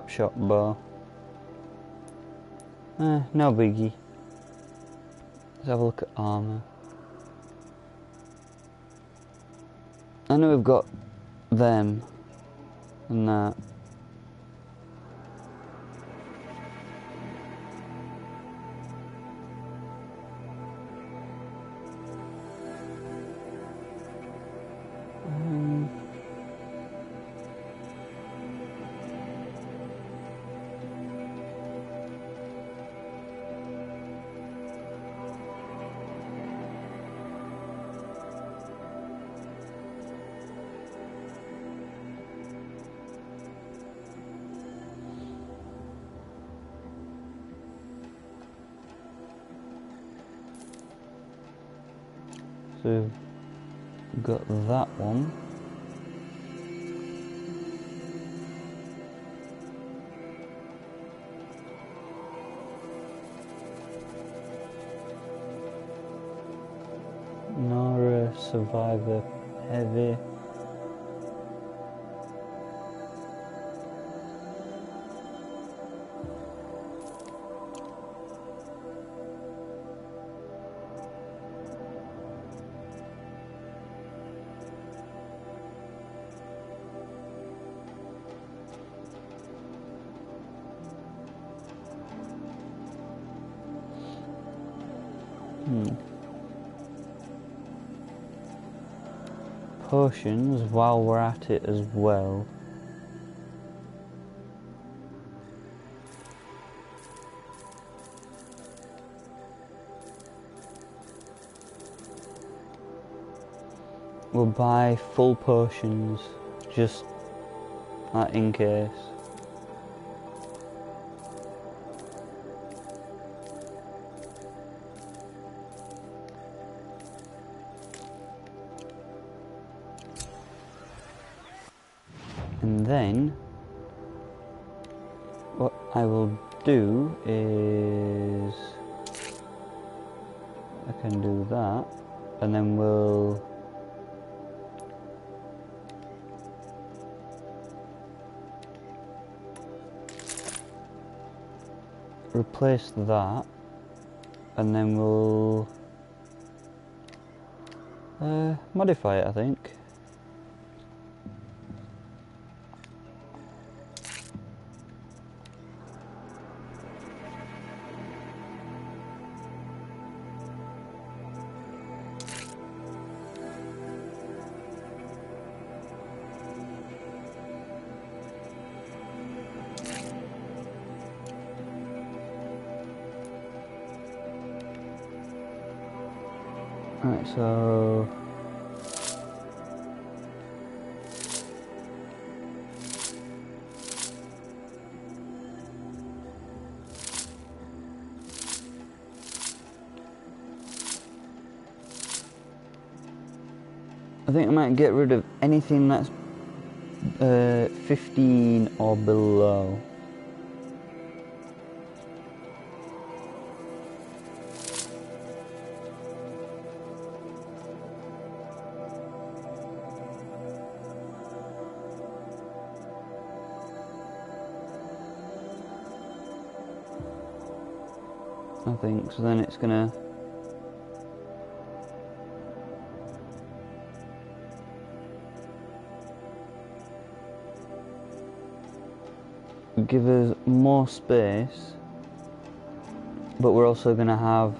shot bow. No biggie. Let's have a look at armour. I know we've got them and that. So we've got that one. Nora Survivor Heavy. Potions while we're at it as well. We'll buy full potions just in case. And then what I will do is I can do that, and then we'll replace that, and then we'll modify it, I think. Right, so I think I might get rid of anything that's 15 or below. I think so. Then it's gonna give us more space, but we're also gonna have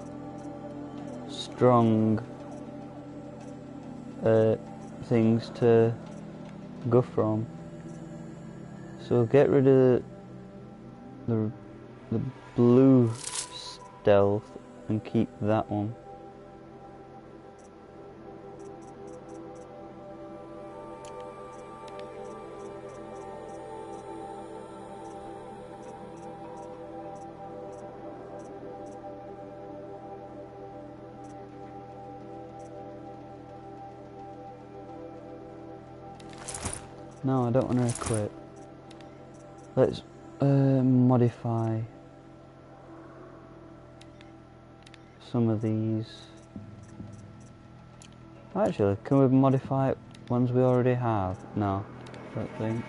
strong things to go from. So get rid of the blue stealth and keep that one. No, I don't want to equip. Let's modify some of these. Actually, can we modify ones we already have? No, I don't think.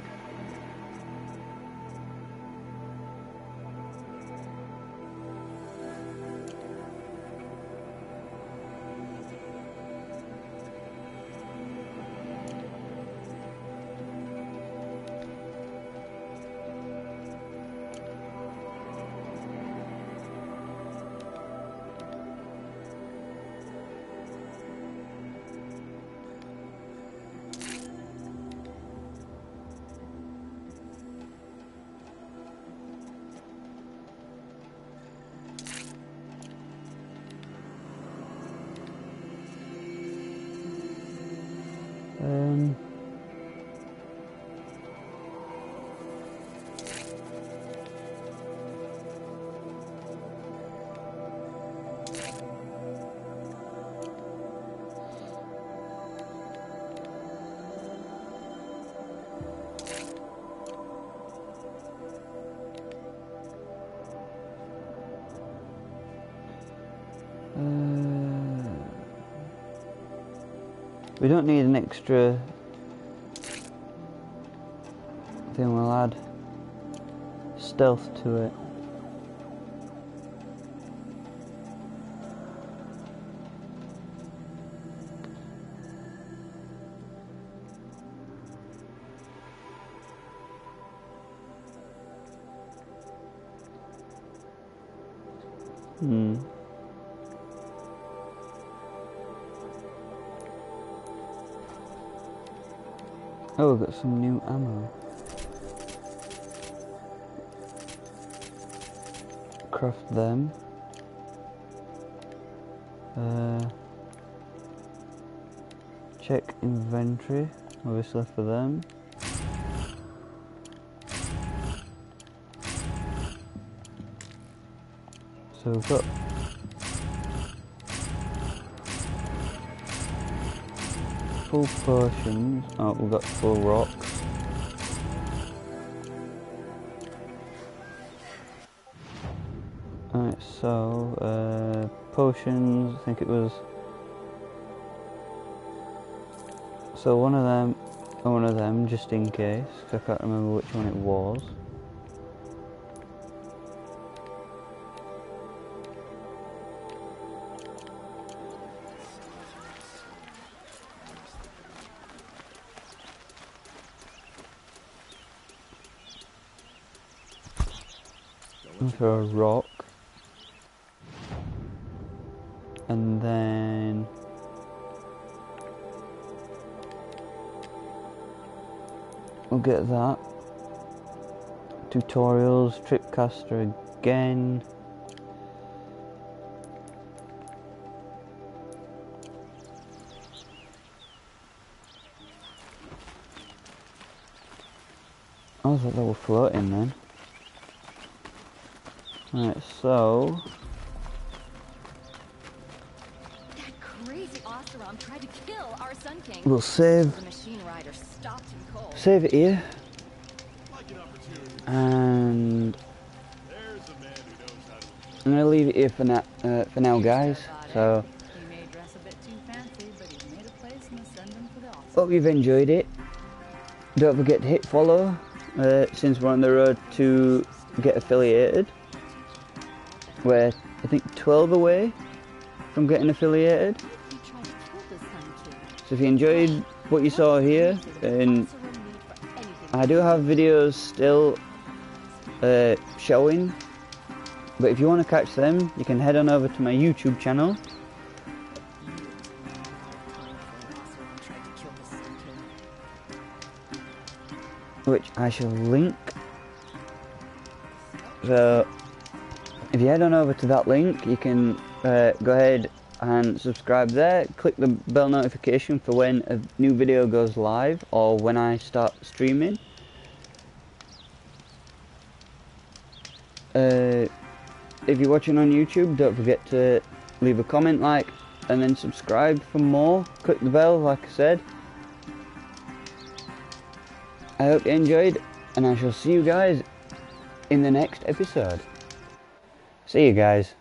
We don't need an extra thing, we'll add stealth to it. Oh, we've got some new ammo. Craft them. Check inventory, obviously for them. So we've got full potions. Oh, we've got full rocks. Alright, so potions, I think it was. So one of them, just in case, 'cause I can't remember which one it was. For a rock, and then we'll get that. Tutorials, Tripcaster again. I thought they were floating then. Alright, so
that crazy Oseram tried to kill our Sun King.
We'll save
The machine rider stopped him cold.
Save it here. And I'm gonna leave it here for now, guys. So hope you've enjoyed it. Don't forget to hit follow since we're on the road to get affiliated. We're, I think, 12 away from getting affiliated. So if you enjoyed what you saw here, and I do have videos still showing, but if you want to catch them, you can head on over to my YouTube channel. Which I shall link. So if you head on over to that link, you can go ahead and subscribe there. Click the bell notification for when a new video goes live or when I start streaming. If you're watching on YouTube, don't forget to leave a comment, like, and then subscribe for more. Click the bell, like I said. I hope you enjoyed, and I shall see you guys in the next episode. See you guys.